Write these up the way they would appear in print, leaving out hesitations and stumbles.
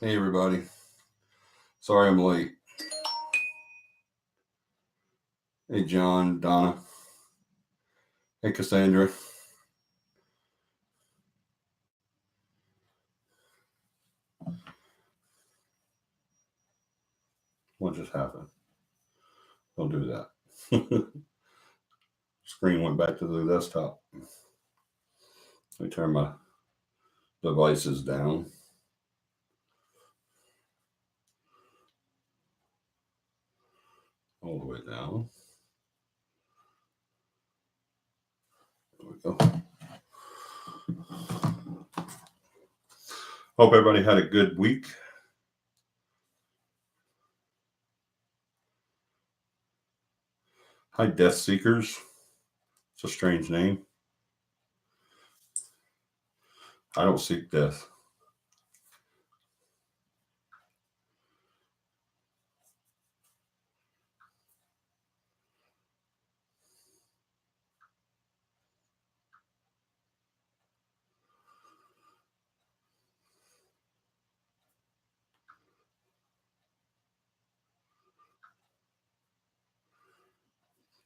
Hey everybody. Sorry I'm late. Hey John, Donna. Hey Cassandra. What just happened? Don't do that. Screen went back to the desktop. Let me turn my devices down. All the way down. There we go. Hope everybody had a good week. Hi, Death Seekers. It's a strange name. I don't seek death.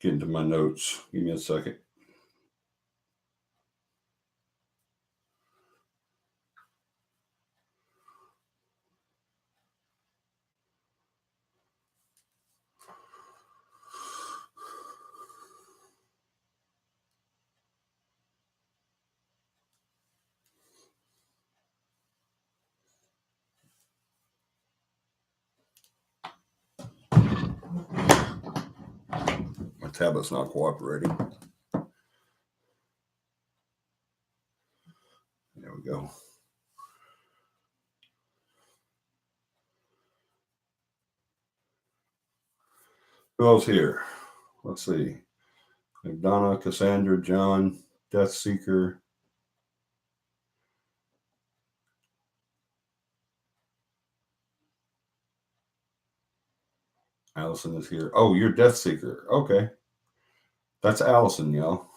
Get into my notes. Give me a second. My tablet's not cooperating. There we go. Who else here? Let's see. Donna, Cassandra, John, Death Seeker. Allison is here. Oh, you're Death Seeker. Okay. That's Allison, y'all.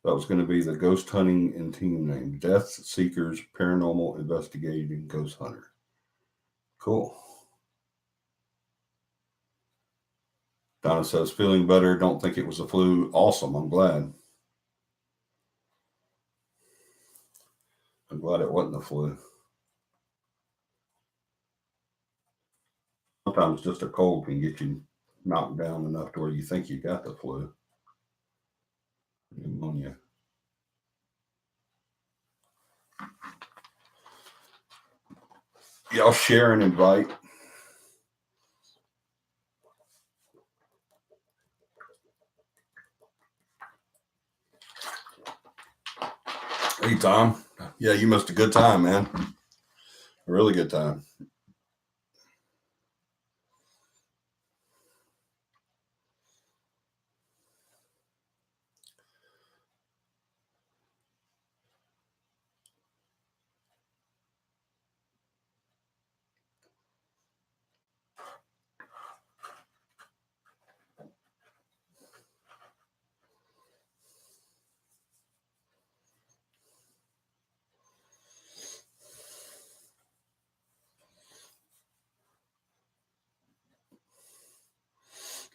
That was going to be the ghost hunting and team name. Death Seekers Paranormal Investigating Ghost Hunter. Cool. Donna says, feeling better. Don't think it was the flu. Awesome. I'm glad. I'm glad it wasn't the flu. Sometimes just a cold can get you knocked down enough to where you think you got the flu. Pneumonia. Y'all share and invite. Hey, Tom. Yeah, you missed a good time, man. A really good time.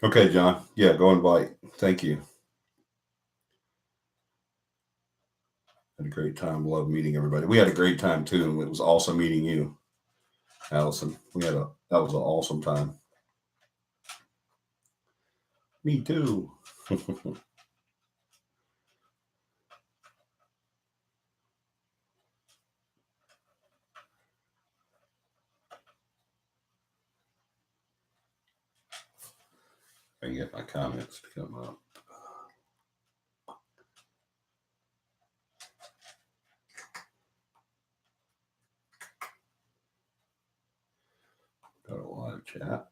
Okay, John. Yeah, go invite. Thank you. Had a great time. Love meeting everybody. We had a great time too, and it was awesome meeting you, Allison. That was an awesome time. Me too. I can get my comments to come up. Got a live chat.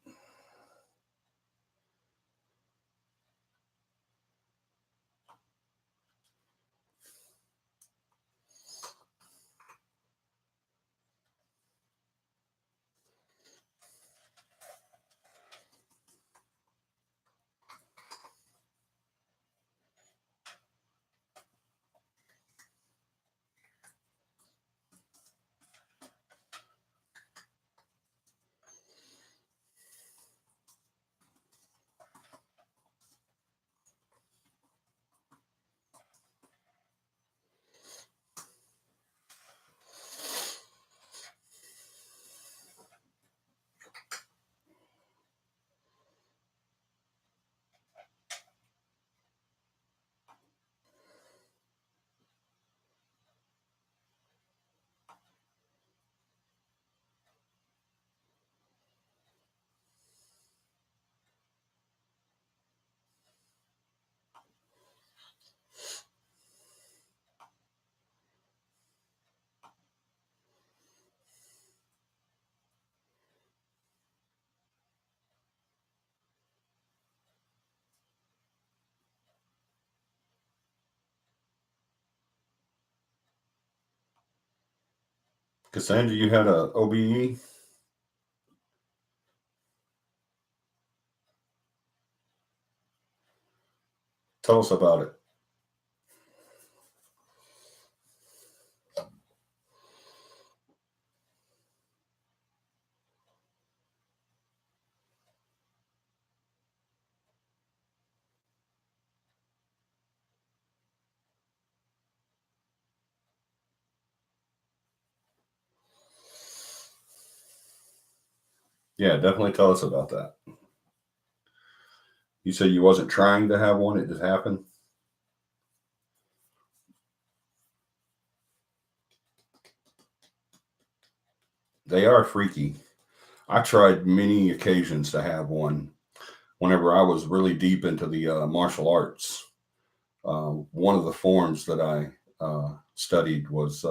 Cassandra, you had a OBE? Tell us about it. Yeah, definitely tell us about that. You said you wasn't trying to have one, it just happened? They are freaky. I tried many occasions to have one whenever I was really deep into the martial arts. One of the forms that I studied was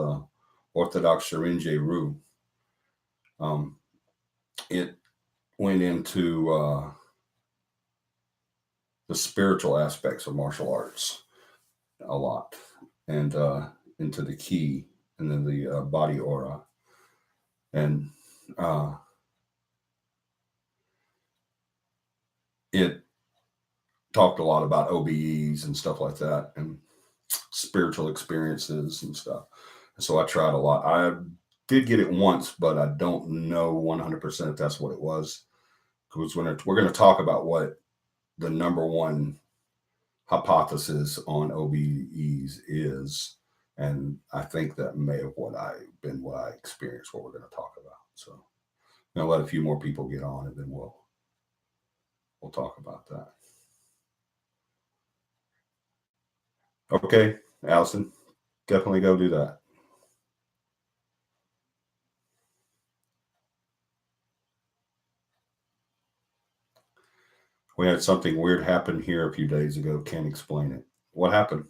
Orthodox Syringe Rue. It went into the spiritual aspects of martial arts a lot, and into the ki, and then the body aura, and it talked a lot about OBEs and stuff like that, and spiritual experiences and stuff. So I tried a lot. I did get it once, but I don't know 100% if that's what it was. Because we're going to talk about what the number one hypothesis on OBEs is, and I think that may have what I experienced. What we're going to talk about. So I'm going to let a few more people get on, and then we'll talk about that. Okay, Allison, definitely go do that. We had something weird happen here a few days ago. Can't explain it. What happened?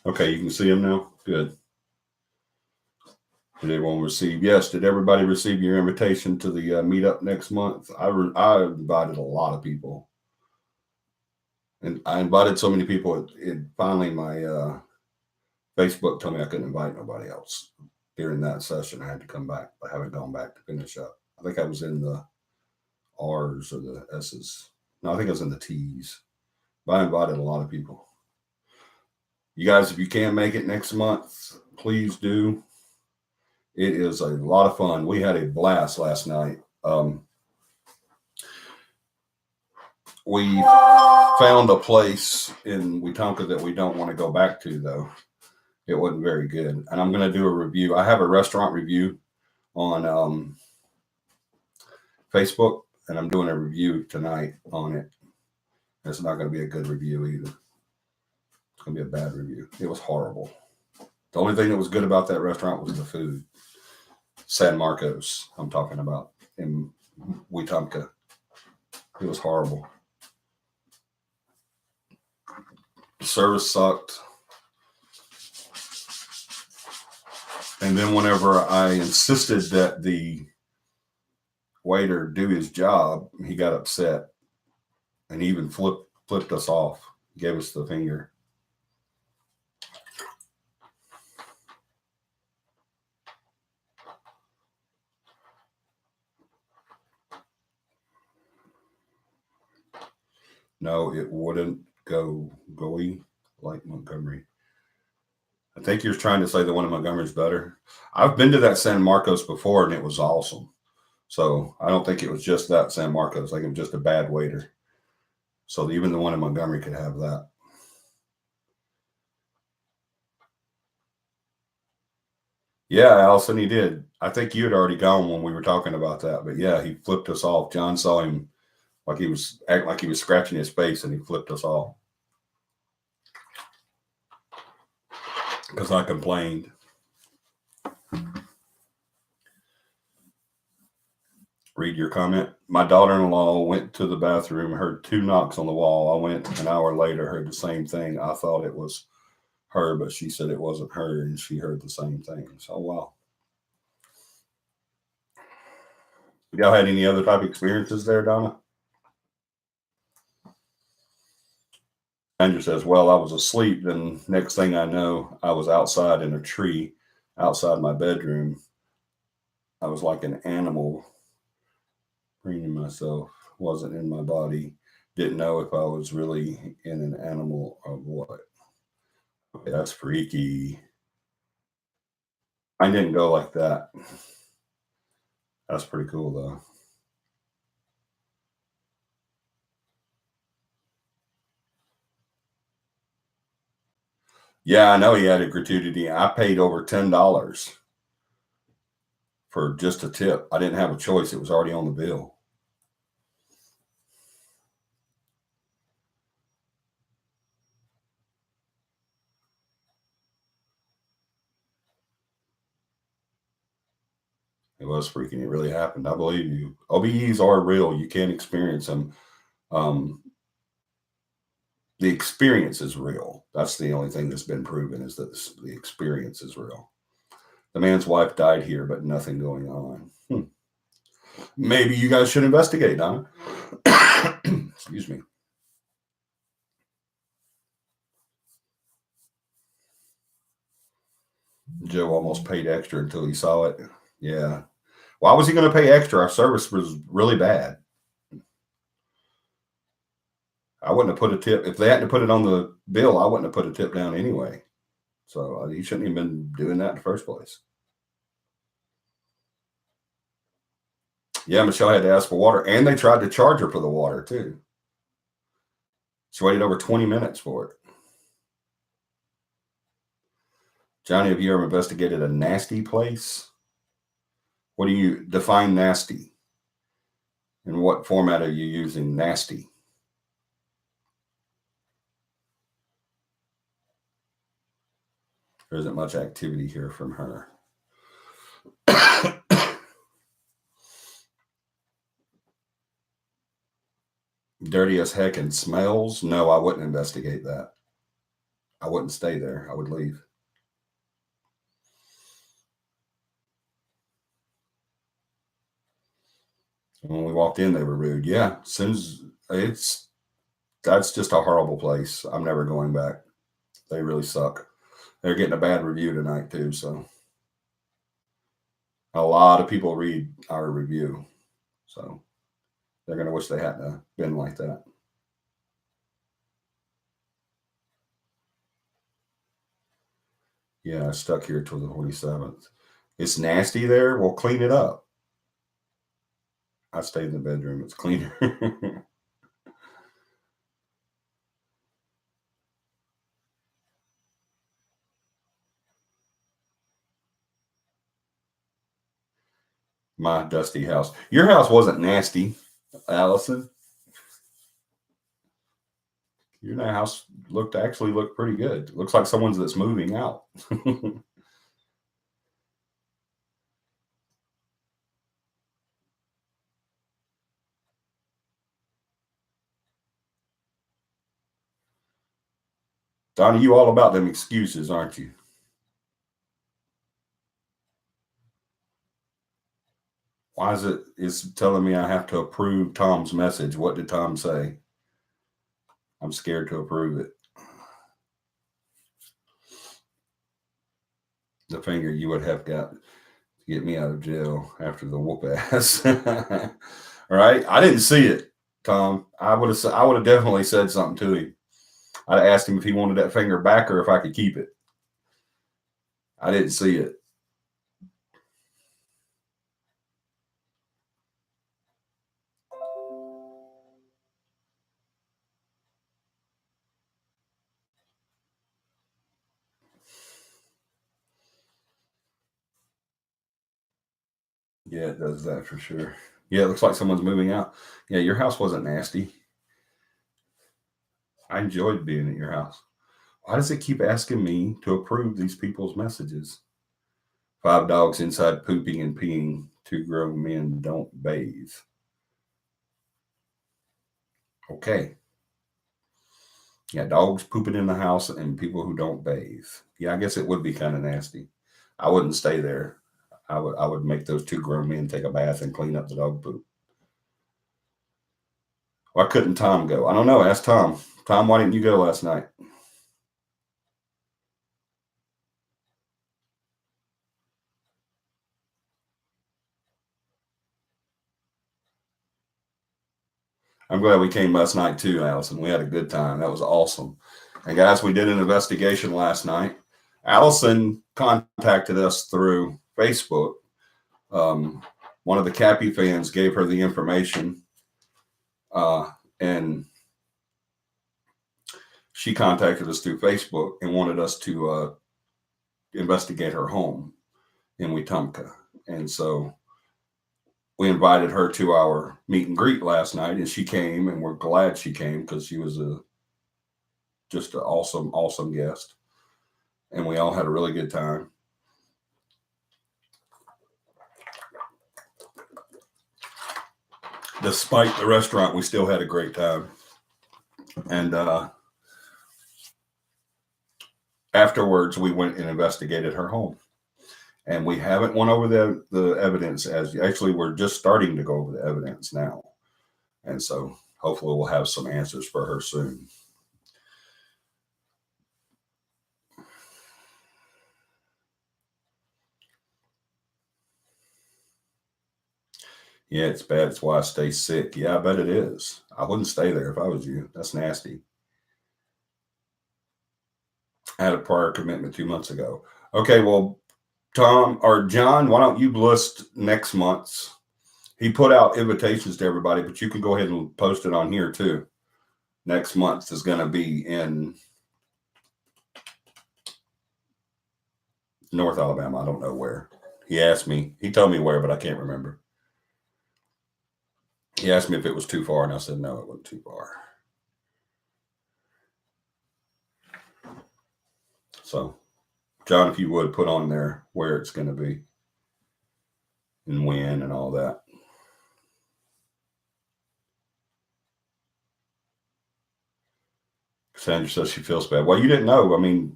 Okay, you can see them now. Good. Did everyone receive? Yes. Did everybody receive your invitation to the meetup next month? I invited a lot of people, and I invited so many people. It finally my Facebook told me I couldn't invite nobody else during that session. I had to come back. I haven't gone back to finish up. I think I was in the R's or the S's. No, I think I was in the T's. But I invited a lot of people. You guys, if you can't make it next month, please do. It is a lot of fun. We had a blast last night. We found a place in Wetumpka that we don't want to go back to, though. It wasn't very good. And I'm going to do a review. I have a restaurant review on Facebook, and I'm doing a review tonight on it. It's not going to be a good review either. It's going to be a bad review. It was horrible. The only thing that was good about that restaurant was the food. San Marcos, I'm talking about, in Wetumpka. It was horrible. The service sucked. And then whenever I insisted that the waiter do his job, he got upset. And he even flipped us off, gave us the finger. No, it wouldn't go-y like Montgomery. I think you're trying to say the one in Montgomery is better. I've been to that San Marcos before, and it was awesome. So I don't think it was just that San Marcos. I think it was just a bad waiter. So even the one in Montgomery could have that. Yeah, Allison, he did. I think you had already gone when we were talking about that, but yeah, he flipped us off. John saw him like he was acting like he was scratching his face, and he flipped us off because I complained. Read your comment. My daughter-in-law went to the bathroom, heard two knocks on the wall. I went an hour later, heard the same thing. I thought it was her, but she said it wasn't her, and she heard the same thing. So wow. Y'all had any other type of experiences there, Donna? Andrew says, well, I was asleep. Then next thing I know, I was outside in a tree outside my bedroom. I was like an animal, preening myself, wasn't in my body. Didn't know if I was really in an animal or what. Okay, that's freaky. I didn't go like that. That's pretty cool, though. Yeah, I know he had a gratuity. I paid over $10 for just a tip. I didn't have a choice. It was already on the bill. It was freaking. It really happened. I believe you. OBEs are real. You can experience them. Um, the experience is real. That's the only thing that's been proven is that the experience is real. The man's wife died here, but nothing going on. Maybe you guys should investigate, Donna. Excuse me. Joe almost paid extra until he saw it. Yeah. Why was he going to pay extra? Our service was really bad. I wouldn't have put a tip. If they hadn't put it on the bill, I wouldn't have put a tip down anyway. So he shouldn't have been doing that in the first place. Yeah, Michelle had to ask for water, and they tried to charge her for the water too. She waited over 20 minutes for it. Johnny, have you ever investigated a nasty place? What do you define nasty? In what format are you using nasty? There isn't much activity here from her. Dirty as heck and smells? No, I wouldn't investigate that. I wouldn't stay there. I would leave. When we walked in, they were rude. Yeah, as soon as that's just a horrible place. I'm never going back. They really suck. They're getting a bad review tonight too. So a lot of people read our review. So they're gonna wish they hadn't been like that. Yeah, I stuck here till the 27th. It's nasty there. Well, clean it up. I stayed in the bedroom. It's cleaner. My dusty house. Your house wasn't nasty, Allison. Your house actually looked pretty good. Looks like someone's that's moving out. Donnie, you all about them excuses, aren't you? Why is it? It's telling me I have to approve Tom's message. What did Tom say? I'm scared to approve it. The finger you would have got to get me out of jail after the whoop ass. All right, I didn't see it, Tom. I would have definitely said something to him. I'd asked him if he wanted that finger back or if I could keep it. I didn't see it. Yeah, it does that for sure. Yeah, it looks like someone's moving out. Yeah, your house wasn't nasty. I enjoyed being at your house. Why does it keep asking me to approve these people's messages? 5 dogs inside pooping and peeing. 2 grown men don't bathe. Okay. Yeah, dogs pooping in the house and people who don't bathe. Yeah, I guess it would be kind of nasty. I wouldn't stay there. I would make those 2 grown men take a bath and clean up the dog poop. Why couldn't Tom go? I don't know. Ask Tom. Tom, why didn't you go last night? I'm glad we came last night too, Allison. We had a good time. That was awesome. And guys, we did an investigation last night. Allison contacted us through Facebook. Um, one of the CAPI fans gave her the information, and she contacted us through Facebook and wanted us to investigate her home in Wetumpka. And so we invited her to our meet and greet last night, and she came, and we're glad she came because she was just an awesome, awesome guest. And we all had a really good time. Despite the restaurant, we still had a great time. And afterwards, we went and investigated her home. And we haven't went over the evidence as actually we're just starting to go over the evidence now. And so hopefully we'll have some answers for her soon. Yeah, it's bad. It's why I stay sick. Yeah, I bet it is. I wouldn't stay there if I was you. That's nasty. I had a prior commitment 2 months ago. Okay, well, Tom or John, why don't you list next month's? He put out invitations to everybody, but you can go ahead and post it on here too. Next month is going to be in North Alabama. I don't know where. He asked me. He told me where, but I can't remember. He asked me if it was too far, and I said no, it wasn't too far. So, John, if you would put on there where it's going to be and when and all that. Sandra says she feels bad. Well, you didn't know. I mean,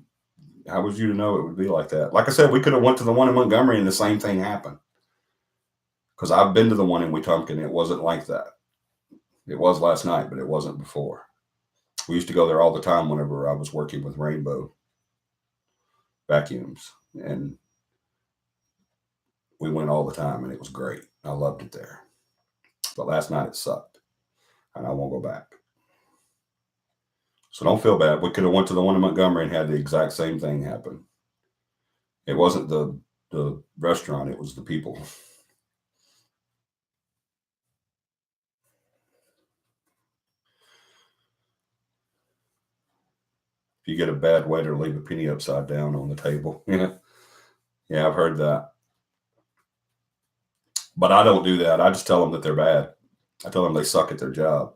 how was you to know it would be like that? Like I said, we could have went to the one in Montgomery and the same thing happened. Because I've been to the one in Wetumpka and it wasn't like that. It was last night, but it wasn't before. We used to go there all the time whenever I was working with Rainbow Vacuums. And we went all the time and it was great. I loved it there. But last night it sucked. And I won't go back. So don't feel bad. We could have went to the one in Montgomery and had the exact same thing happen. It wasn't the restaurant, it was the people. If you get a bad waiter, leave a penny upside down on the table. Yeah, I've heard that. But I don't do that. I just tell them that they're bad. I tell them they suck at their job.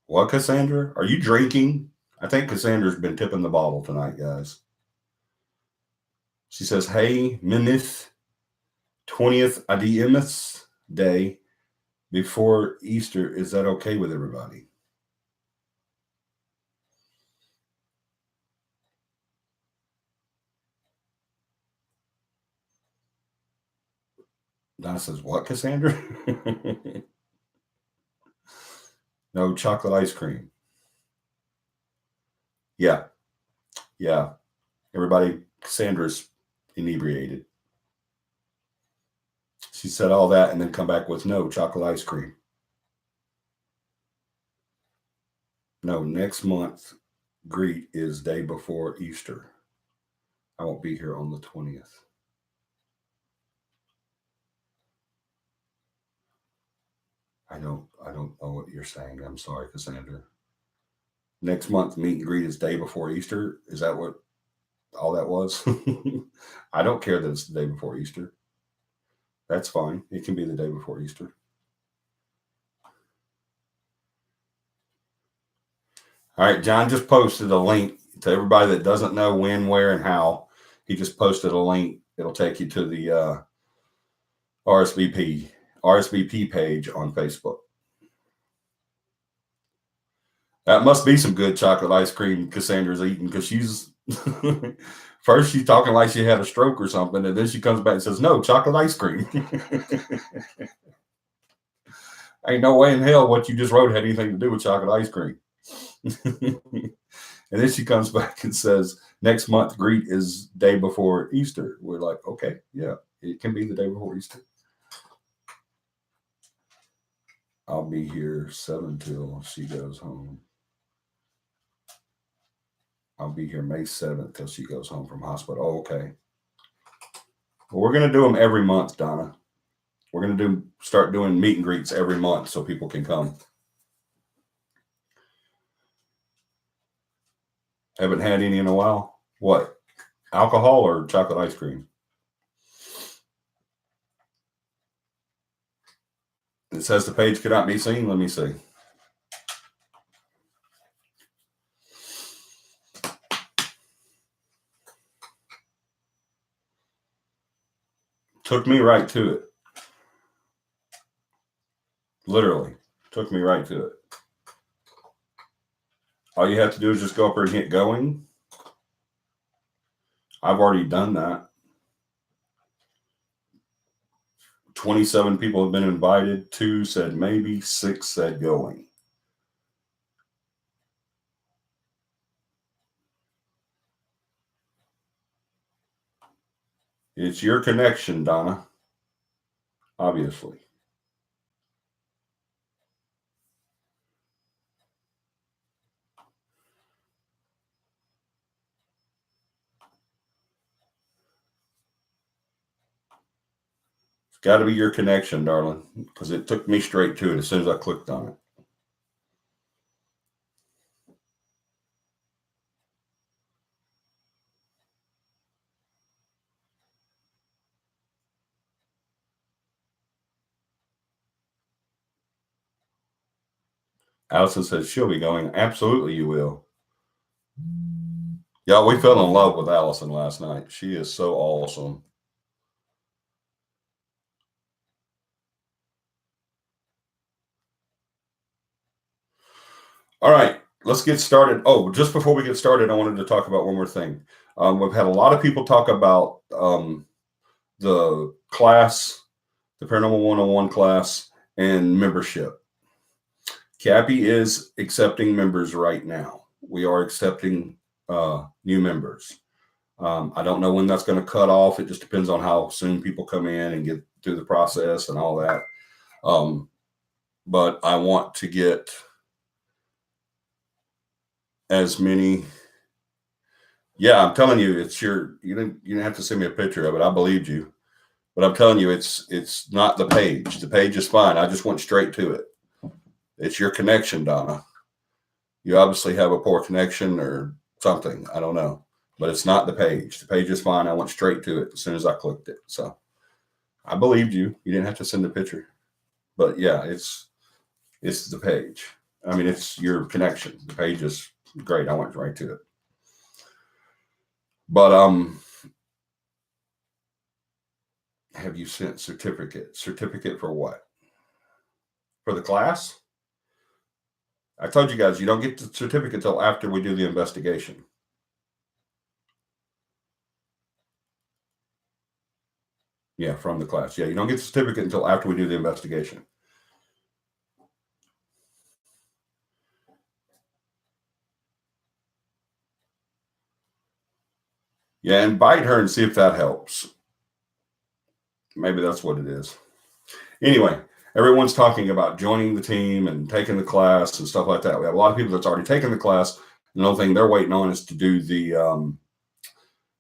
What, Cassandra? Are you drinking? I think Cassandra's been tipping the bottle tonight, guys. She says, hey, Minith, 20th Adimus Day before Easter. Is that okay with everybody? Donna says, what, Cassandra? No chocolate ice cream. Yeah. Yeah. Everybody, Cassandra's inebriated. She said all that and then come back with no chocolate ice cream. No, next month greet is day before Easter. I won't be here on the 20th. I don't know what you're saying. I'm sorry, Cassandra. Next month meet and greet is day before Easter. Is that what all that was? I don't care that it's the day before Easter. That's fine. It can be the day before Easter. All right, John just posted a link to everybody that doesn't know when, where, and how. He just posted a link. It'll take you to the RSVP page on Facebook. That must be some good chocolate ice cream Cassandra's eating, because she's first she's talking like she had a stroke or something, and then she comes back and says, "No, chocolate ice cream." Ain't no way in hell what you just wrote had anything to do with chocolate ice cream. And then she comes back and says, "Next month greet is day before Easter." We're like, okay, yeah, it can be the day before Easter. I'll be here 7 till she goes home. I'll be here May 7th till she goes home from hospital. Oh, okay. Well, we're going to do them every month, Donna. We're going to start doing meet and greets every month so people can come. Haven't had any in a while. What? Alcohol or chocolate ice cream? It says the page cannot be seen. Let me see. Took me right to it. Literally. Took me right to it. All you have to do is just go up there and hit going. I've already done that. 27 people have been invited. 2 said maybe. 6 said going. It's your connection, Donna. Obviously. It's got to be your connection, darling, because it took me straight to it as soon as I clicked on it. Allison says she'll be going. Absolutely, you will. Yeah, we fell in love with Allison last night. She is so awesome. All right, let's get started. Oh, just before we get started, I wanted to talk about one more thing. We've had a lot of people talk about the class, the Paranormal 101 class, and membership. CAPI is accepting members right now. We are accepting new members. I don't know when that's going to cut off. It just depends on how soon people come in and get through the process and all that. But I want to get as many. Yeah, I'm telling you, it's you didn't have to send me a picture of it. I believed you, but I'm telling you, it's not the page. The page is fine. I just went straight to it. It's your connection, Donna. You obviously have a poor connection or something. I don't know, but it's not the page. The page is fine. I went straight to it as soon as I clicked it. So I believed you. You didn't have to send a picture, but yeah, it's the page. I mean, it's your connection. The page is great. I went right to it. But have you sent certificate? Certificate for what? For the class? I told you guys you don't get the certificate until after we do the investigation. Yeah, from the class. Yeah, you don't get the certificate until after we do the investigation. Yeah, invite her and see if that helps. Maybe that's what it is. Anyway, everyone's talking about joining the team and taking the class and stuff like that. We have a lot of people that's already taken the class. And the only thing they're waiting on is to do the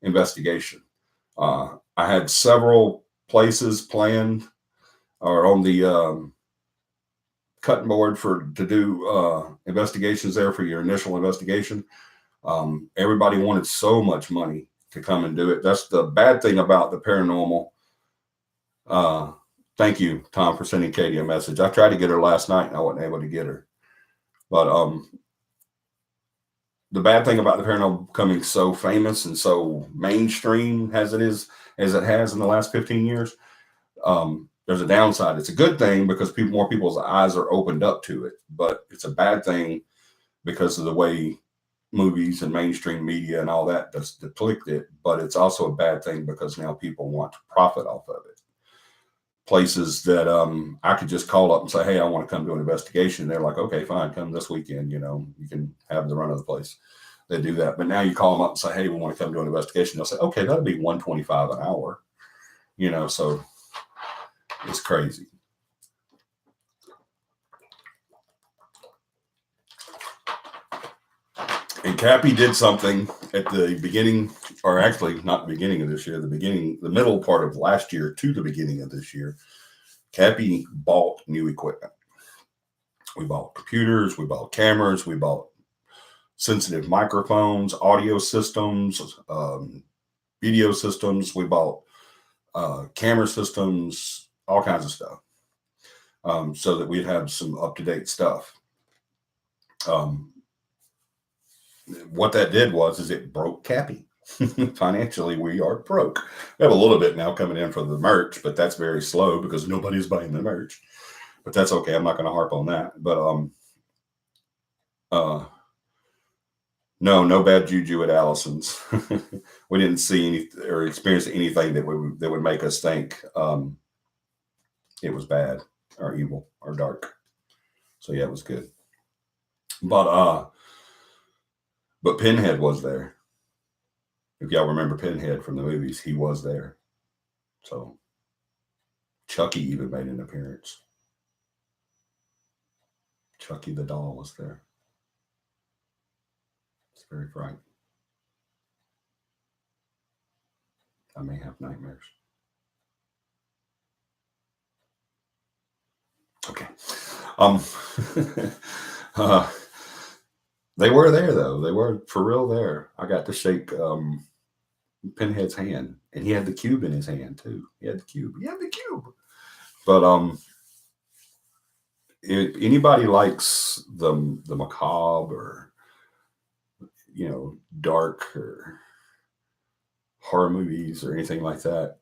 investigation. I had several places planned or on the cutting board to do investigations there for your initial investigation. Everybody wanted so much money to come and do it. That's the bad thing about the paranormal. Thank you, Tom, for sending Katie a message. I tried to get her last night and I wasn't able to get her. But the bad thing about the paranormal becoming so famous and so mainstream as it has in the last 15 years, there's a downside. It's a good thing because more people's eyes are opened up to it, but it's a bad thing because of the way movies and mainstream media and all that does depict it. But it's also a bad thing because now people want to profit off of it. Places that I could just call up and say, hey, I want to come do an investigation. They're like, okay, fine, come this weekend. You can have the run of the place. They do that. But now you call them up and say, hey, we want to come do an investigation. They'll say, okay, that'll be $125 an hour. So it's crazy. And CAPI did something at the beginning, or actually not the beginning of this year, the middle part of last year to the beginning of this year. CAPI bought new equipment. We bought computers, we bought cameras, we bought sensitive microphones, audio systems, video systems. We bought camera systems, all kinds of stuff, so that we'd have some up-to-date stuff. What that did is it broke CAPI. Financially, we are broke. We have a little bit now coming in for the merch, but that's very slow because nobody's buying the merch. But that's okay. I'm not going to harp on that. But no bad juju at Allison's. We didn't see any or experience anything that would make us think it was bad or evil or dark. So yeah, it was good. But Pinhead was there. If y'all remember Pinhead from the movies, he was there. So Chucky even made an appearance. Chucky the doll was there. It's very frightening. I may have nightmares. Okay. They were there though. They were for real there. I got to shake Pinhead's hand, and he had the cube in his hand too. He had the cube. But if anybody likes the macabre or dark or horror movies or anything like that,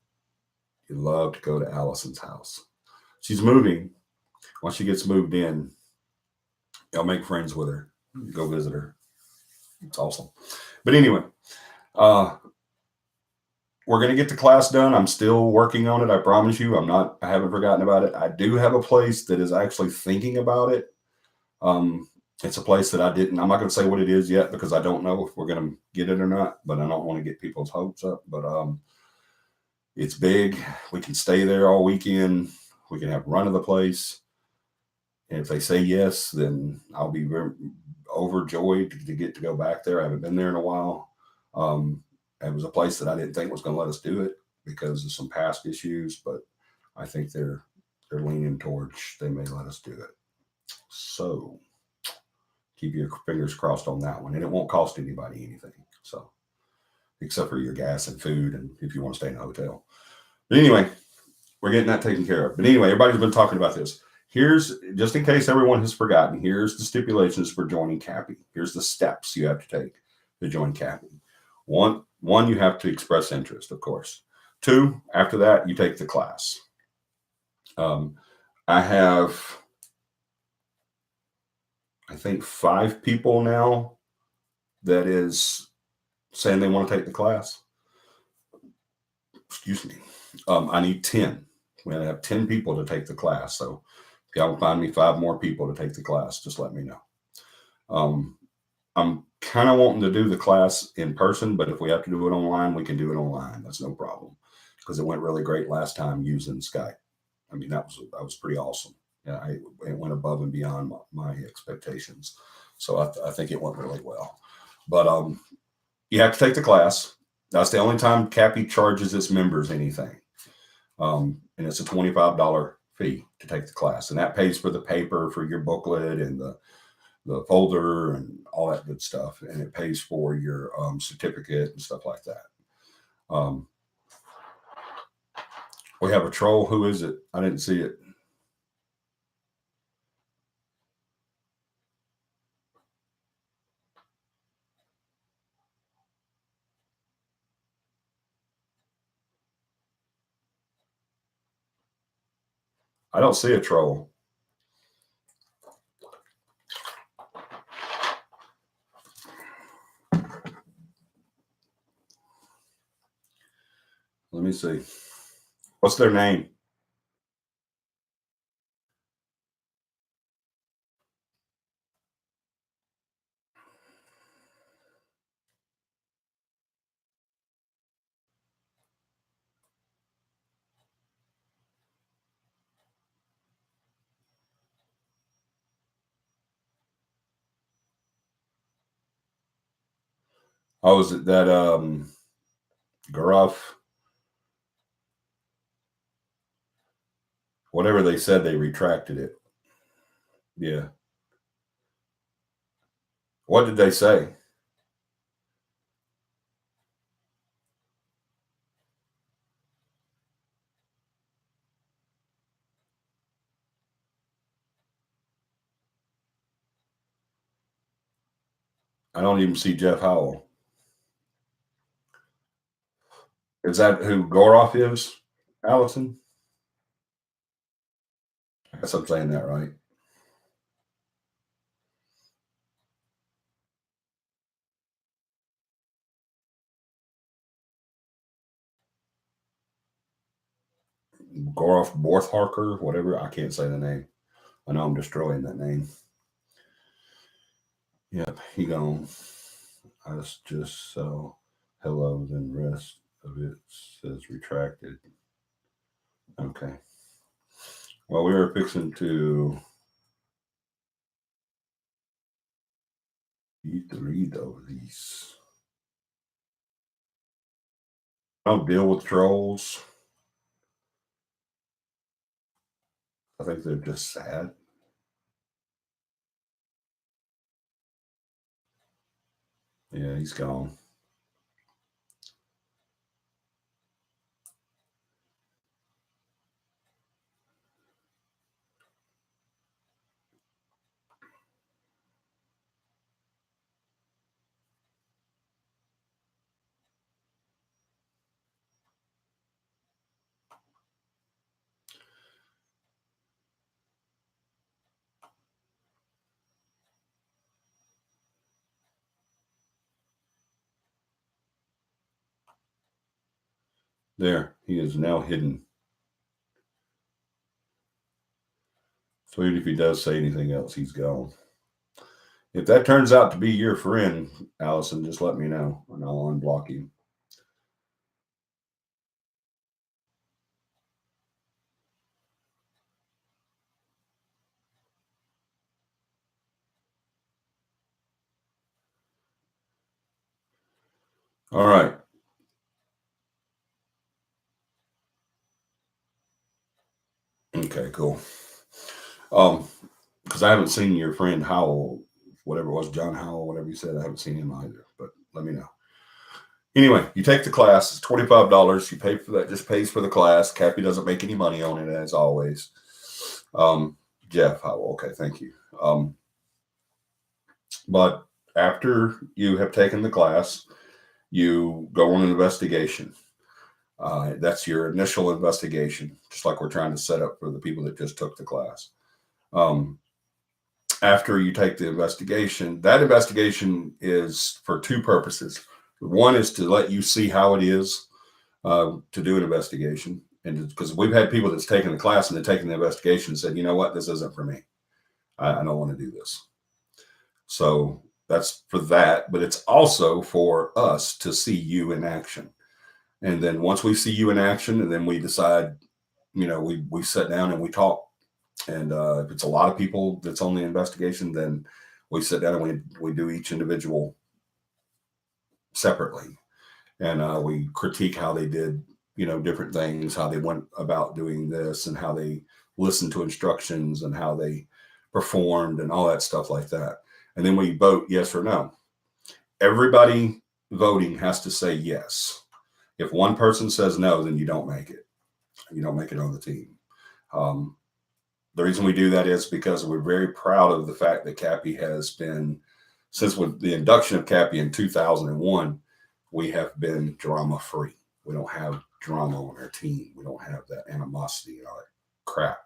you love to go to Allison's house. She's moving. Once she gets moved in, y'all make friends with her. Go visit her. It's awesome. But anyway, we're going to get the class done. I'm still working on it. I promise you. I haven't forgotten about it. I do have a place that is actually thinking about it. It's a place that I'm not going to say what it is yet because I don't know if we're going to get it or not, but I don't want to get people's hopes up. But it's big. We can stay there all weekend. We can have run of the place. And if they say yes, then I'll be very overjoyed to get to go back there. I haven't been there in a while. It was a place that I didn't think was going to let us do it because of some past issues, but I think they're leaning towards they may let us do it. So keep your fingers crossed on that one. And it won't cost anybody anything. So except for your gas and food and if you want to stay in a hotel. But anyway, we're getting that taken care of. But anyway, everybody's been talking about this. Here's, just in case everyone has forgotten, here's the stipulations for joining CAPI. Here's the steps you have to take to join CAPI. One, you have to express interest, of course. 2, after that, you take the class. I have, I think, 5 people now that is saying they want to take the class. Excuse me. I need 10. We're going to have 10 people to take the class. So if y'all find me 5 more people to take the class, just let me know. I'm kind of wanting to do the class in person, but if we have to do it online, we can do it online. That's no problem because it went really great last time using Skype. I mean, that was pretty awesome. Yeah, it went above and beyond my expectations. So I think it went really well. But you have to take the class. That's the only time CAPI charges its members anything. And it's a $25 fee to take the class, and that pays for the paper for your booklet and the folder and all that good stuff, and it pays for your certificate and stuff like that. We have a troll. Who is it? I didn't see it. I don't see a troll. Let me see. What's their name? Oh, is it that Garuff? Whatever they said, they retracted it. Yeah. What did they say? I don't even see Jeff Howell. Is that who Goroff is, Allison? I guess I'm saying that right. Goroff Bortharker, whatever. I can't say the name. I know I'm destroying that name. Yep, he gone. I just saw hello, then rest of it says retracted. Okay. Well, we were fixing to read over these. Don't deal with trolls. I think they're just sad. Yeah, he's gone. There, he is now hidden. So even if he does say anything else, he's gone. If that turns out to be your friend, Allison, just let me know and I'll unblock you. All right. Okay, cool. Because I haven't seen your friend Howell, whatever it was, John Howell, whatever you said. I haven't seen him either, but let me know. Anyway, you take the class. It's $25. You pay for that. Just pays for the class. CAPI doesn't make any money on it, as always. Jeff Howell. Okay, thank you. But after you have taken the class, you go on an investigation. That's your initial investigation, just like we're trying to set up for the people that just took the class. After you take the investigation, that investigation is for two purposes. One is to let you see how it is to do an investigation. And because we've had people that's taken the class and they're taking the investigation and said, you know what, this isn't for me. I don't want to do this. So that's for that. But it's also for us to see you in action. And then once we see you in action, and then we decide, we sit down and we talk. And if it's a lot of people that's on the investigation, then we sit down and we do each individual separately. And we critique how they did, different things, how they went about doing this and how they listened to instructions and how they performed and all that stuff like that. And then we vote yes or no. Everybody voting has to say yes. If one person says no, then you don't make it. You don't make it on the team. The reason we do that is because we're very proud of the fact that CAPI has been, since with the induction of CAPI in 2001, we have been drama free. We don't have drama on our team. We don't have that animosity and all that crap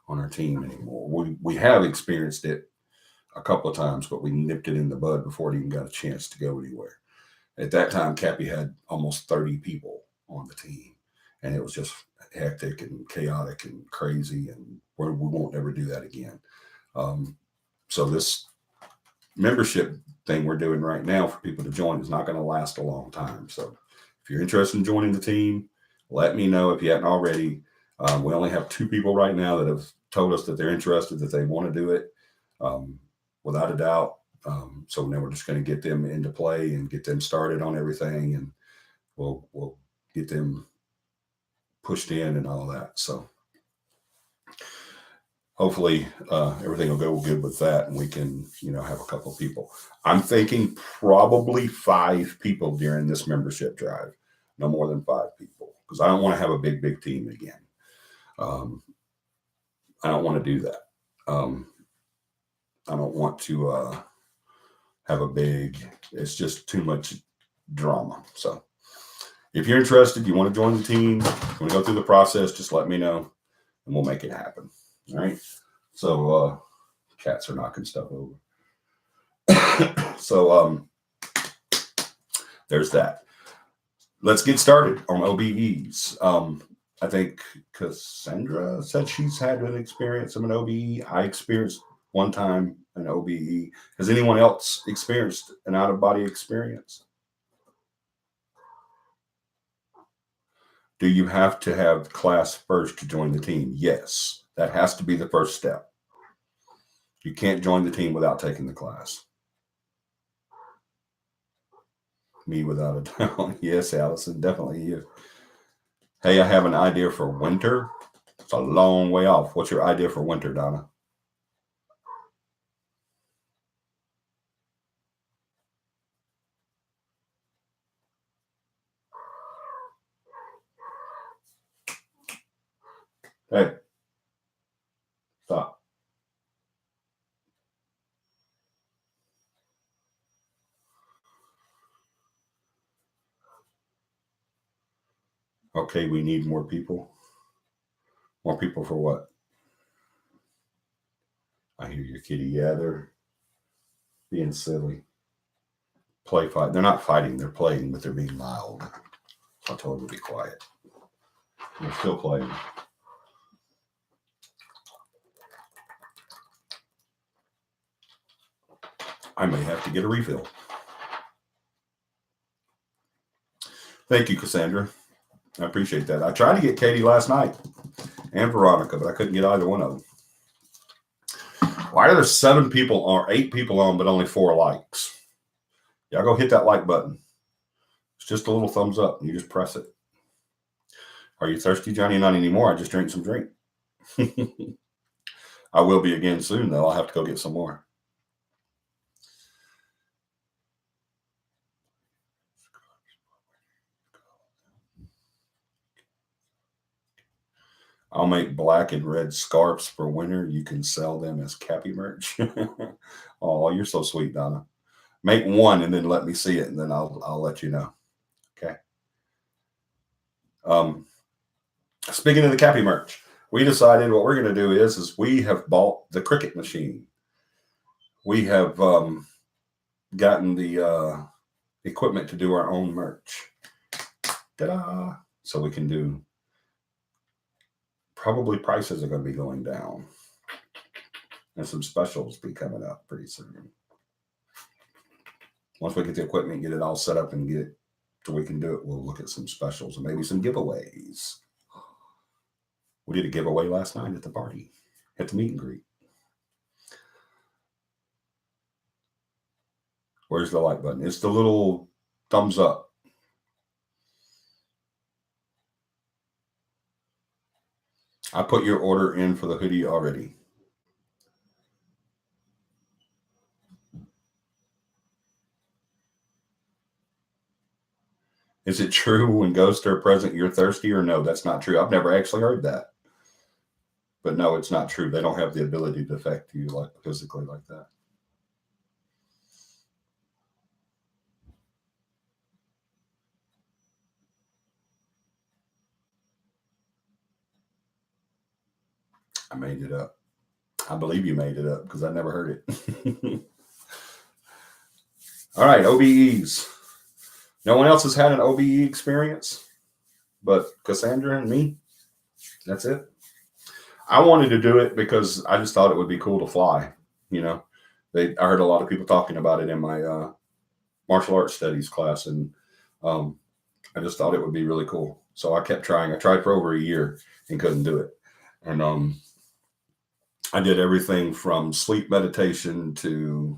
on our team anymore. We have experienced it a couple of times, but we nipped it in the bud before it even got a chance to go anywhere. At that time, CAPI had almost 30 people on the team, and it was just hectic and chaotic and crazy, and we won't ever do that again. So this membership thing we're doing right now for people to join is not going to last a long time. So if you're interested in joining the team, let me know if you haven't already. We only have 2 people right now that have told us that they're interested, that they want to do it, without a doubt. So now we're just going to get them into play and get them started on everything, and we'll get them pushed in and all that. So hopefully everything will go good with that, and we can, have a couple of people. I'm thinking probably 5 people during this membership drive, no more than 5 people, because I don't want to have a big team again. I don't want to do that. I don't want to have it's just too much drama. So if you're interested, you want to join the team, you want to go through the process, just let me know and we'll make it happen. All right. So cats are knocking stuff over. So there's that. Let's get started on OBEs. I think Cassandra said she's had an experience of an OBE. I experienced one time an OBE. Has anyone else experienced an out-of-body experience? Do you have to have class first to join the team? Yes, that has to be the first step. You can't join the team without taking the class. Me without a doubt. Yes, Allison, definitely you. Hey, I have an idea for winter. It's a long way off. What's your idea for winter, Donna? Hey, stop. Okay, we need more people. More people for what? I hear your kitty. Yeah, they're being silly. Play fight. They're not fighting. They're playing, but they're being loud. So I told them to be quiet. They're still playing. I may have to get a refill. Thank you, Cassandra. I appreciate that. I tried to get Katie last night and Veronica, but I couldn't get either one of them. Why are there 7 people or 8 people on, but only 4 likes? Y'all go hit that like button. It's just a little thumbs up. You just press it. Are you thirsty, Johnny? Not anymore. I just drank some drink. I will be again soon, though. I'll have to go get some more. I'll make black and red scarves for winter. You can sell them as CAPI merch. Oh, you're so sweet, Donna. Make one and then let me see it, and then I'll let you know. Okay. Speaking of the CAPI merch, we decided what we're going to do is we have bought the Cricut machine. We have gotten the equipment to do our own merch. Ta-da! So we can do. Probably prices are going to be going down, and some specials be coming up pretty soon. Once we get the equipment, get it all set up, and get it so we can do it, we'll look at some specials and maybe some giveaways. We did a giveaway last night at the party, at the meet and greet. Where's the like button? It's the little thumbs up. I put your order in for the hoodie already. Is it true when ghosts are present, you're thirsty, or no? That's not true. I've never actually heard that. But no, it's not true. They don't have the ability to affect you like physically like that. I made it up. I believe you made it up because I never heard it. All right, OBEs. No one else has had an OBE experience but Cassandra and me. That's it. I wanted to do it because I just thought it would be cool to fly. You know, I heard a lot of people talking about it in my martial arts studies class, and I just thought it would be really cool. So I kept trying. I tried for over a year and couldn't do it. And I did everything from sleep meditation to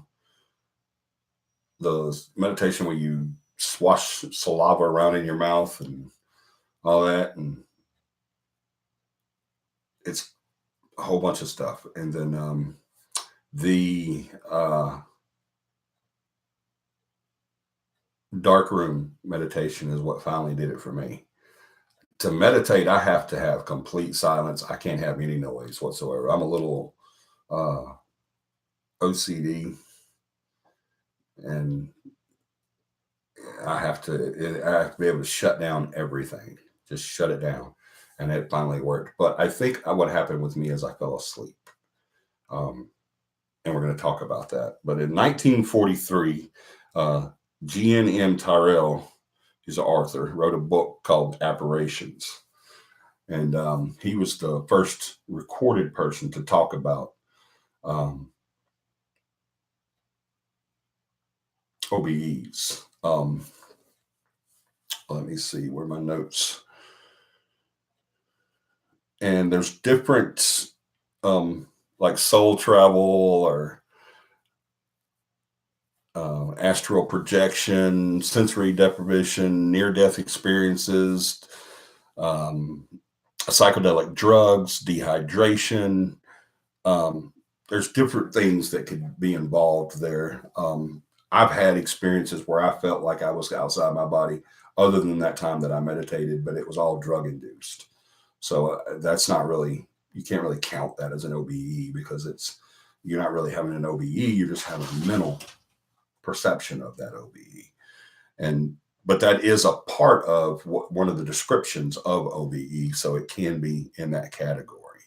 the meditation where you swash saliva around in your mouth and all that. And it's a whole bunch of stuff. And then the dark room meditation is what finally did it for me. To meditate, I have to have complete silence. I can't have any noise whatsoever. I'm a little OCD, and I have to be able to shut down everything, just shut it down. And it finally worked. But I think what happened with me is I fell asleep. And we're going to talk about that. But in 1943, G.N.M. Tyrrell, he's an author, wrote a book called Apparitions. And he was the first recorded person to talk about OBEs. Let me see, where are my notes? And there's different, like soul travel or astral projection, sensory deprivation, near-death experiences, psychedelic drugs, dehydration. There's different things that could be involved there. I've had experiences where I felt like I was outside my body, other than that time that I meditated, but it was all drug induced. So that's not really, you can't really count that as an OBE because you're not really having an OBE, you're just having a mental perception of that OBE. But that is a part of one of the descriptions of OBE, so it can be in that category.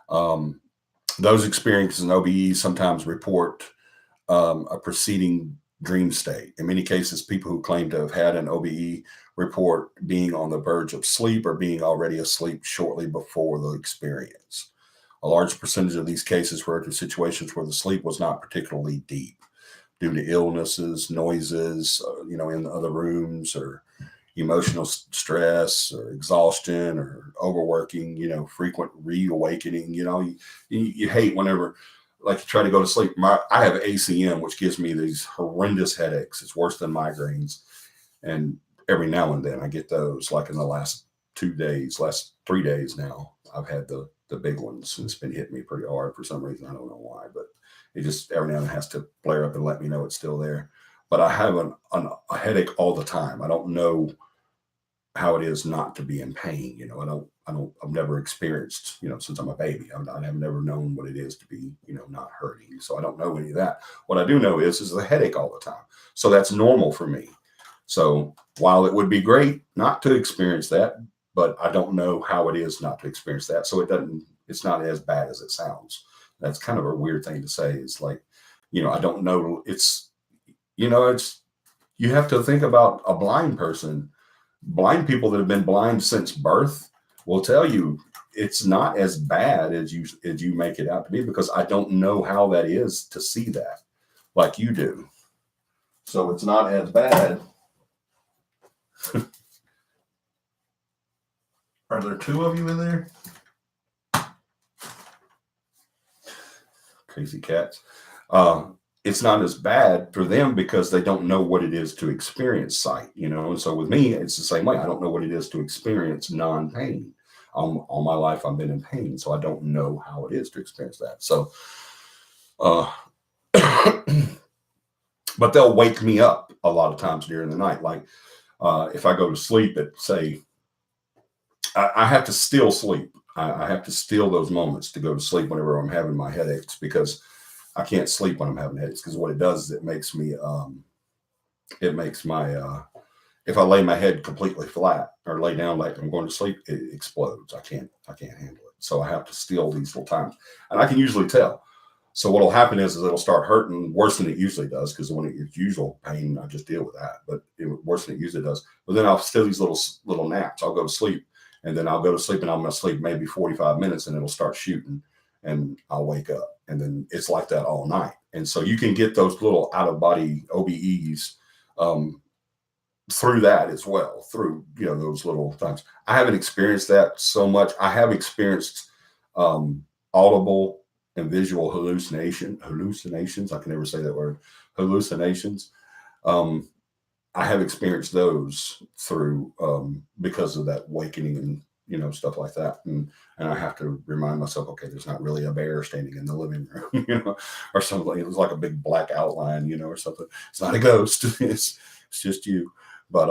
Those experiences in OBE sometimes report a preceding dream state. In many cases, people who claim to have had an OBE report being on the verge of sleep or being already asleep shortly before the experience. A large percentage of these cases were to situations where the sleep was not particularly deep due to illnesses, noises, in the other rooms, or emotional stress, or exhaustion, or overworking, frequent reawakening. You hate whenever, like, you try to go to sleep. I have ACM, which gives me these horrendous headaches. It's worse than migraines. And every now and then I get those, like in the last 3 days now, I've had the big ones, and it's been hitting me pretty hard for some reason. I don't know why, but it just every now and then has to flare up and let me know it's still there. But I have a headache all the time. I don't know how it is not to be in pain. I've never experienced, since I'm a baby, I've never known what it is to be, not hurting. So I don't know any of that. What I do know is a headache all the time. So that's normal for me. So while it would be great not to experience that, but I don't know how it is not to experience that. So it's not as bad as it sounds. That's kind of a weird thing to say. It's like, I don't know. You have to think about a blind person. Blind people that have been blind since birth will tell you it's not as bad as you make it out to be, because I don't know how that is to see that like you do. So it's not as bad. Are there two of you in there? Crazy cats. It's not as bad for them because they don't know what it is to experience sight, And so with me, it's the same way. I don't know what it is to experience non-pain. all my life I've been in pain, so I don't know how it is to experience that. So, but they'll wake me up a lot of times during the night. Like if I go to sleep at, say, I have to still sleep. I have to steal those moments to go to sleep whenever I'm having my headaches, because I can't sleep when I'm having headaches, because what it does is it makes my if I lay my head completely flat or lay down like I'm going to sleep, it explodes. I can't handle it. So I have to steal these little times, and I can usually tell. So what will happen is it'll start hurting worse than it usually does, because when it's usual pain, I just deal with that. But worse than it usually does. But then I'll steal these little naps. I'll go to sleep, and then I'll go to sleep, and I'm going to sleep maybe 45 minutes, and it'll start shooting, and I'll wake up, and then it's like that all night. And so you can get those little out of body OBEs through that as well, through those little times. I haven't experienced that so much. I have experienced audible and visual hallucinations. I can never say that word. Hallucinations. I have experienced those through because of that awakening and stuff like that. And I have to remind myself, okay, there's not really a bear standing in the living room, or something. It was like a big black outline, or something. It's not a ghost. It's just you. But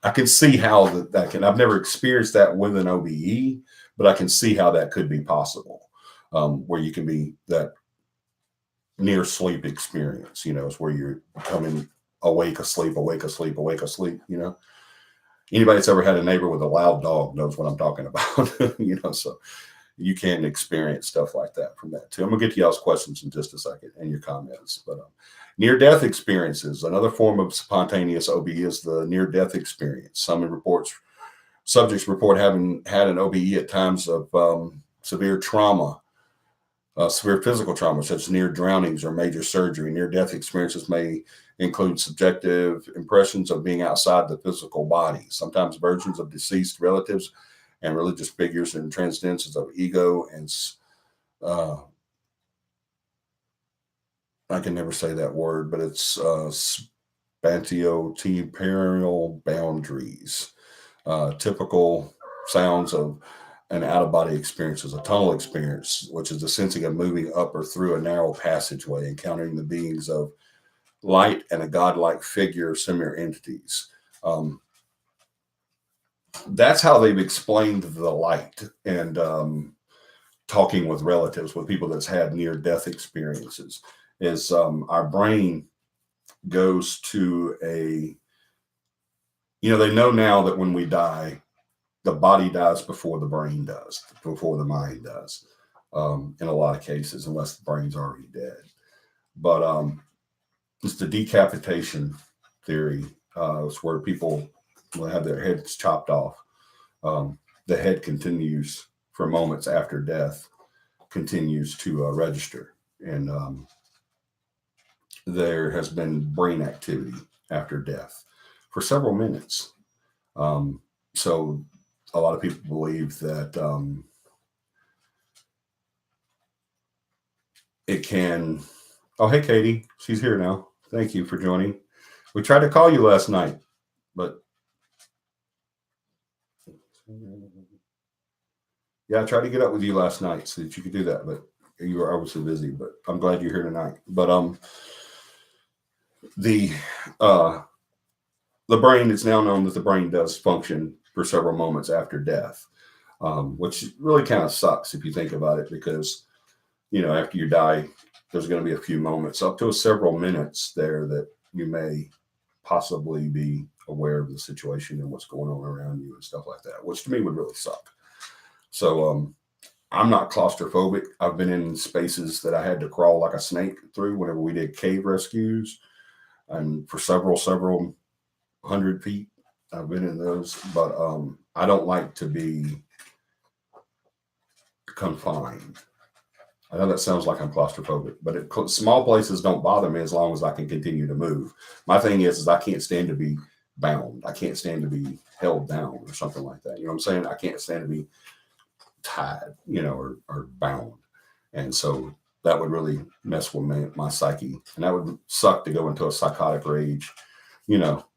I can see how that can. I've never experienced that with an OBE, but I can see how that could be possible. Where you can be that near sleep experience, is where you're coming awake, asleep, awake, asleep, awake, asleep. Anybody that's ever had a neighbor with a loud dog knows what I'm talking about. So you can experience stuff like that from that too. I'm gonna get to y'all's questions in just a second and your comments, but near-death experiences. Another form of spontaneous OBE is the near-death experience. Subjects report having had an OBE at times of severe trauma. Severe physical trauma, such as near drownings or major surgery. Near-death experiences may include subjective impressions of being outside the physical body, sometimes versions of deceased relatives and religious figures, and transcendences of ego and I can never say that word, but it's spatiotemporal boundaries. Typical sounds of an out-of-body experience is a tunnel experience, which is the sensing of moving up or through a narrow passageway, encountering the beings of light and a godlike figure, similar entities. That's how they've explained the light, and talking with relatives, with people that's had near-death experiences, is our brain goes to they know now that when we die, the body dies before the brain does, before the mind does, in a lot of cases, unless the brain's already dead. But it's the decapitation theory. It's where people will have their heads chopped off. The head continues for moments after death, continues to register. And there has been brain activity after death for several minutes. So a lot of people believe that it can. Oh, hey, Katie. She's here now. Thank you for joining. We tried to call you last night, but yeah, I tried to get up with you last night so that you could do that, but you were obviously busy. But I'm glad you're here tonight. But the brain, it's now known that the brain does function for several moments after death, which really kind of sucks if you think about it, because after you die, there's going to be a few moments, up to several minutes there, that you may possibly be aware of the situation and what's going on around you and stuff like that, which to me would really suck. So I'm not claustrophobic. I've been in spaces that I had to crawl like a snake through whenever we did cave rescues, and for several 100 feet, I've been in those. But I don't like to be confined. I know that sounds like I'm claustrophobic, but small places don't bother me as long as I can continue to move. My thing is I can't stand to be bound. I can't stand to be held down or something like that. You know what I'm saying? I can't stand to be tied, or bound. And so that would really mess with my psyche. And that would suck to go into a psychotic rage,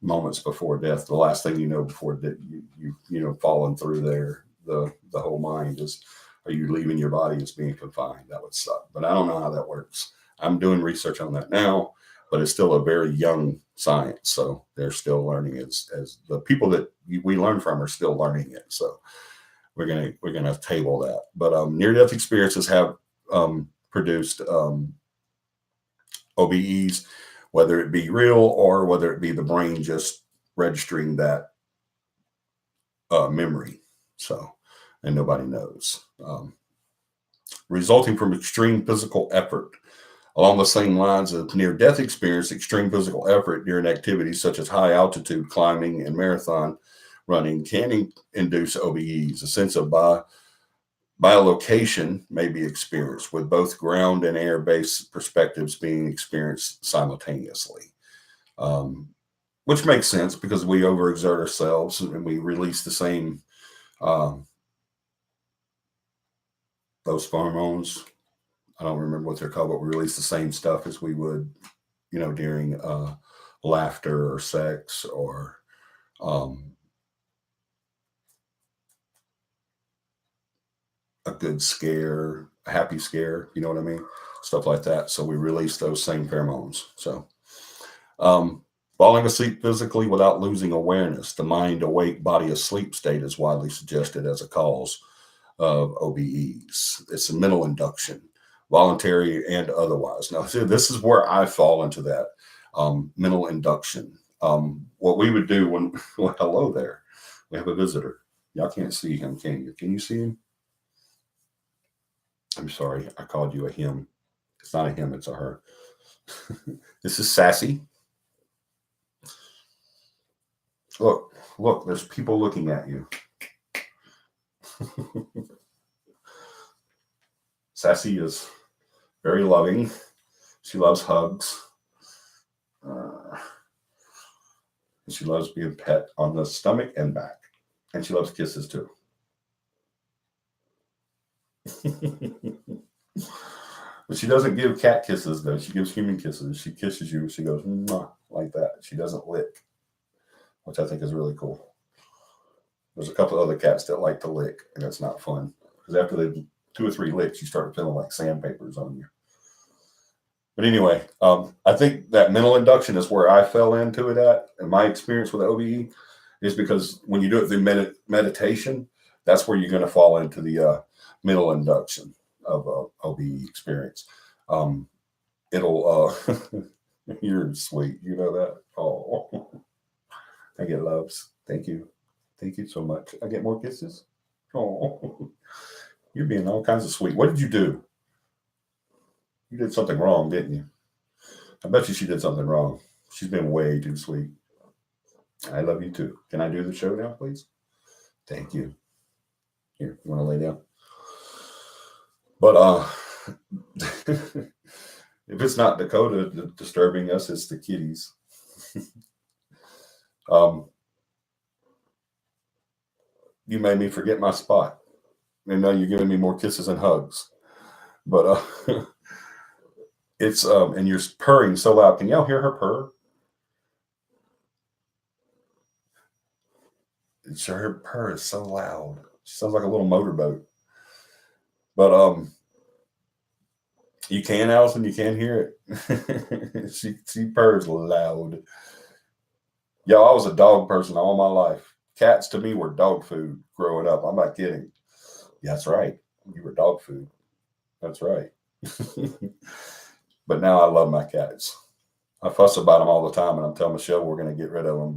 moments before death. The last thing you know before you falling through there, the whole mind is, are you leaving your body as being confined? That would suck. But I don't know how that works. I'm doing research on that now, but it's still a very young science. So they're still learning as the people that we learn from are still learning it. So we're gonna table that. But near-death experiences have produced OBEs, whether it be real or whether it be the brain just registering that memory. So, and nobody knows. Resulting from extreme physical effort. Along the same lines of near-death experience, extreme physical effort during activities such as high-altitude climbing and marathon running can induce OBEs. A sense of bilocation may be experienced, with both ground and air-based perspectives being experienced simultaneously, which makes sense because we overexert ourselves and we release the same those pheromones. I don't remember what they're called, but we release the same stuff as we would, during laughter or sex or a good scare, a happy scare, you know what I mean? Stuff like that. So we release those same pheromones. So falling asleep physically without losing awareness, the mind awake, body asleep state is widely suggested as a cause of OBEs. It's a mental induction, voluntary and otherwise. Now, see, this is where I fall into that mental induction. What we would do when, well, hello there, we have a visitor. Y'all can't see him, can you? Can you see him? I'm sorry, I called you a him. It's not a him, it's a her. This is Sassy. Look, there's people looking at you. Sassy is very loving. She loves hugs. She loves being pet on the stomach and back. And she loves kisses too. But she doesn't give cat kisses though. She gives human kisses. She kisses you. She goes mwah, like that. She doesn't lick, which I think is really cool. There's a couple of other cats that like to lick, and that's not fun because after the 2 or 3 licks, you start feeling like sandpapers on you. But anyway, I think that mental induction is where I fell into it at. And my experience with OBE is because when you do it through meditation, that's where you're going to fall into the mental induction of OBE experience. It'll, you're sweet. You know that? Oh, I get loves. Thank you. Thank you so much. I get more kisses. Oh, you're being all kinds of sweet. What did you do? You did something wrong, didn't you? I bet you she did something wrong. She's been way too sweet. I love you too. Can I do the show now, please? Thank you. Here, you want to lay down? But if it's not Dakota disturbing us, it's the kitties. You made me forget my spot. And now you're giving me more kisses and hugs. But it's and you're purring so loud. Can y'all hear her purr? Her purr is so loud. She sounds like a little motorboat. But you can, Allison, you can hear it. she purrs loud. Yo, I was a dog person all my life. Cats to me were dog food growing up. I'm not kidding. Yeah, that's right. You were dog food. That's right. But now I love my cats. I fuss about them all the time, and I'm telling Michelle we're going to get rid of them.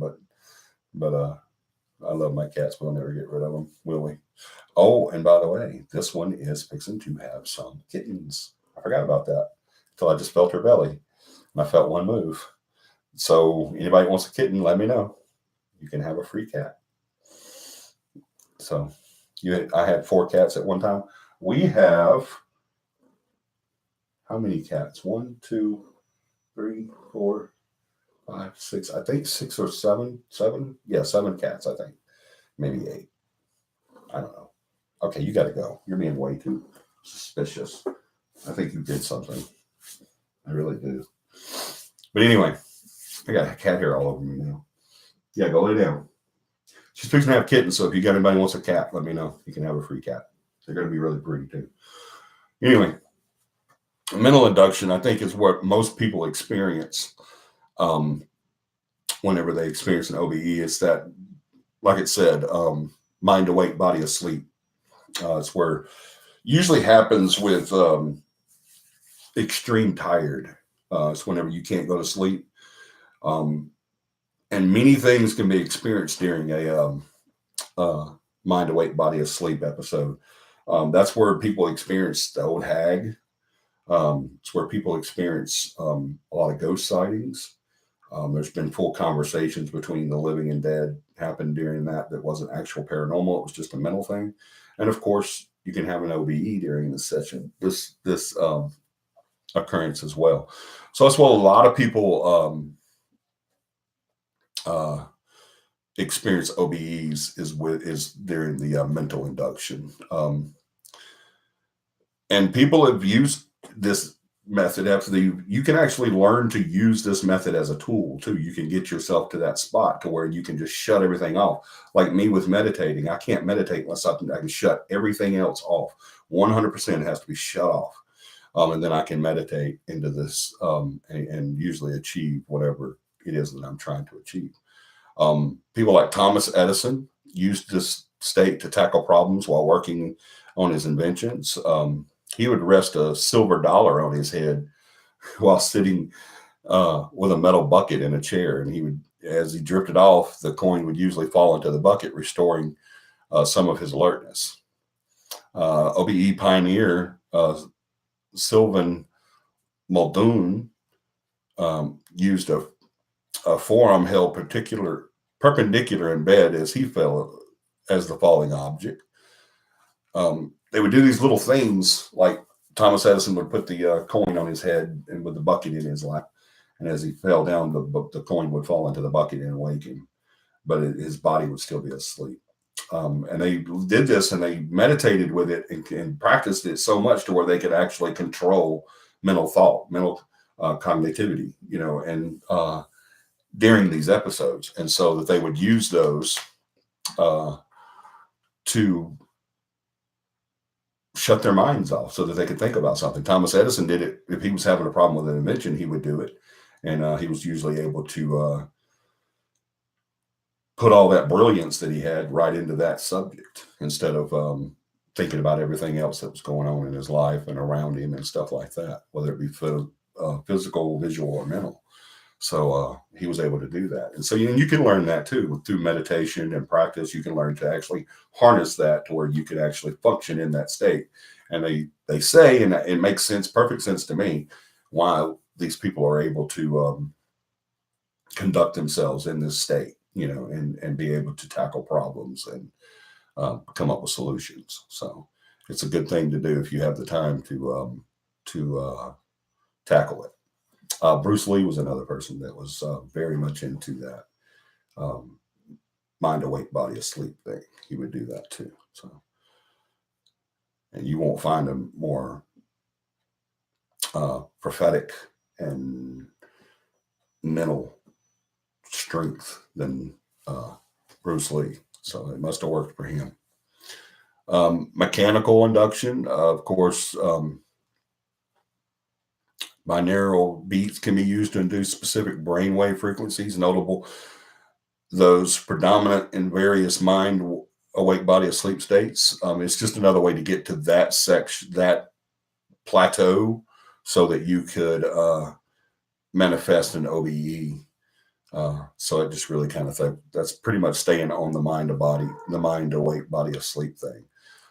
But I love my cats. We'll never get rid of them, will we? Oh, and by the way, this one is fixing to have some kittens. I forgot about that until I just felt her belly, and I felt one move. So anybody wants a kitten, let me know. You can have a free cat. So I had 4 cats at one time. We have how many cats? 1, 2, 3, 4, 5, 6. I think 6 or 7. 7? Yeah, 7 cats, I think. Maybe 8. I don't know. Okay, you got to go. You're being way too suspicious. I think you did something. I really do. But anyway, I got cat hair all over me now. Yeah, go lay down. She's fixing to have kittens, so if you got anybody who wants a cat, let me know. You can have a free cat. They're going to be really pretty too. Anyway, mental induction, I think, is what most people experience whenever they experience an OBE. It's that, like it said, mind awake, body asleep. It's where usually happens with extreme tired. It's whenever you can't go to sleep. And many things can be experienced during a mind awake, body asleep episode. That's where people experience the old hag. It's where people experience a lot of ghost sightings. There's been full conversations between the living and dead happened during that wasn't actual paranormal. It was just a mental thing. And of course, you can have an OBE during this session, this occurrence as well. So that's what a lot of people experience OBEs is during the mental induction. And people have used this method after you can actually learn to use this method as a tool too. You can get yourself to that spot to where you can just shut everything off. Like me with meditating, I can't meditate unless I can shut everything else off. 100% has to be shut off. And then I can meditate into this and usually achieve whatever it is that I'm trying to achieve. People like Thomas Edison used this state to tackle problems while working on his inventions. He would rest a silver dollar on his head while sitting with a metal bucket in a chair. And he would, as he drifted off, the coin would usually fall into the bucket, restoring some of his alertness. OBE pioneer Sylvan Muldoon used a forearm held perpendicular in bed as he fell as the falling object. They would do these little things, like Thomas Edison would put the coin on his head and with the bucket in his lap. And as he fell down, the coin would fall into the bucket and wake him. But his body would still be asleep. And they did this and they meditated with it and practiced it so much to where they could actually control mental thought, mental cognitivity, and during these episodes. And so that they would use those to shut their minds off so that they could think about something. Thomas Edison did it. If he was having a problem with an invention, he would do it. And he was usually able to put all that brilliance that he had right into that subject instead of thinking about everything else that was going on in his life and around him and stuff like that, whether it be physical, visual, or mental. So he was able to do that. And so you can learn that too through meditation and practice. You can learn to actually harness that to where you can actually function in that state. And they say, and it makes sense, perfect sense to me, why these people are able to conduct themselves in this state, and be able to tackle problems and come up with solutions. So it's a good thing to do if you have the time to tackle it. Bruce Lee was another person that was very much into that mind awake, body asleep thing. He would do that too. So, and you won't find a more prophetic and mental strength than Bruce Lee. So it must have worked for him. Mechanical induction, of course. Binaural beats can be used to induce specific brainwave frequencies, notable those predominant in various mind awake, body asleep states. It's just another way to get to that section, that plateau, so that you could manifest an OBE. So it just really kind of that's pretty much staying on the mind awake, body asleep thing.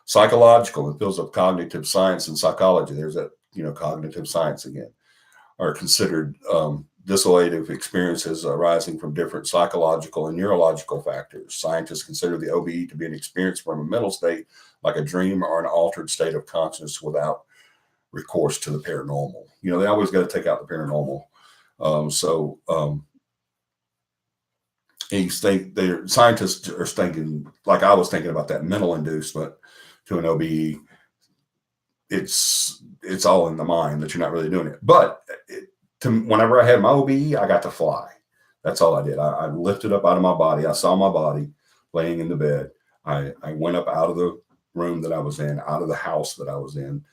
Psychological, in fields of cognitive science and psychology, there's that, cognitive science again, are considered dissociative experiences arising from different psychological and neurological factors. Scientists consider the OBE to be an experience from a mental state, like a dream or an altered state of consciousness without recourse to the paranormal. They always got to take out the paranormal. Scientists are thinking, like I was thinking about that mental inducement to an OBE. It's all in the mind that you're not really doing it. But whenever I had my OBE, I got to fly. That's all I did. I lifted up out of my body. I saw my body. laying in the bed. I went up out of the room that I was in, out of the house that I was in,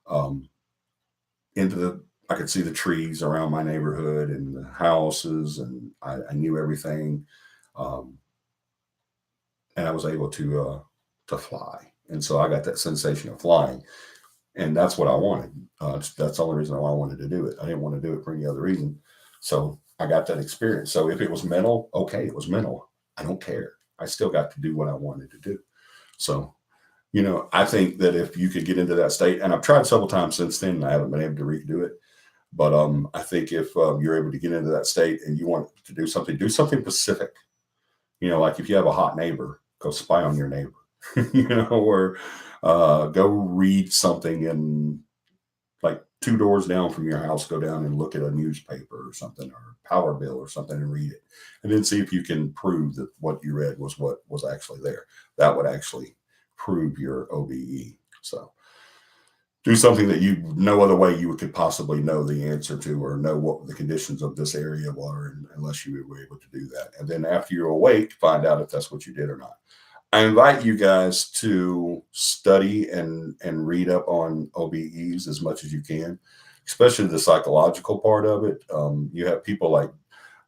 um, into I could see the trees around my neighborhood and the houses, and I knew everything. Um, and I was able to fly. And so I got that sensation of flying, and that's what I wanted. That's the only reason why I wanted to do it. I didn't want to do it for any other reason. So I got that experience. So if it was mental, okay, it was mental. I don't care. I still got to do what I wanted to do. So, I think that if you could get into that state, and I've tried several times since then, and I haven't been able to redo it. But I think if you're able to get into that state and you want to do something specific. Like if you have a hot neighbor, go spy on your neighbor, or go read something in like 2 doors down from your house, go down and look at a newspaper or something, or power bill or something, and read it. And then see if you can prove that what you read was what was actually there. That would actually prove your OBE. So do something that no other way you could possibly know the answer to, or know what the conditions of this area were, unless you were able to do that. And then after you're awake, find out if that's what you did or not. I invite you guys to study and read up on OBEs as much as you can, especially the psychological part of it. You have people like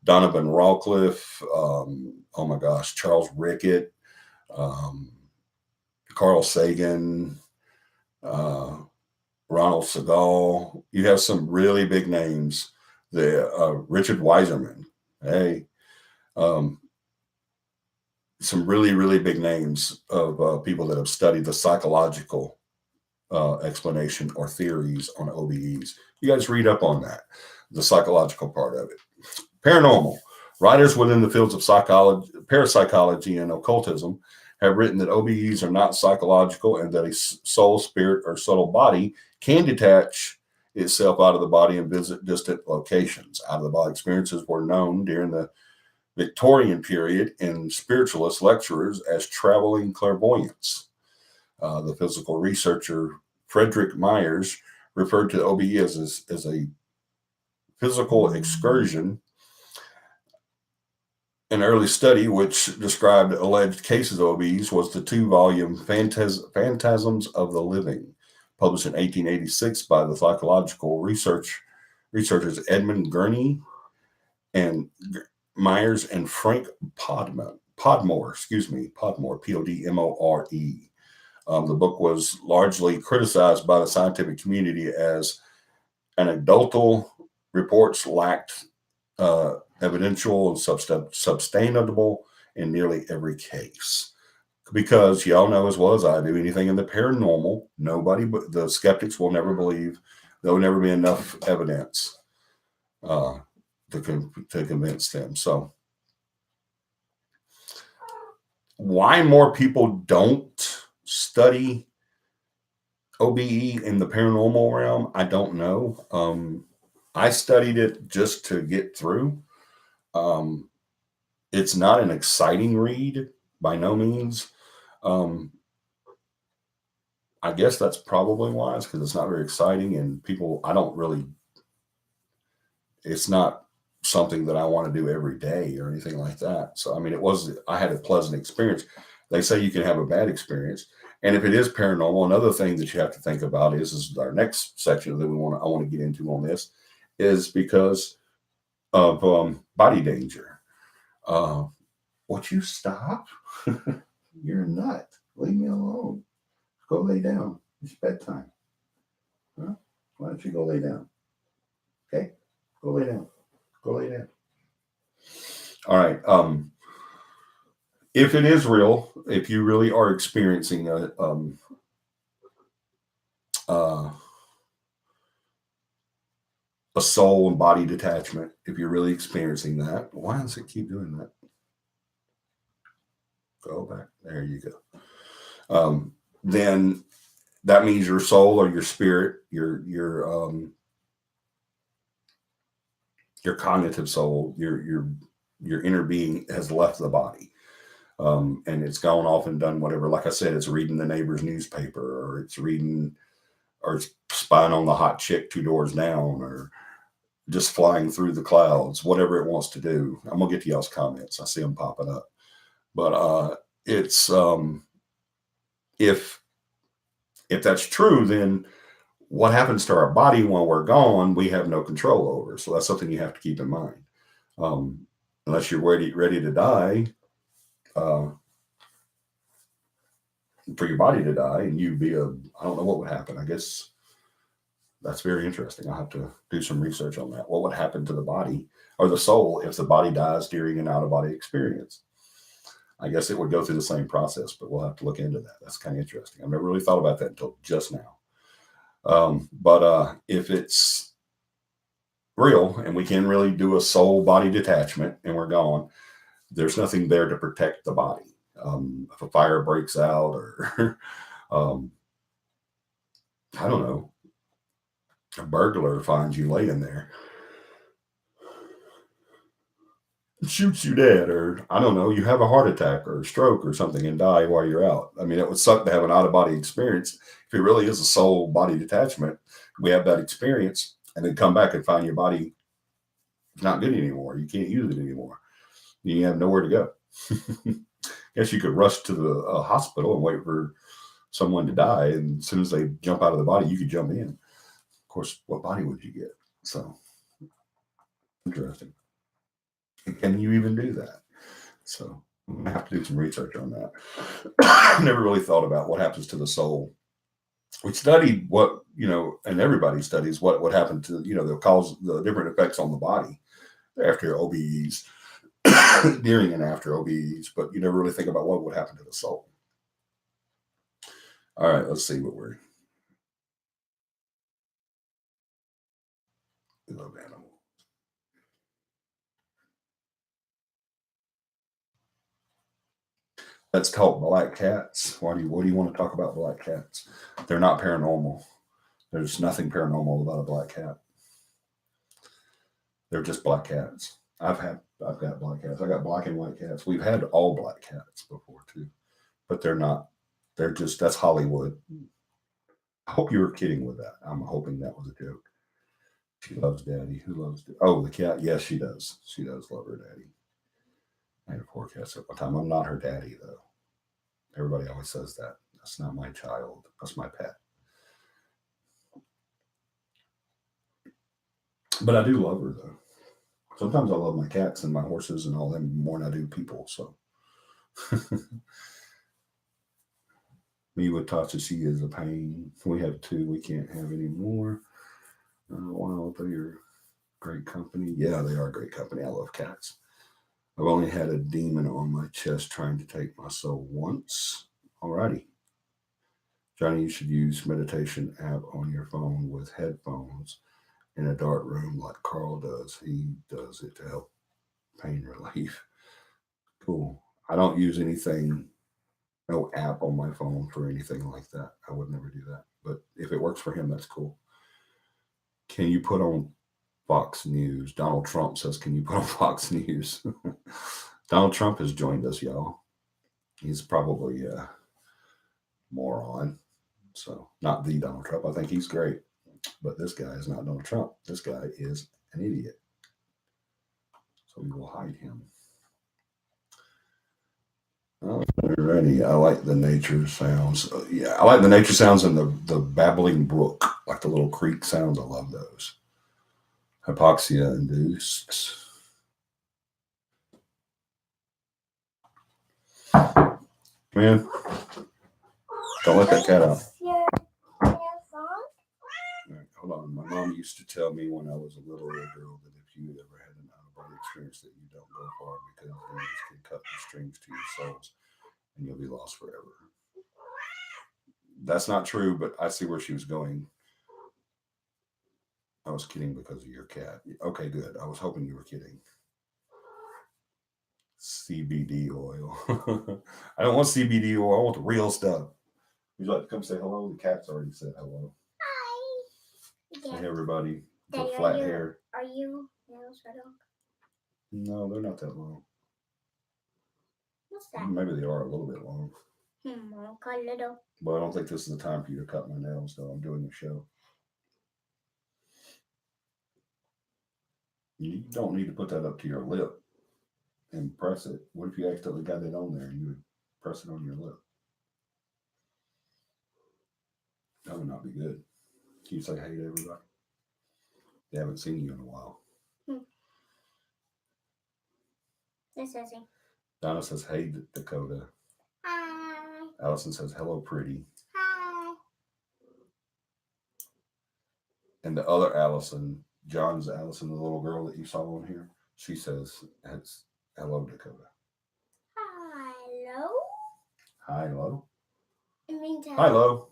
Donovan Rawcliffe, oh my gosh, Charles Rickett, Carl Sagan, Ronald Segal. You have some really big names. Richard Wiseman. Hey, some really, really big names of people that have studied the psychological explanation or theories on OBEs. You guys read up on that, the psychological part of it. Paranormal. Writers within the fields of psychology, parapsychology, and occultism have written that OBEs are not psychological, and that a soul, spirit, or subtle body can detach itself out of the body and visit distant locations. Out of the body experiences were known during the Victorian period in spiritualist lecturers as traveling clairvoyants. The physical researcher Frederick Myers referred to OBE as a physical excursion. An early study which described alleged cases of OBEs was the 2-volume Phantasms of the Living, published in 1886 by the psychological researchers Edmund Gurney and Myers and Frank Podmore, Podmore, The book was largely criticized by the scientific community as anecdotal. Reports lacked evidential and sustainable in nearly every case. Because y'all know as well as I do, anything in the paranormal, nobody but the skeptics will never believe. There will never be enough evidence to convince them. So why more people don't study OBE in the paranormal realm, I don't know. I studied it just to get through. It's not an exciting read by no means. I guess that's probably why, because it's not very exciting, and it's not something that I want to do every day or anything like that. So, I mean, I had a pleasant experience. They say you can have a bad experience. And if it is paranormal, another thing that you have to think about is our next section that I want to get into on this is because of body danger. Would you stop? You're a nut. Leave me alone. Go lay down. It's bedtime. Huh? Why don't you go lay down? Okay? Go lay down. Go lay down. All right. If it is real, if you really are experiencing a soul and body detachment, if you're really experiencing that, why does it keep doing that? Go back. There you go. Then that means your soul or your spirit, your cognitive soul, your inner being has left the body. And it's gone off and done whatever. Like I said, it's reading the neighbor's newspaper, or it's spying on the hot chick 2 doors down, or just flying through the clouds, whatever it wants to do. I'm going to get to y'all's comments. I see them popping up. But it's if that's true, then what happens to our body when we're gone, we have no control over. So that's something you have to keep in mind. Um, unless you're ready to die, uh, for your body to die, and you be I don't know what would happen. I guess that's very interesting. I'll have to do some research on that. What would happen to the body or the soul if the body dies during an out of body experience? I guess it would go through the same process, but we'll have to look into that. That's kind of interesting. I've never really thought about that until just now. But if it's real and we can really do a soul body detachment and we're gone, there's nothing there to protect the body. If a fire breaks out or I don't know, a burglar finds you laying there, shoots you dead, or I don't know, you have a heart attack or a stroke or something and die while you're out. I mean, it would suck to have an out of body experience. If it really is a soul body detachment, we have that experience and then come back and find your body not good anymore. You can't use it anymore. You have nowhere to go. Guess you could rush to the hospital and wait for someone to die, and as soon as they jump out of the body, you could jump in. Of course, what body would you get? So interesting. Can you even do that? So I'm gonna have to do some research on that. I never really thought about what happens to the soul. We studied what, and everybody studies what happened to, the cause, the different effects on the body after OBEs, during and after OBEs, but you never really think about what would happen to the soul. All right, let's see what we love animals. Let's talk black cats. What do you want to talk about black cats? They're not paranormal. There's nothing paranormal about a black cat. They're just black cats. I've got black cats. I got black and white cats. We've had all black cats before too, but they're not. They're just that's Hollywood. I hope you were kidding with that. I'm hoping that was a joke. She loves daddy. Who loves? Oh, the cat. Yes, she does. She does love her daddy. I had four cats at one time. I'm not her daddy though. Everybody always says that. That's not my child. That's my pet. But I do love her though. Sometimes I love my cats and my horses and all them more than I do people. So me with Tasha, she is a pain. We have two. We can't have any more. Wow, they are great company. Yeah, they are great company. I love cats. I've only had a demon on my chest trying to take my soul once. Alrighty. Johnny, you should use meditation app on your phone with headphones in a dark room like Carl does. He does it to help pain relief. Cool. I don't use anything, no app on my phone for anything like that. I would never do that. But if it works for him, that's cool. Can you put on Fox News? Donald Trump says, can you put on Fox News? Donald Trump has joined us, y'all. He's probably a moron. So, not the Donald Trump. I think he's great. But this guy is not Donald Trump. This guy is an idiot. So, we will hide him. Alrighty. I like the nature sounds. Yeah, I like the nature sounds and the babbling brook, like the little creek sounds. I love those. Hypoxia induced. Man, don't let that cat out. Hold on. My mom used to tell me when I was a little girl that if you ever had an out of body experience, that you don't go far because demons can cut the strings to your souls and you'll be lost forever. That's not true, but I see where she was going. I was kidding because of your cat. Okay, good. I was hoping you were kidding. CBD oil. I don't want CBD oil. I want the real stuff. Would you like to come say hello? The cat's already said hello. Hi. Hey, everybody. Daddy, the flat hair. Are you nails right off? No, they're not that long. What's that? Maybe they are a little bit long. Okay, little. But I don't think this is the time for you to cut my nails, though. I'm doing a show. You don't need to put that up to your lip and press it. What if you accidentally got it on there and you would Press it on your lip. That would not be good. Can you say hey to everybody? They haven't seen you in a while. This is it. Donna says, hey, Dakota. Hi. Allison says, hello, pretty. Hi. And the other Allison, John's Allison, the little girl that you saw on here, she says, hello, Dakota. Hello. Hi, hello. It means hello. Hi, hello.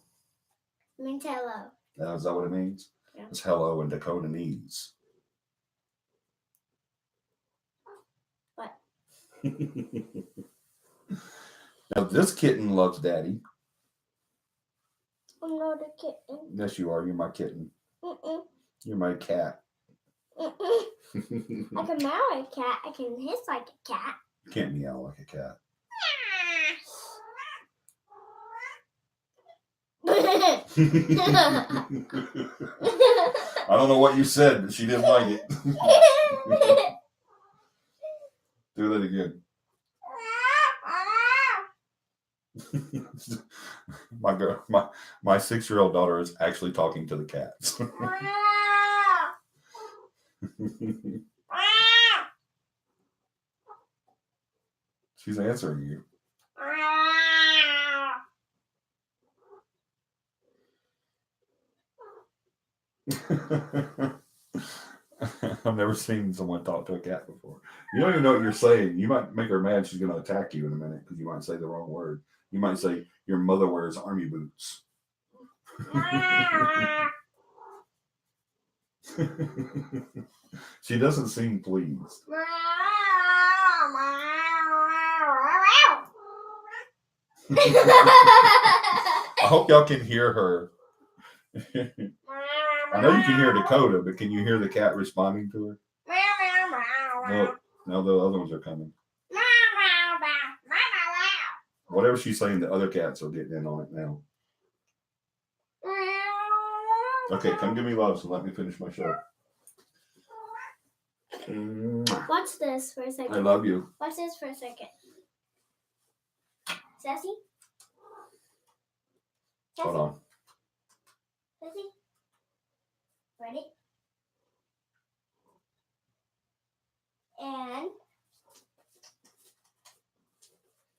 It means hello. Is that what it means? Yeah. It's hello in Dakotanese. What? Now, this kitten loves daddy. I'm not a kitten. Yes, you are. You're my kitten. You're my cat. I can meow like a cat. I can hiss like a cat. You can't meow like a cat. I don't know what you said, but she didn't like it. Do that again. My 6-year-old daughter is actually talking to the cats. She's answering you. I've never seen someone talk to a cat before. You don't even know what you're saying. You might make her mad. She's going to attack you in a minute because you might say the wrong word. You might say, your mother wears army boots. She doesn't seem pleased. I hope y'all can hear her. I know you can hear Dakota, but can you hear the cat responding to her? Look, now the other ones are coming. Whatever she's saying, the other cats are getting in on it now. Okay, come give me love, so let me finish my show. Watch this for a second. I love you. Watch this for a second. Sassy? Hold on. Sassy? Ready? And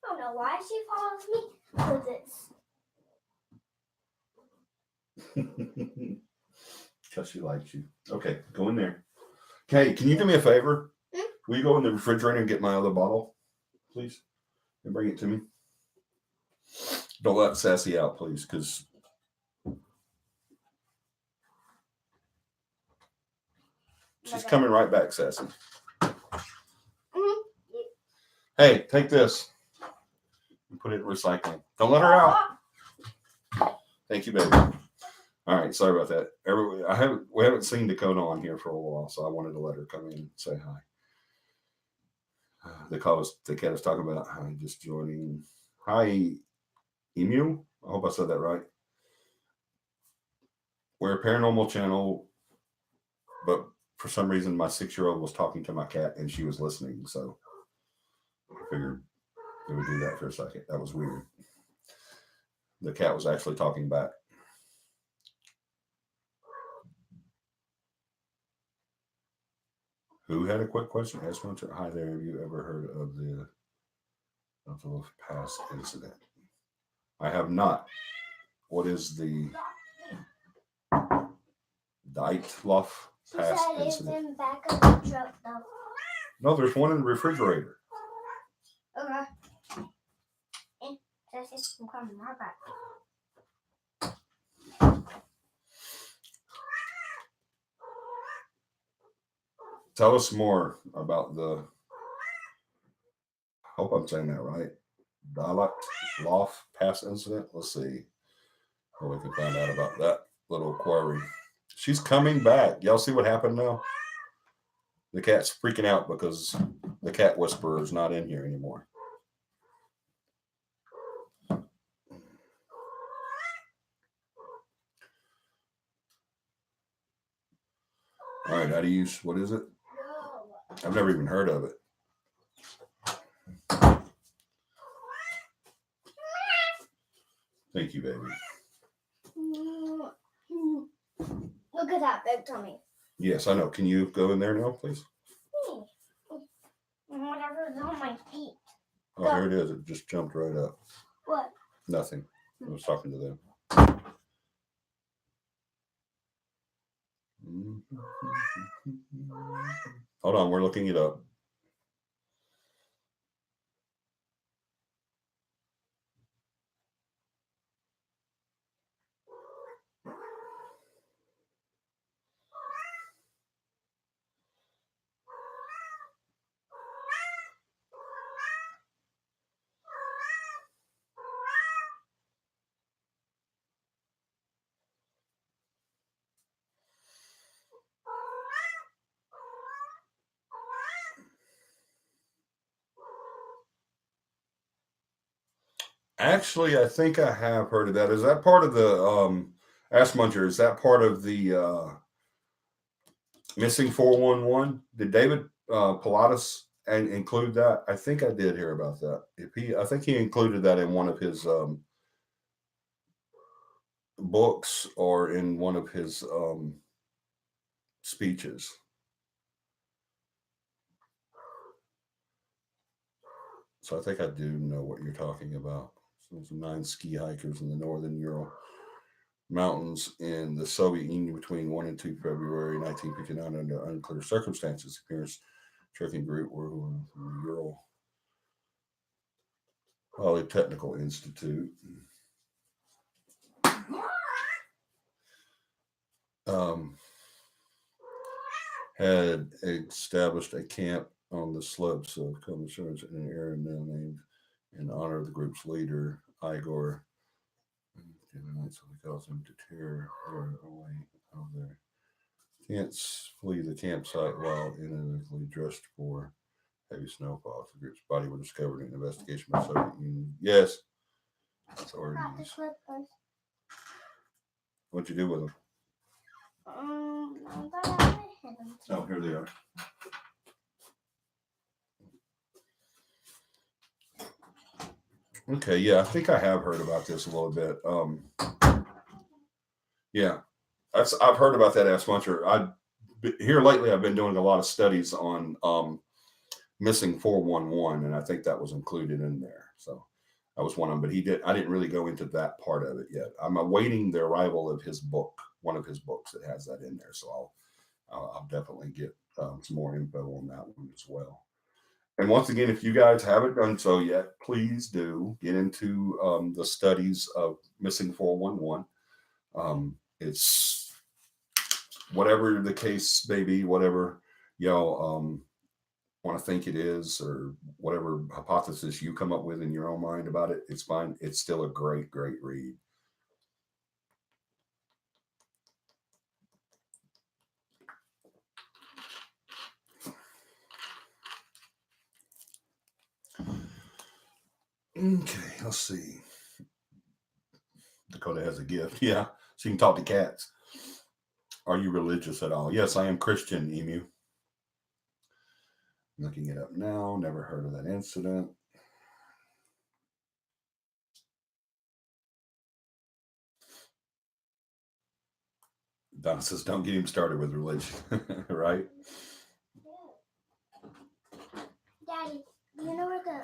I don't know why she follows me. Because she likes you. Okay, go in there. Okay, can you do me a favor? Will you go in the refrigerator and get my other bottle, please? And bring it to me. Don't let Sassy out, please, because she's coming right back, Sassy. Hey, take this. And put it in recycling. Don't let her out. Thank you, baby. All right, sorry about that. We haven't seen Dakota on here for a while, so I wanted to let her come in and say hi. The cat is talking about hi, just joining. Hi, Emu. I hope I said that right. We're a paranormal channel, but for some reason my 6-year-old was talking to my cat and she was listening, so I figured we would do that for a second. That was weird. The cat was actually talking back. Who had a quick question? Ask one. Hi there. Have you ever heard of the past incident? I have not. What is the Dietlof past incident? It's in the back of the truck, though. No, there's one in the refrigerator. Okay. And that's I'm coming right back. Tell us more about the, I hope I'm saying that right, Dietlof past incident. Let's see what we can find out about that little quarry. She's coming back. Y'all see what happened now? The cat's freaking out because the cat whisperer is not in here anymore. All right, how do you use, what is it? I've never even heard of it. Thank you, baby. Look at that big tummy. Yes, I know. Can you go in there now, please? Whatever's on my feet. Oh, here it is. It just jumped right up. What? Nothing. I was talking to them. Hold on, we're looking it up. Actually, I think I have heard of that. Is that part of the Ask Muncher? Is that part of the Missing 411? Did David Pilatus include that? I think I did hear about that. I think he included that in one of his books or in one of his speeches. So I think I do know what you're talking about. So some 9 ski hikers in the northern Ural Mountains in the Soviet Union between 1 and 2 February 1959 under unclear circumstances. Appearance trekking group were from the Ural Polytechnical Institute. Had established a camp on the slopes of Komisarns in an area now named in honor of the group's leader, Igor. So they caused him to tear away out there. Can't flee the campsite while inadequately dressed for heavy snowfall. The group's body was discovered in an investigation by the Soviet Union. Yes. Authorities. What'd you do with them? Oh, here they are. Okay, yeah, I think I have heard about this a little bit. Yeah, I've heard about that Ask Muncher. Here lately, I've been doing a lot of studies on Missing 411, and I think that was included in there. So that was one of them. But I didn't really go into that part of it yet. I'm awaiting the arrival of his book, one of his books that has that in there. So I'll definitely get some more info on that one as well. And once again, if you guys haven't done so yet, please do get into the studies of Missing 411. It's whatever the case may be, whatever want to think it is, or whatever hypothesis you come up with in your own mind about it, it's fine. It's still a great, great read. Okay, let's see. Dakota has a gift. Yeah, so you can talk to cats. Are you religious at all? Yes, I am Christian, Emu. Looking it up now. Never heard of that incident. Donna says, don't get him started with religion. Right? Daddy, do you know where the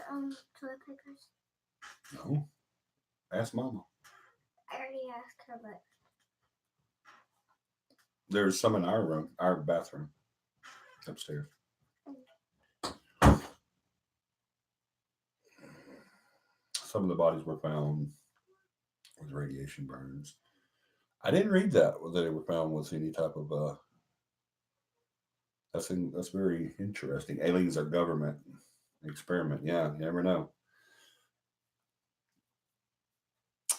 toilet paper is? No. Ask Mama. I already asked her, but there's some in our room, our bathroom, upstairs. Some of the bodies were found with radiation burns. I didn't read that they were found with any type of that's very interesting. Aliens are government experiment. Yeah, you never know.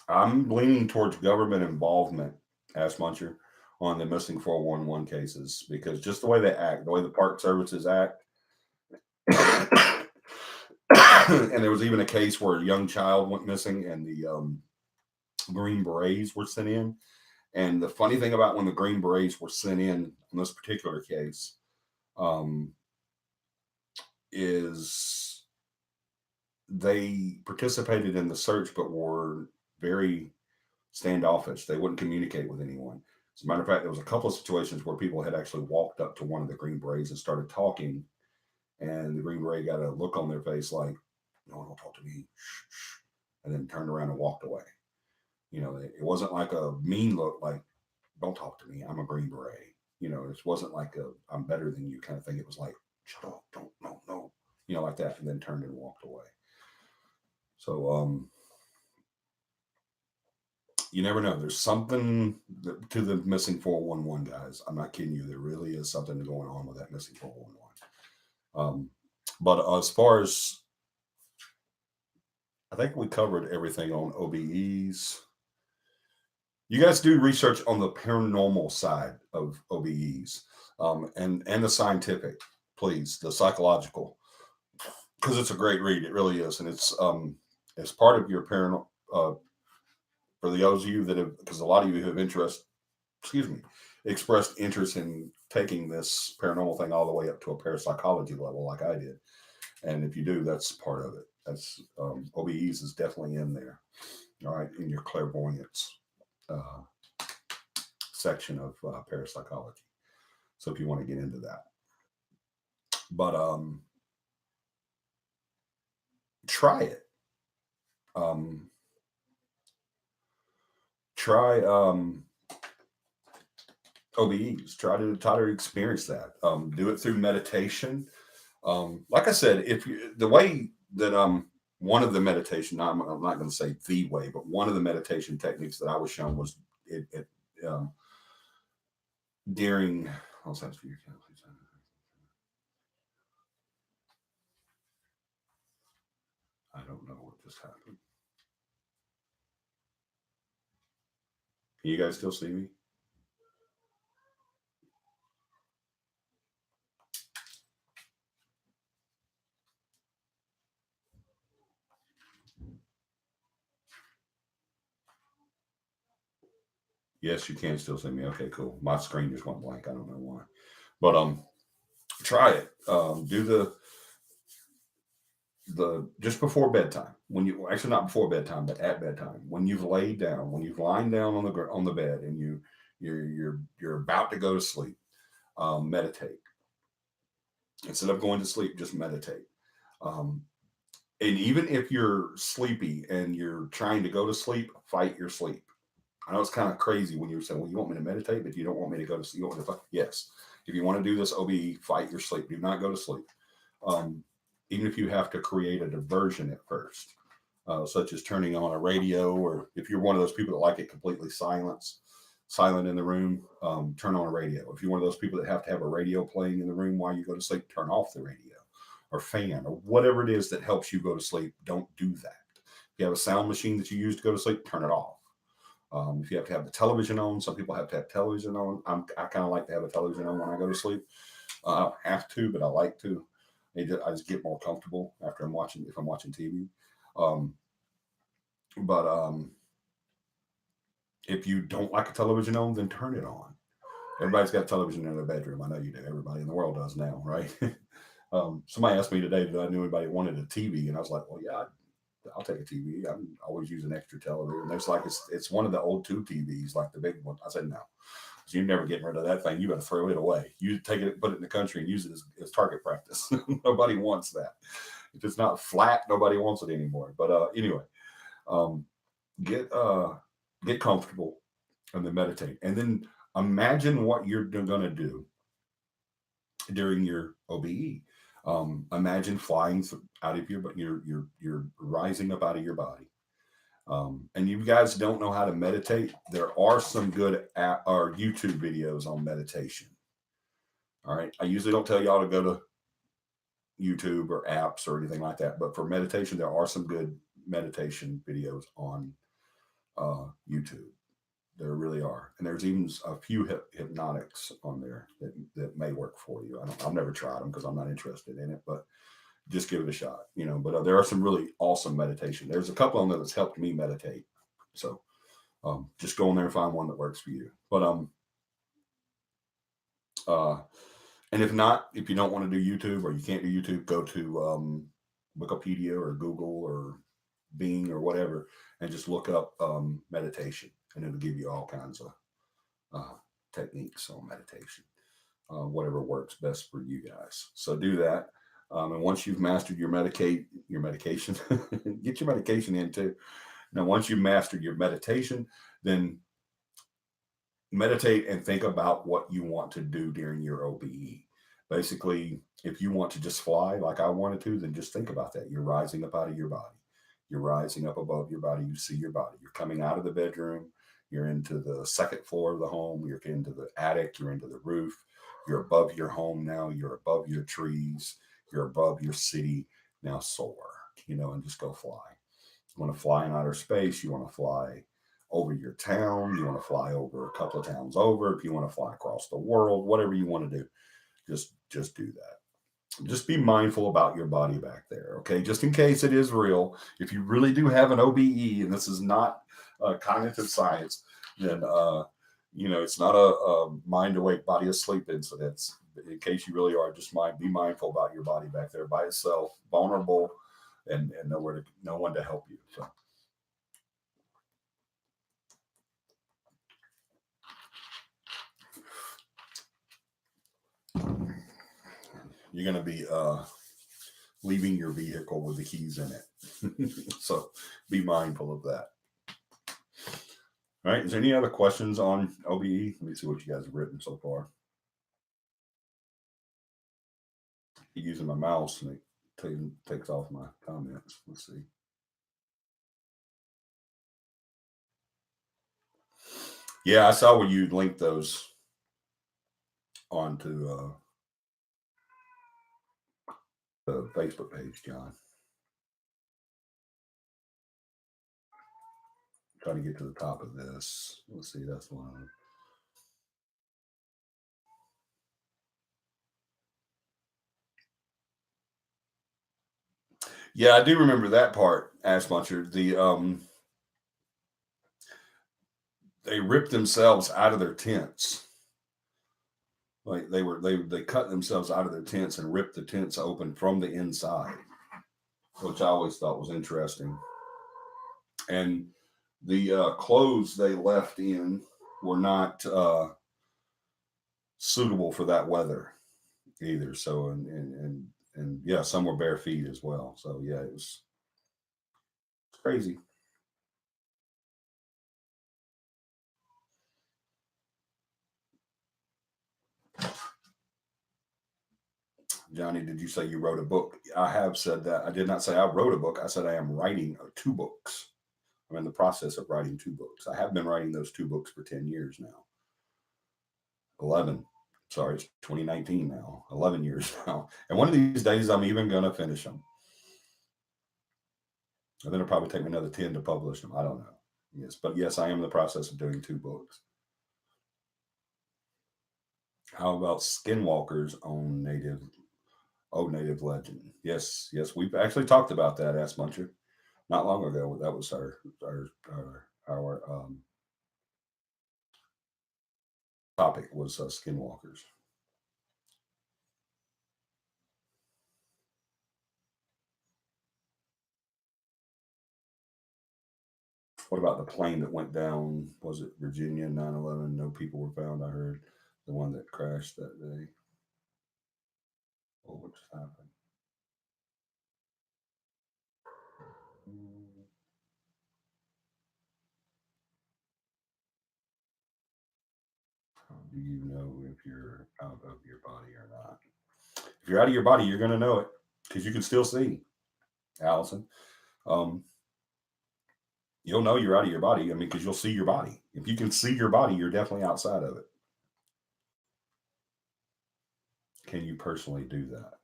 I'm leaning towards government involvement, Ask Muncher, on the Missing 411 cases, because just the way they act, the way the Park Services act. And there was even a case where a young child went missing and the Green Berets were sent in. And the funny thing about when the Green Berets were sent in this particular case is they participated in the search, but were very standoffish. They wouldn't communicate with anyone. As a matter of fact, there was a couple of situations where people had actually walked up to one of the Green Berets and started talking, and the Green Beret got a look on their face like, "No, don't talk to me," shh, shh, and then turned around and walked away. It wasn't like a mean look, like, "Don't talk to me. I'm a Green Beret." It wasn't like a "I'm better than you" kind of thing. It was like, "Shut up, don't, no, no," like that, and then turned and walked away. So, you never know. There's something to the missing 411, guys. I'm not kidding you. There really is something going on with that missing 411. But as far as, I think we covered everything on OBEs. You guys do research on the paranormal side of OBEs, and the scientific, please, the psychological, because it's a great read. It really is, and it's part of your paranormal. For those of you that have, because a lot of you have expressed interest in taking this paranormal thing all the way up to a parapsychology level, like I did. And if you do, that's part of it. That's OBEs is definitely in there. All right, in your clairvoyance section of parapsychology. So if you want to get into that, but try it. Try OBEs. Try to experience that. Do it through meditation. Like I said, the way that one of the meditation, I'm not going to say the way, but one of the meditation techniques that I was shown was during. I'll say for your account, please. I don't know what just happened. Can you guys still see me? Yes, you can still see me. Okay, cool. My screen just went blank. I don't know why. But try it. Do the just before bedtime. When you actually not before bedtime, but at bedtime. When you've laid down, when you've lying down on the bed, and you're about to go to sleep, meditate. Instead of going to sleep, just meditate. Um, and even if you're sleepy and you're trying to go to sleep, fight your sleep. I know it's kind of crazy when you're saying, "Well, you want me to meditate, but you don't want me to go to sleep." You want me to fight? Yes. If you want to do this OBE, fight your sleep. Do not go to sleep. Um, Even if you have to create a diversion at first, such as turning on a radio, or if you're one of those people that like it completely silent in the room, turn on a radio. If you're one of those people that have to have a radio playing in the room while you go to sleep, turn off the radio or fan or whatever it is that helps you go to sleep. Don't do that. If you have a sound machine that you use to go to sleep, turn it off. If you have to have the television on, some people have to have television on. I kind of like to have a television on when I go to sleep. I don't have to, but I like to. I just get more comfortable after if I'm watching TV. But if you don't like a television on, then turn it on. Everybody's got a television in their bedroom. I know you do. Everybody in the world does now, right? Somebody asked me today, did I knew anybody wanted a TV? And I was like, well, yeah, I'll take a TV. I'm always using extra television. There's like it's one of the old tube TVs, like the big one. I said no. So you're never getting rid of that thing. You got to throw it away. You take it, put it in the country, and use it as target practice. Nobody wants that. If it's not flat, nobody wants it anymore. But anyway, get comfortable and then meditate, and then imagine what you're going to do during your OBE. Imagine flying out of your, but you're rising up out of your body. And you guys don't know how to meditate, there are some good app or YouTube videos on meditation. All right. I usually don't tell y'all to go to YouTube or apps or anything like that, but for meditation, there are some good meditation videos on YouTube. There really are. And there's even a few hypnotics on there that may work for you. I've never tried them because I'm not interested in it, but just give it a shot, But there are some really awesome meditation. There's a couple on there that's helped me meditate. So just go in there and find one that works for you. But and if you don't want to do YouTube or you can't do YouTube, go to Wikipedia or Google or Bing or whatever, and just look up meditation. and it'll give you all kinds of techniques on meditation, whatever works best for you guys. So do that. And once you've mastered your medication, get your medication in too. Now, once you've mastered your meditation, then meditate and think about what you want to do during your OBE. Basically, if you want to just fly like I wanted to, then just think about that. You're rising up out of your body. You're rising up above your body. You see your body. You're coming out of the bedroom. You're into the second floor of the home. You're into the attic. You're into the roof. You're above your home now. You're above your trees. You're above your city. Now soar, and just go fly. You want to fly in outer space. You want to fly over your town. You want to fly over a couple of towns over. If you want to fly across the world, whatever you want to do, just do that. Just be mindful about your body back there, okay? Just in case it is real. If you really do have an OBE, and this is not cognitive science, then it's not a mind awake, body asleep incidents. In case you really are, just be mindful about your body back there by itself, vulnerable, and no one to help you. So. You're going to be leaving your vehicle with the keys in it. So be mindful of that. All right. Is there any other questions on OBE? Let me see what you guys have written so far. I'm using my mouse and it takes off my comments. Let's see. Yeah, I saw where you linked those onto the Facebook page, John. Try to get to the top of this. Let's see, that's one. Yeah, I do remember that part, Ash Muncher. They ripped themselves out of their tents. Like they cut themselves out of their tents and ripped the tents open from the inside, which I always thought was interesting. And the clothes they left in were not suitable for that weather either. So and yeah, some were bare feet as well. So yeah, it was crazy. Johnny, did you say you wrote a book? I have said that. I did not say I wrote a book. I said I am writing 2 books. I'm in the process of writing 2 books. I have been writing those 2 books for 10 years now. 11. Sorry, it's 2019 now. 11 years now. And one of these days, I'm even going to finish them. And then it'll probably take me another 10 to publish them. I don't know. Yes, but yes, I am in the process of doing 2 books. How about Skinwalkers on Native Legend? Yes, we've actually talked about that, Ask Muncher, not long ago. That was our topic was Skinwalkers. What about the plane that went down? Was it Virginia 9/11? No people were found. I heard the one that crashed that day. Oh, what just happened? How do you know if you're out of your body or not? If you're out of your body, you're going to know it because you can still see, Allison. You'll know you're out of your body. I mean, because you'll see your body. If you can see your body, you're definitely outside of it. Can you personally do that?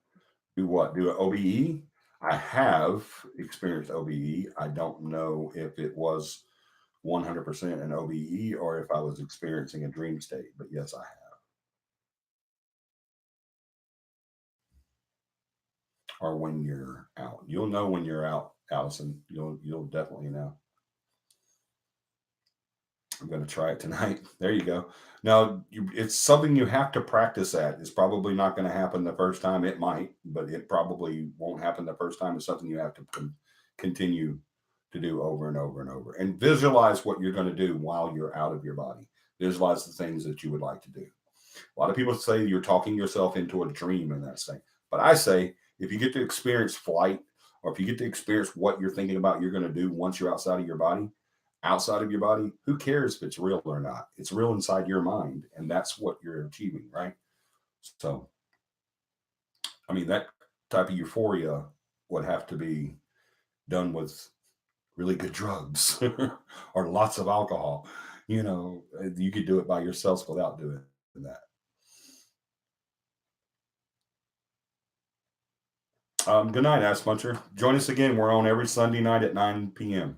Do what? Do an OBE? I have experienced OBE. I don't know if it was 100% an OBE or if I was experiencing a dream state, but yes, I have. Or when you're out. You'll know when you're out, Allison. You'll definitely know. I'm going to try it tonight. There you go. Now, it's something you have to practice at. It's probably not going to happen the first time. It might, but it probably won't happen the first time. It's something you have to continue to do over and over and over. And visualize what you're going to do while you're out of your body. Visualize the things that you would like to do. A lot of people say you're talking yourself into a dream and that thing. But I say, if you get to experience flight, or if you get to experience what you're thinking about you're going to do once you're outside of your body, who cares if it's real or not? It's real inside your mind, and that's what you're achieving, right? So, I mean, that type of euphoria would have to be done with really good drugs or lots of alcohol. You could do it by yourself without doing that. Good night, Ass Muncher. Join us again. We're on every Sunday night at 9 p.m.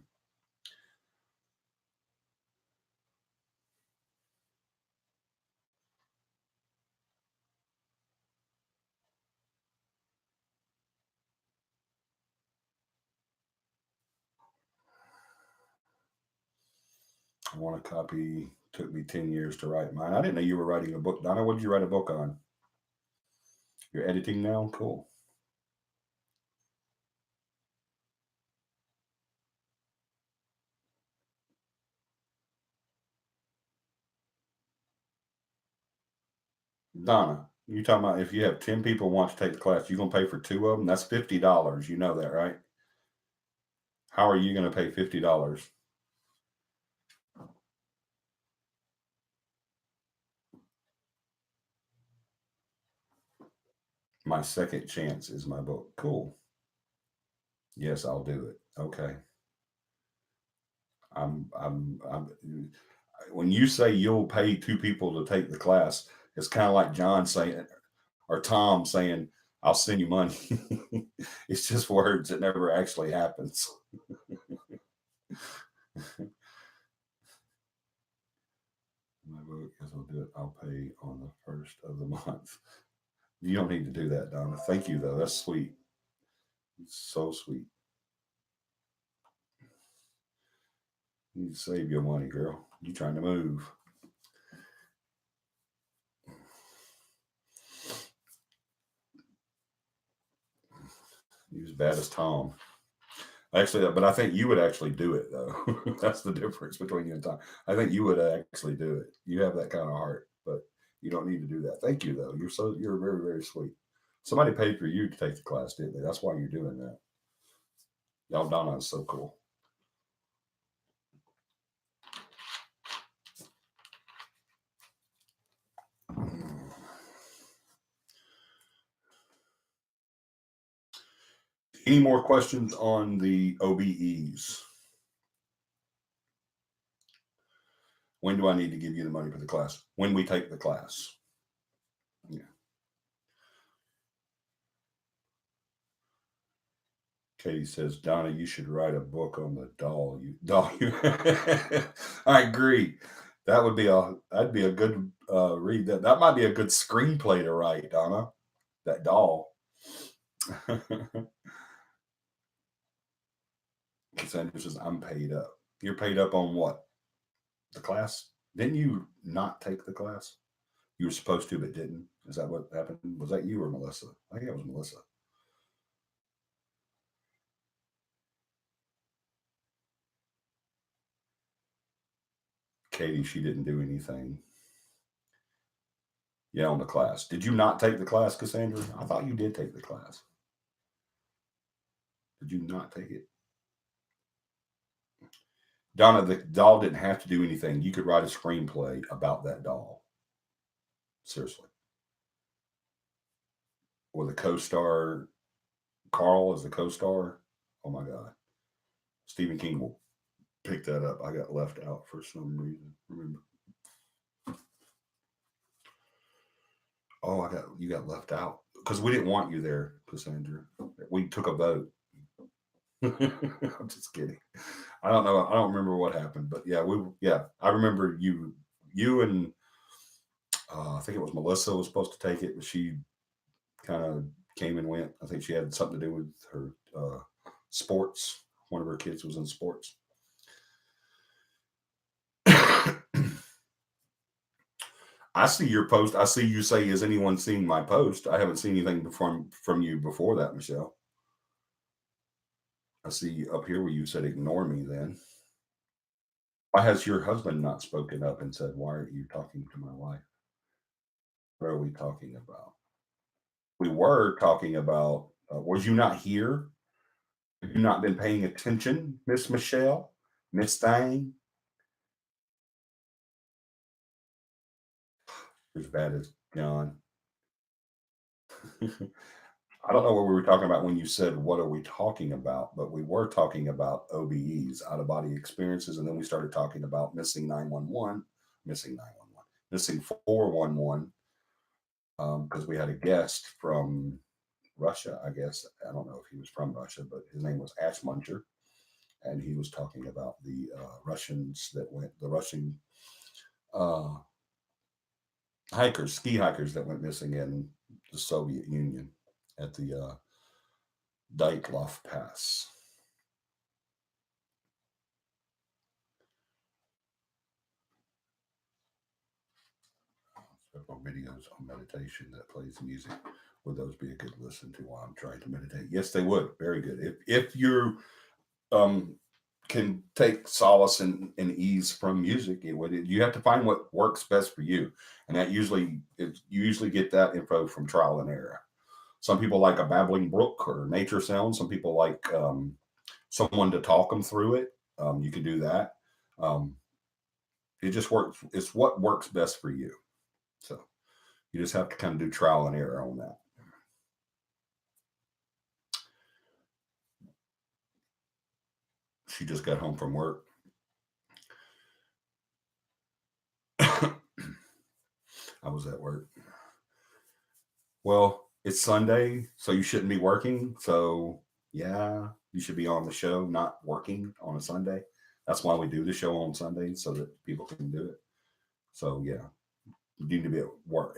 I want a copy. Took me 10 years to write mine. I didn't know you were writing a book. Donna, what did you write a book on? You're editing now? Cool. Donna, you talking about if you have 10 people want to take the class, you're going to pay for 2 of them? That's $50. You know that, right? How are you going to pay $50? My Second Chance is my book. Cool. Yes, I'll do it. Okay. I'm when you say you'll pay 2 people to take the class, it's kind of like John saying, or Tom saying, I'll send you money. It's just words. It never actually happens. My book, yes, I'll do it. I'll pay on the first of the month. You don't need to do that, Donna. Thank you, though. That's sweet. It's so sweet. You need to save your money, girl. You trying to move. You as bad as Tom. Actually, but I think you would actually do it, though. That's the difference between you and Tom. I think you would actually do it. You have that kind of heart, but you don't need to do that. Thank you, though. You're very, very sweet. Somebody paid for you to take the class, didn't they? That's why you're doing that. Y'all, Donna is so cool. Any more questions on the OBEs? When do I need to give you the money for the class? When we take the class. Yeah. Katie says, Donna, you should write a book on the doll. I agree. That'd be a good read. That might be a good screenplay to write, Donna. That doll. Cassandra says, I'm paid up. You're paid up on what? The class? Didn't you not take the class? You were supposed to, but didn't. Is that what happened? Was that you or Melissa? I think it was Melissa. Katie, she didn't do anything. Yeah, on the class. Did you not take the class, Cassandra? I thought you did take the class. Did you not take it? Donna, the doll didn't have to do anything. You could write a screenplay about that doll. Seriously. Or the co-star, Carl is the co-star. Oh my God. Stephen King will pick that up. I got left out for some reason. Remember? Oh, you got left out because we didn't want you there, Cassandra. We took a vote. I'm just kidding. I don't know. I don't remember what happened, but yeah, I remember you and I think it was Melissa was supposed to take it, but she kind of came and went. I think she had something to do with her sports. One of her kids was in sports. I see your post. I see you say, "Has anyone seen my post?" I haven't seen anything from you before that, Michelle. I see up here where you said ignore me then. Why has your husband not spoken up and said, why aren't you talking to my wife? What are we talking about? We were talking about, was you not here? Have you not been paying attention, Miss Michelle? Miss Thang? As bad as John. I don't know what we were talking about when you said, what are we talking about? But we were talking about OBEs, out of body experiences. And then we started talking about missing 911, missing 411, because we had a guest from Russia, I guess. I don't know if he was from Russia, but his name was Ash Muncher. And he was talking about the Russian ski hikers that went missing in the Soviet Union at the Dyatlov Pass. Several videos on meditation that plays music. Would those be a good listen to while I'm trying to meditate? Yes, they would. Very good. If you can take solace and ease from music, you have to find what works best for you, and that you usually get that info from trial and error. Some people like a babbling brook or nature sound. Some people like someone to talk them through it. You can do that. It just works. It's what works best for you. So you just have to kind of do trial and error on that. She just got home from work. I was at work. Well, it's Sunday, so you shouldn't be working. So yeah, you should be on the show, not working on a Sunday. That's why we do the show on Sundays, so that people can do it. So yeah, you need to be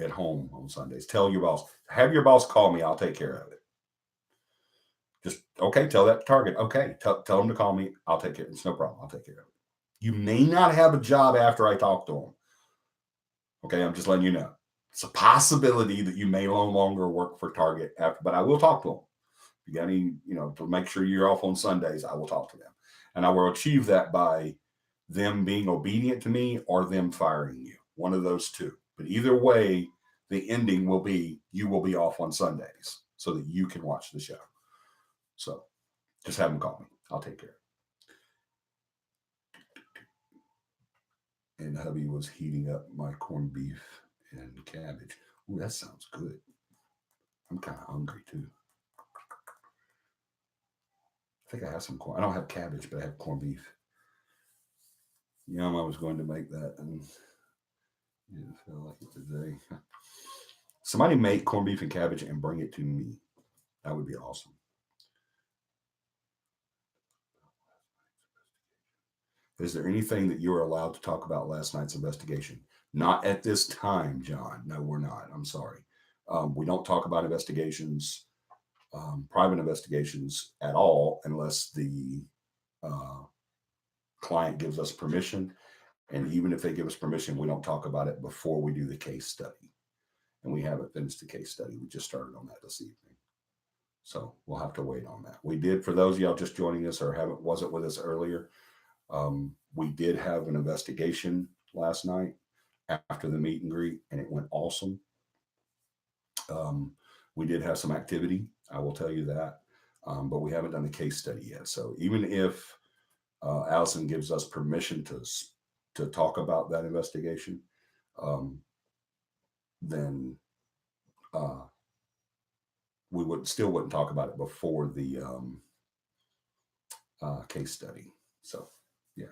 at home on Sundays. Tell your boss, have your boss call me. I'll take care of it. Just, okay, tell that to Target. Okay, tell them to call me. I'll take care. It's no problem. I'll take care of it. You may not have a job after I talk to them. Okay, I'm just letting you know. It's a possibility that you may no longer work for Target after, but I will talk to them. If you got any, to make sure you're off on Sundays, I will talk to them. And I will achieve that by them being obedient to me or them firing you. One of those two. But either way, the ending will be you will be off on Sundays so that you can watch the show. So just have them call me. I'll take care. And hubby was heating up my corned beef and cabbage. Ooh, that sounds good. I'm kind of hungry too. I think I have some corn. I don't have cabbage, but I have corned beef. I was going to make that and didn't feel like it today. Somebody make corned beef and cabbage and bring it to me. That would be awesome. Is there anything that you were allowed to talk about last night's investigation? Not at this time, John. No, we're not. I'm sorry. We don't talk about investigations, private investigations at all, unless the client gives us permission. And even if they give us permission, we don't talk about it before we do the case study. And we haven't finished the case study. We just started on that this evening. So we'll have to wait on that. We did, for those of y'all just joining us or wasn't with us earlier, we did have an investigation last night after the meet and greet, and it went awesome. We did have some activity, I will tell you that, but we haven't done the case study yet. So even if Allison gives us permission to talk about that investigation, then we wouldn't talk about it before the case study. So yeah.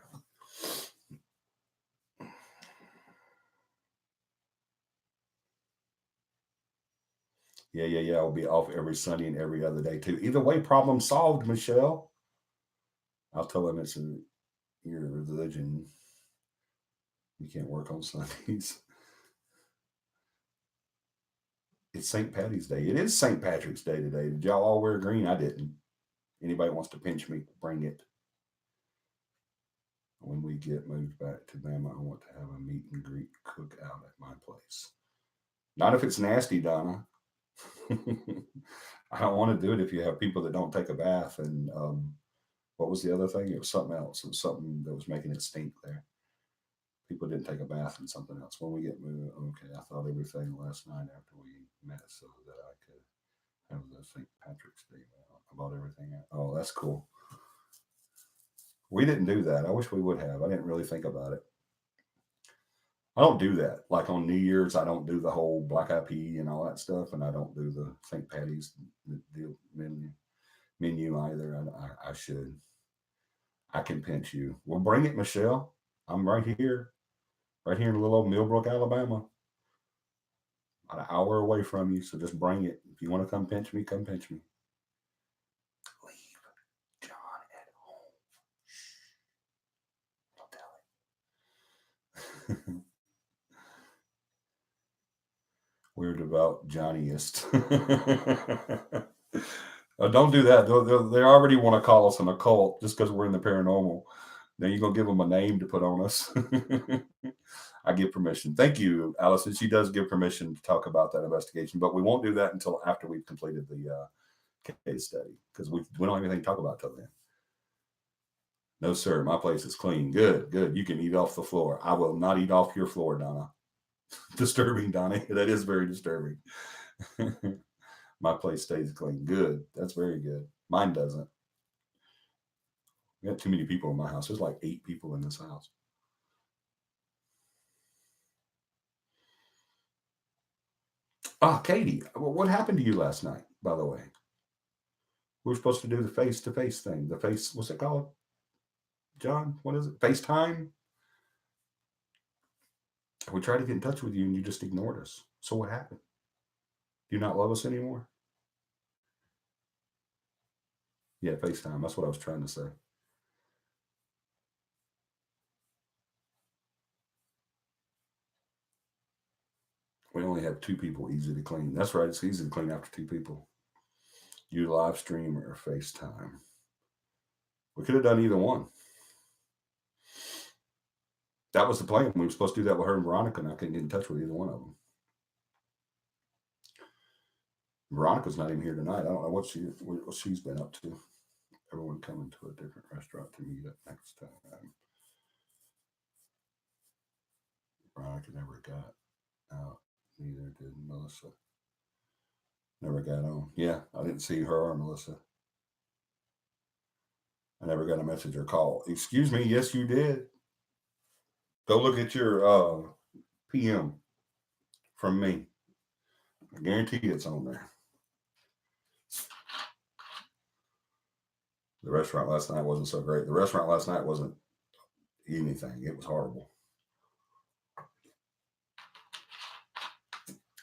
Yeah. I'll be off every Sunday and every other day too. Either way, problem solved, Michelle. I'll tell them it's your religion. You can't work on Sundays. It's St. Patty's Day. It is St. Patrick's Day today. Did y'all all wear green? I didn't. Anybody wants to pinch me, bring it. When we get moved back to Bama, I want to have a meet and greet cookout at my place. Not if it's nasty, Donna. I don't want to do it if you have people that don't take a bath and What was the other thing? It was something else. It was something that was making it stink there. People didn't take a bath and something else. When we get moved, okay, I thought everything last night after we met so that I could have the St. Patrick's Day out. I bought everything out. Oh, that's cool. We didn't do that. I wish we would have. I didn't really think about it. I don't do that. Like on New Year's, I don't do the whole black eyed pea and all that stuff, and I don't do the St. Patty's deal menu either. I should. I can pinch you. Well, bring it, Michelle. I'm right here in little old Millbrook, Alabama. About an hour away from you, so just bring it. If you want to come pinch me, come pinch me. Leave John at home. Shh. Don't tell him. We're devout Johnnyist. Don't do that. They already want to call us an occult just because we're in the paranormal. Now you're going to give them a name to put on us. I give permission. Thank you, Allison. She does give permission to talk about that investigation, but we won't do that until after we've completed the case study because we don't have anything to talk about till then. No, sir. My place is clean. Good, good. You can eat off the floor. I will not eat off your floor, Donna. Disturbing, Donnie. That is very disturbing. My place stays clean. Good. That's very good. Mine doesn't. We got too many people in my house. There's like 8 people in this house. Ah, Katie, what happened to you last night, by the way? We were supposed to do the face-to-face thing. The face, what's it called? John, what is it? FaceTime? We tried to get in touch with you and you just ignored us. So what happened? Do you not love us anymore? Yeah, FaceTime. That's what I was trying to say. We only have 2 people easy to clean. That's right. It's easy to clean after 2 people. You live stream or FaceTime. We could have done either one. That was the plan. We were supposed to do that with her and Veronica, and I couldn't get in touch with either one of them. Veronica's not even here tonight. I don't know what she's been up to. Everyone coming to a different restaurant to meet up next time. Veronica never got out. Neither did Melissa. Never got on. Yeah, I didn't see her or Melissa. I never got a message or call. Excuse me. Yes, you did. Go look at your PM from me. I guarantee it's on there. The restaurant last night wasn't so great. The restaurant last night wasn't anything. It was horrible.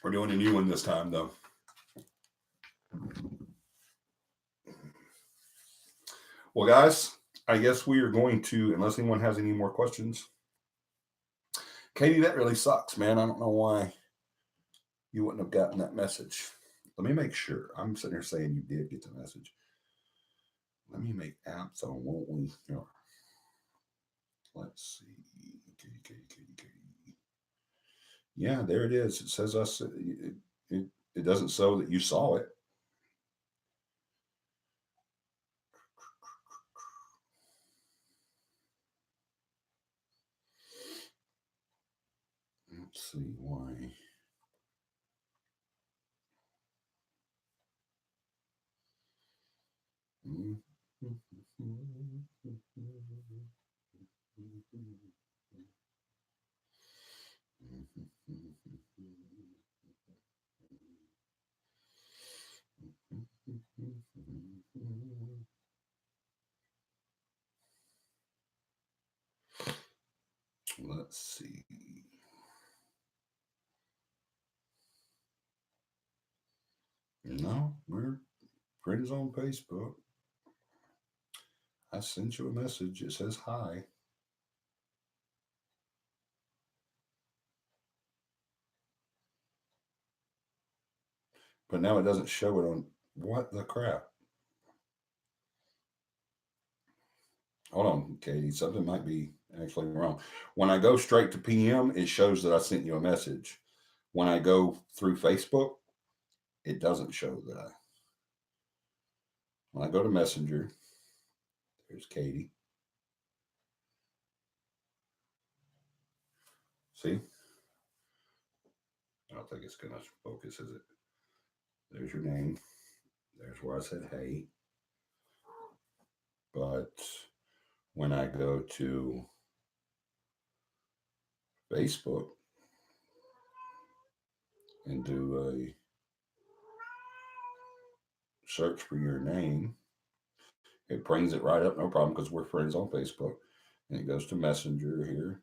We're doing a new one this time, though. Well, guys, I guess we are going to, unless anyone has any more questions. Katie, that really sucks, man. I don't know why you wouldn't have gotten that message. Let me make sure. I'm sitting here saying you did get the message. Let me make apps on, won't we? No. Let's see. Katie. Yeah, there it is. It says us. It doesn't show that you saw it. Let's see why. Let's see. No, we're friends on Facebook. I sent you a message. It says hi. But now it doesn't show it on. What the crap? Hold on, Katie. Something might be actually wrong. When I go straight to PM, it shows that I sent you a message. When I go through Facebook, it doesn't show that. When I go to Messenger, Here's Katie. See? I don't think it's going to focus, is it? There's your name. There's where I said hey. But when I go to Facebook and do a search for your name, it brings it right up, no problem, because we're friends on Facebook. And it goes to Messenger here.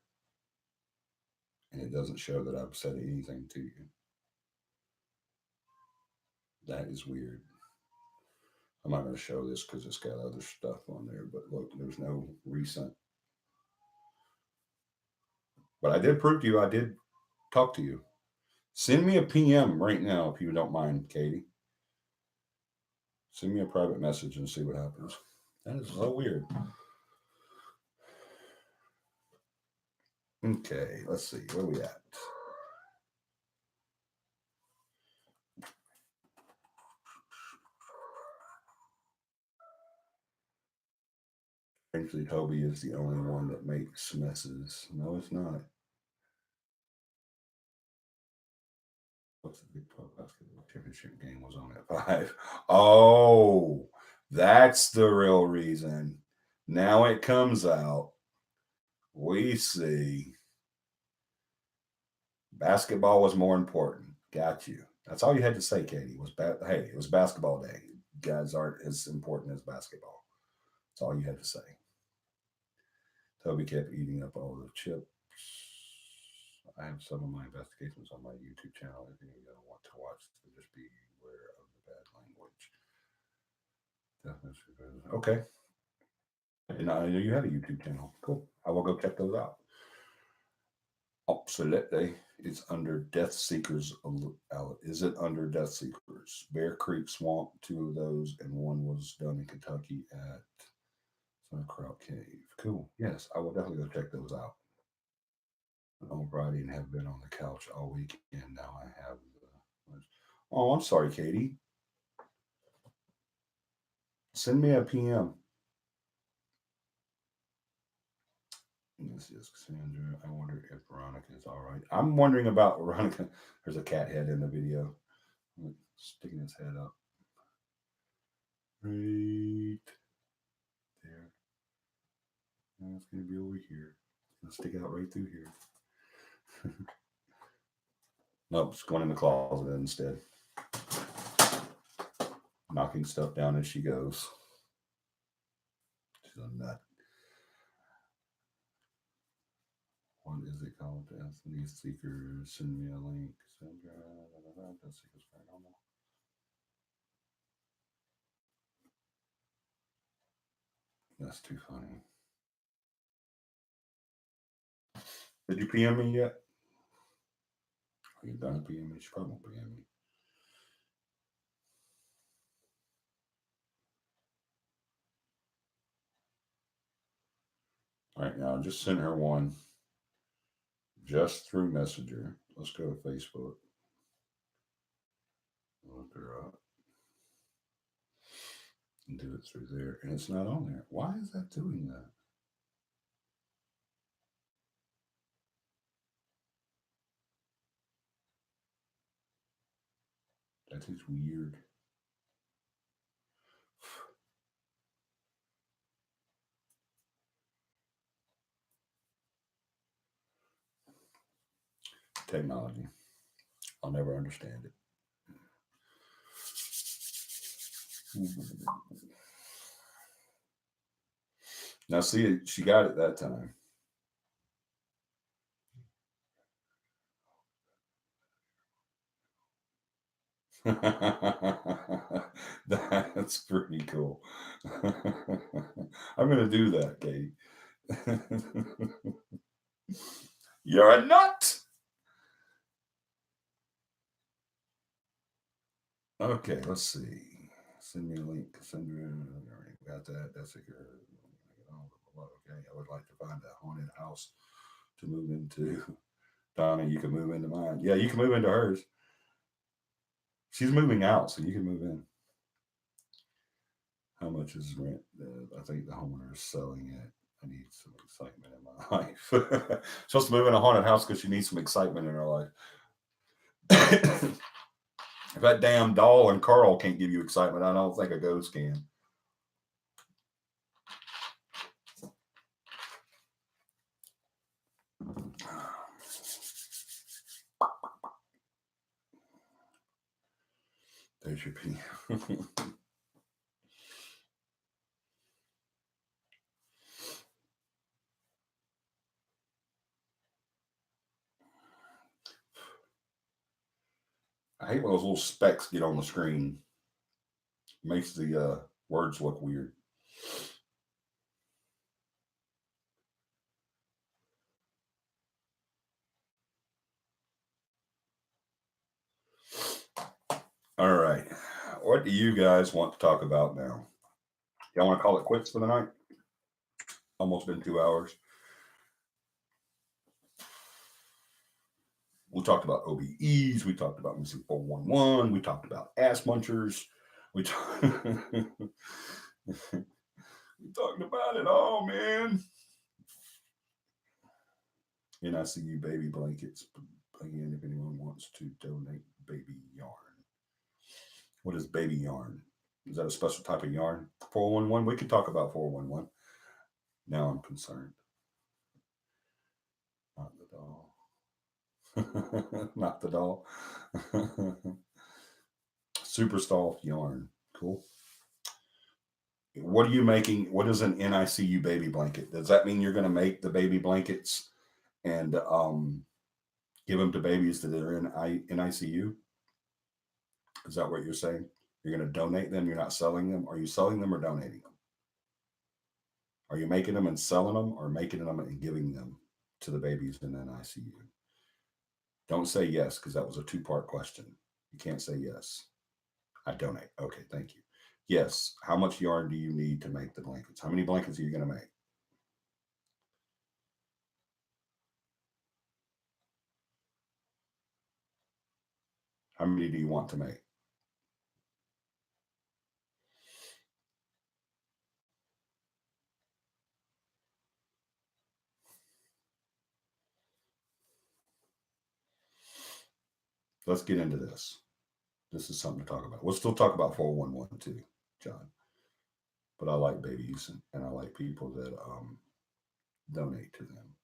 And it doesn't show that I've said anything to you. That is weird. I'm not going to show this because it's got other stuff on there. But look, there's no recent. But I did prove to you I did talk to you. Send me a PM right now if you don't mind, Katie. Send me a private message and see what happens. That is so weird. Okay, let's see. Where we at? Strangely, Toby is the only one that makes messes. No, it's not. What's the Big 12 basketball championship game was on at 5? Oh, that's the real reason. Now it comes out. We see basketball was more important. Got you. That's all you had to say, Katie. Hey, it was basketball day. Guys aren't as important as basketball. That's all you had to say. Toby kept eating up all the chips. I have some of my investigations on my YouTube channel. If you want to watch, so just be aware of the bad language. Okay. I did not know you had a YouTube channel. Cool. I will go check those out. Absolutely. It's under Death Seekers. Is it under Death Seekers? Bear Creek Swamp, 2 of those, and 1 was done in Kentucky at Sunkraut Cave. Cool. Yes, I will definitely go check those out. On Friday and have been on the couch all weekend. Now I have. Oh, I'm sorry, Katie. Send me a PM. This is Cassandra. I wonder if Veronica is all right. I'm wondering about Veronica. There's a cat head in the video. Sticking his head up. Right there. Now it's going to be over here. It's going to stick out right through here. Nope, it's going in the closet instead. Knocking stuff down as she goes. She's a nut. What is it called? Anthony Seekers. Send me a link. Death Seekers Paranormal. That's too funny. Did you PM me yet? Are you done PM me? She probably won't PM me. All right, now I just sent her one just through Messenger. Let's go to Facebook. Look her up and do it through there. And it's not on there. Why is that doing that? That is weird. Technology. I'll never understand it. Now, see, she got it that time. That's pretty cool. I'm going to do that, Katie. You're a nut. Okay, let's see. Send me a link, Cassandra. All right, got that. That's a good. Okay, I would like to find a haunted house to move into. Donna, you can move into mine. Yeah, you can move into hers. She's moving out, so you can move in. How much is rent? I think the homeowner is selling it. I need some excitement in my life. Supposed to move in a haunted house because she needs some excitement in her life. If that damn doll and Carl can't give you excitement, I don't think a ghost can. There's your pee. I hate when those little specks get on the screen. Makes the words look weird. All right. What do you guys want to talk about now? Y'all want to call it quits for the night? Almost been 2 hours. We talked about OBEs. We talked about missing 411. We talked about ass munchers. We talked about it all, man. NICU baby blankets. Again, if anyone wants to donate baby yarn. What is baby yarn? Is that a special type of yarn? 411? We could talk about 411. Now I'm concerned. Not the doll. Not the doll. Super soft yarn. Cool. What are you making? What is an NICU baby blanket? Does that mean you're going to make the baby blankets and give them to babies that are in NICU? Is that what you're saying? You're going to donate them? You're not selling them? Are you selling them or donating them? Are you making them and selling them, or making them and giving them to the babies in NICU? Don't say yes, because that was a 2-part question. You can't say yes. I donate. Okay, thank you. Yes. How much yarn do you need to make the blankets? How many blankets are you going to make? How many do you want to make? Let's get into this. This is something to talk about. We'll still talk about 411 too, John. But I like babies, and I like people that donate to them.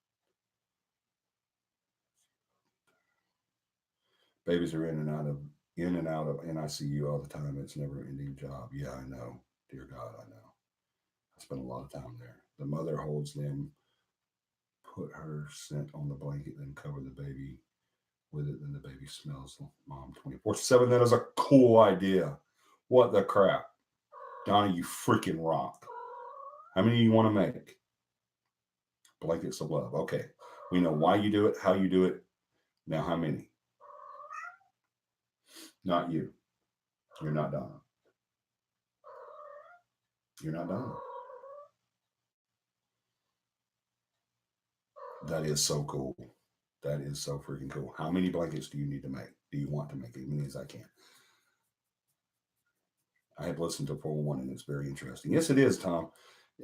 Babies are in and out of NICU all the time. It's never ending job. Yeah, I know. Dear God, I know. I spent a lot of time there. The mother holds them, put her scent on the blanket, then cover the baby with it. Then the baby smells mom 24/7. That is a cool idea. What the crap? Donnie, you freaking rock. How many do you want to make? Blankets of love. Okay. We know why you do it, how you do it. Now, how many? Not you. You're not Donna. You're not Donna. That is so cool. That is so freaking cool. How many blankets do you need to make? Do you want to make as many as I can? I have listened to 411 and it's very interesting. Yes, it is, Tom.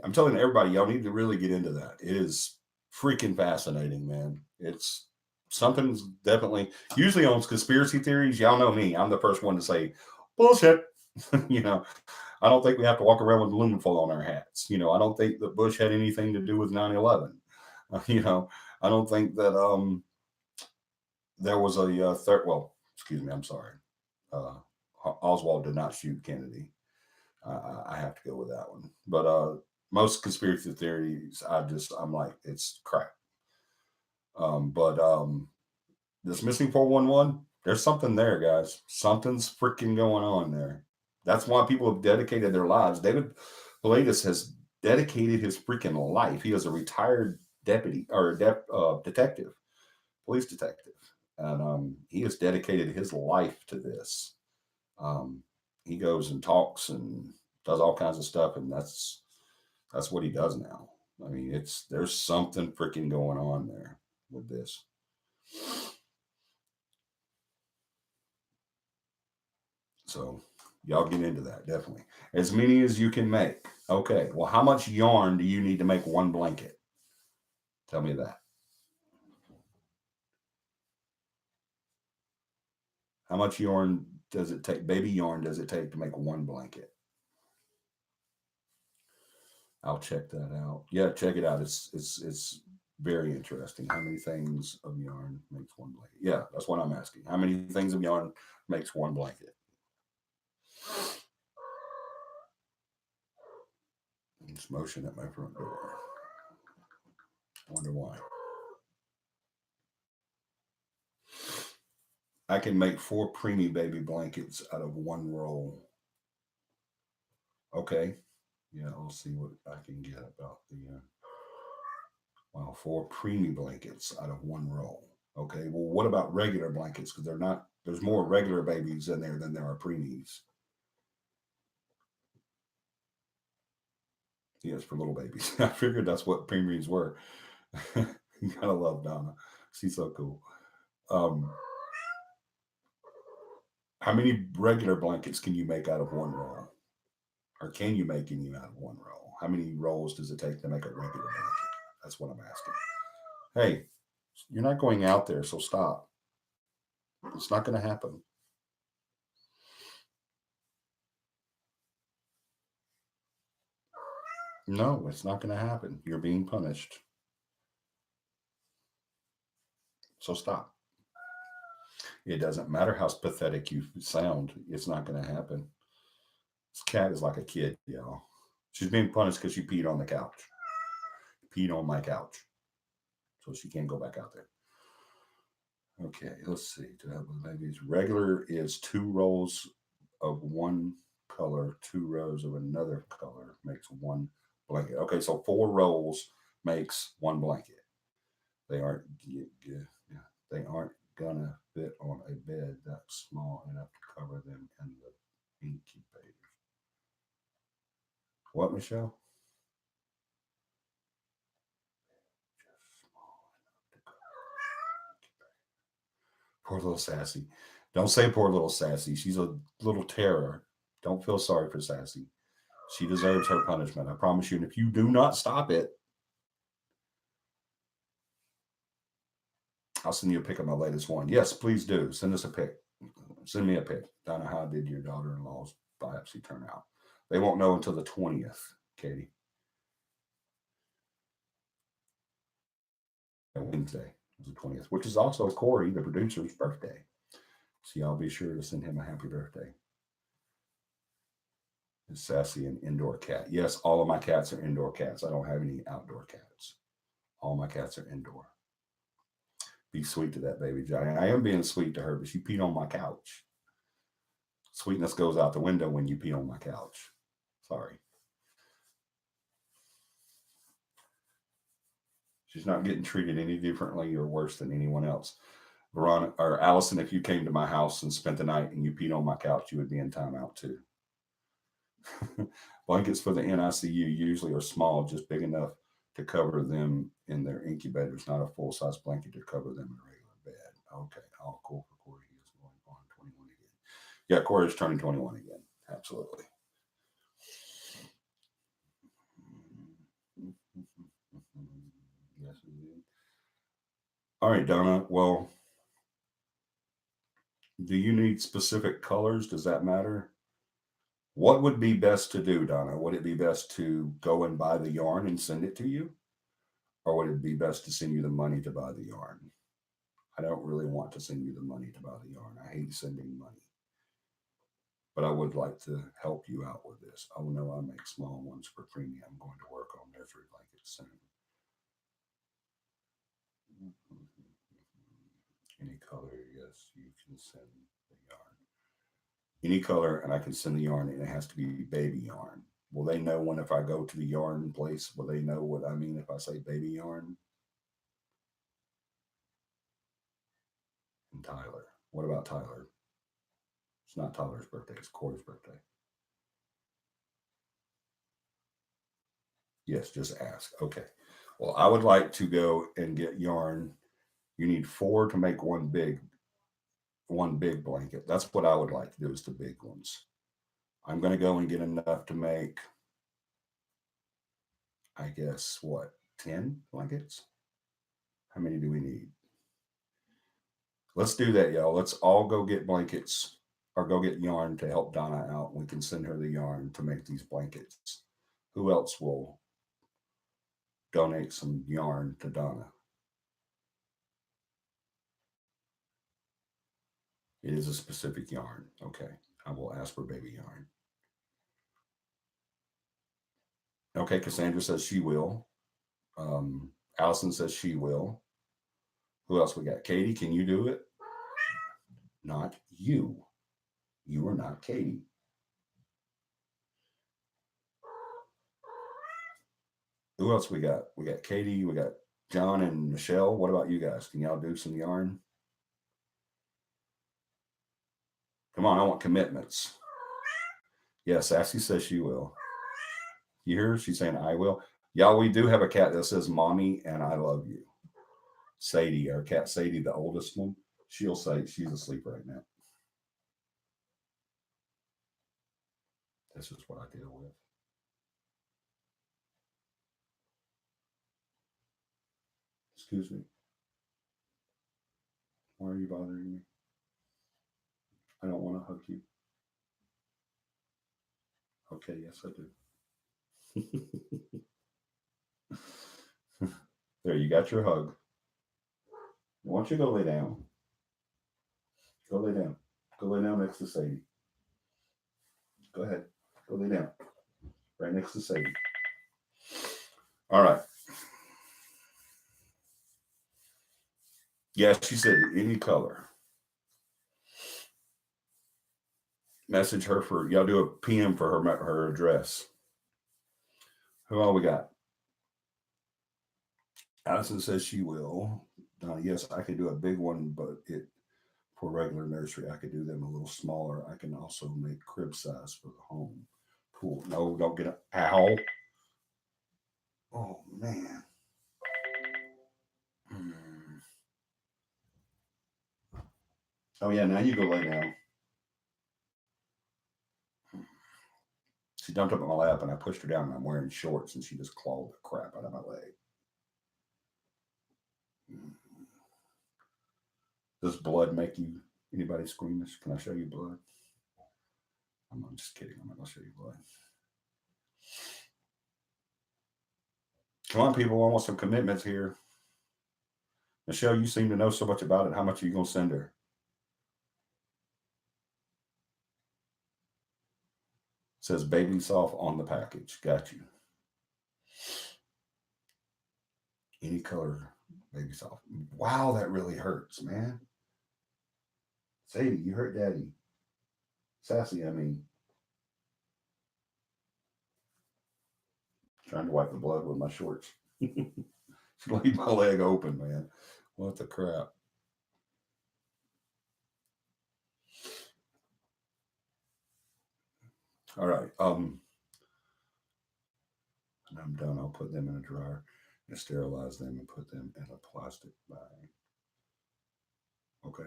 I'm telling everybody, y'all need to really get into that. It is freaking fascinating, man. It's something's definitely, usually on conspiracy theories, y'all know me. I'm the first one to say, bullshit. I don't think we have to walk around with aluminum foil on our hats. I don't think that Bush had anything to do with 9/11. I don't think that there was a third. Well, excuse me, I'm sorry. Oswald did not shoot Kennedy. I have to go with that one. But most conspiracy theories, I'm like, it's crap. But this missing 411, there's something there, guys. Something's freaking going on there. That's why people have dedicated their lives. David Pilatus has dedicated his freaking life. He is a retired deputy or detective, police detective, and he has dedicated his life to this. He goes and talks and does all kinds of stuff, and that's what he does now. I mean, there's something freaking going on there with this. So Y'all get into that, definitely. As many as you can make. Okay. Well, how much yarn do you need to make one blanket? Tell me that. How much yarn does it take? Baby yarn does it take to make one blanket? I'll check that out. Yeah, check it out. It's very interesting. How many things of yarn makes one blanket? Yeah, that's what I'm asking. How many things of yarn makes one blanket? It's motion at my front door. Wonder why. I can make 4 preemie baby blankets out of one roll. Okay. Yeah, I'll see what I can get about the. Wow, 4 preemie blankets out of one roll. Okay. Well, what about regular blankets? Because they're not. There's more regular babies in there than there are preemies. Yes, for little babies. I figured that's what preemies were. You gotta love Donna. She's so cool. Um, how many regular blankets can you make out of one roll? Or can you make any out of one roll? How many rolls does it take to make a regular blanket? That's what I'm asking. Hey, you're not going out there, so stop. It's not going to happen. No, it's not going to happen. You're being punished. So stop. It doesn't matter how pathetic you sound, it's not going to happen. This cat is like a kid, y'all. She's being punished because she peed on the couch. Peed on my couch. So she can't go back out there. Okay, let's see. To have babies, regular is 2 rolls of one color, 2 rows of another color makes one blanket. Okay, so 4 rolls makes one blanket. They aren't yeah, they aren't gonna fit on a bed that's small enough to cover them in the incubator. What, Michelle? Just small enough to cover the incubator. Poor little Sassy. Don't say poor little Sassy. She's a little terror. Don't feel sorry for Sassy. She deserves her punishment. I promise you. And if you do not stop it, I'll send you a pic of my latest one. Yes, please do. Send us a pic. Send me a pic. Donna, how did your daughter-in-law's biopsy turn out? They won't know until the 20th, Katie. Wednesday is the 20th, which is also Corey, the producer's birthday. So y'all be sure to send him a happy birthday. Is Sassy an indoor cat? Yes, all of my cats are indoor cats. I don't have any outdoor cats. All my cats are indoor. Be sweet to that baby, Johnny. I am being sweet to her, but she peed on my couch. Sweetness goes out the window when you pee on my couch. Sorry. She's not getting treated any differently or worse than anyone else. Veronica or Allison, if you came to my house and spent the night and you peed on my couch, you would be in timeout too. Blankets for the NICU usually are small, just big enough to cover them in their incubators, not a full size blanket to cover them in a regular bed. Okay. Oh, cool for Corey. He is going on 21 again. Yeah, Corey's turning 21 again. Absolutely. Yes, indeed. All right, Donna. Well, do you need specific colors? Does that matter? What would be best to do, Donna? Would it be best to go and buy the yarn and send it to you? Or would it be best to send you the money to buy the yarn? I don't really want to send you the money to buy the yarn. I hate sending money. But I would like to help you out with this. Oh no, I make small ones for premium. I'm going to work on nursery blankets soon. Any color, yes, you can send the yarn. Any color, and I can send the yarn, and it has to be baby yarn. Will they know when if I go to the yarn place? Will they know what I mean if I say baby yarn? And Tyler. What about Tyler? It's not Tyler's birthday, it's Corey's birthday. Yes, just ask. Okay. Well, I would like to go and get yarn. You need 4 to make one big blanket. That's what I would like to do is the big ones. I'm going to go and get enough to make, I guess, what, 10 blankets? How many do we need? Let's do that, y'all. Let's all go get blankets or go get yarn to help Donna out. We can send her the yarn to make these blankets. Who else will donate some yarn to Donna? It is a specific yarn. Okay. I will ask for baby yarn. Okay. Cassandra says she will. Allison says she will. Who else we got? Katie, can you do it? Not you. You are not Katie. Who else we got? We got Katie. We got John and Michelle. What about you guys? Can y'all do some yarn? Come on, I want commitments. Yeah, Sassy says she will. You hear her? She's saying I will. Y'all, we do have a cat that says mommy and I love you. Sadie, our cat Sadie, the oldest one, she'll say she's asleep right now. This is what I deal with. Excuse me. Why are you bothering me? I don't want to hug you. Okay, yes, I do. There, you got your hug. Why don't you go lay down? Go lay down. Go lay down next to Sadie. Go ahead. Go lay down. Right next to Sadie. All right. Yeah, she said any color. Message her for, y'all do a PM for her address. Who all we got? Allison says she will. Yes, I could do a big one, but for regular nursery, I could do them a little smaller. I can also make crib size for the home pool. No, don't get a ow. Oh man. Oh yeah, now you go lay down. She dumped up on my lap and I pushed her down and I'm wearing shorts and she just clawed the crap out of my leg. Does blood make you anybody squeamish? Can I show you blood? I'm just kidding. I'm not gonna show you blood. Come on, people. I want some commitments here. Michelle, you seem to know so much about it. How much are you gonna send her? It says baby soft on the package. Got you. Any color baby soft. Wow, that really hurts, man. Sadie, you hurt daddy. Sassy, I mean. Trying to wipe the blood with my shorts. She leave my leg open, man. What the crap? All right. And I'm done. I'll put them in a dryer and sterilize them and put them in a plastic bag. Okay.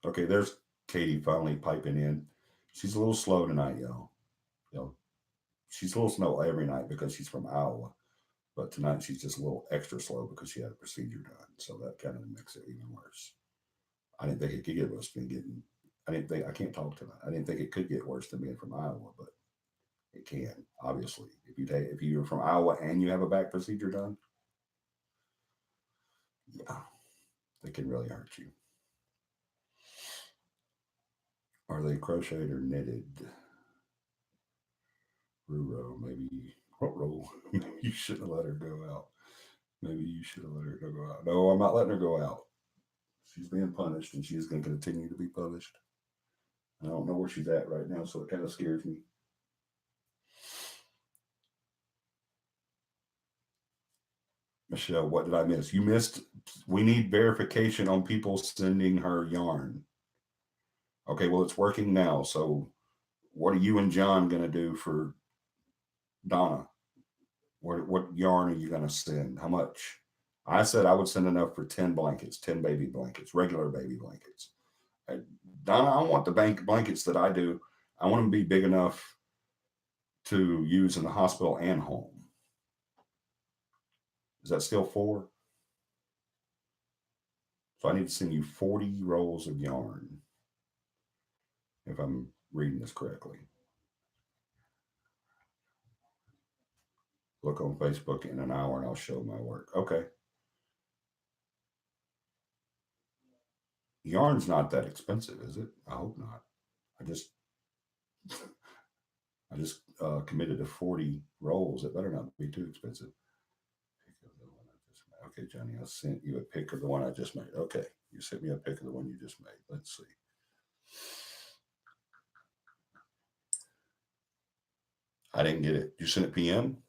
Okay, there's Katie finally piping in. She's a little slow tonight, y'all. She's a little slow every night because she's from Iowa. But tonight she's just a little extra slow because she had a procedure done. So that kind of makes it even worse. I didn't think it could get worse than getting. I can't talk tonight. I didn't think it could get worse than being from Iowa, but it can, obviously. If you're from Iowa and you have a back procedure done, yeah, they can really hurt you. Are they crocheted or knitted? Ruro, maybe. Maybe you shouldn't have let her go out. Maybe you should have let her go out. No, I'm not letting her go out. She's being punished and she's going to continue to be punished. I don't know where she's at right now, so it kind of scares me. Michelle, what did I miss? You missed. We need verification on people sending her yarn. Okay, well, it's working now. So, what are you and John going to do for Donna? What yarn are you going to send? How much? I said I would send enough for 10 blankets, 10 baby blankets, regular baby blankets. Donna, I don't want the blankets that I do. I want them to be big enough to use in the hospital and home. Is that still 4? So I need to send you 40 rolls of yarn, if I'm reading this correctly. Look on Facebook in an hour and I'll show my work. Okay. Yarn's not that expensive, is it? I hope not. I just committed to 40 rolls. It better not be too expensive. Okay, Johnny, I sent you a pic of the one I just made. Okay, you sent me a pic of the one you just made. Let's see. I didn't get it. You sent it PM?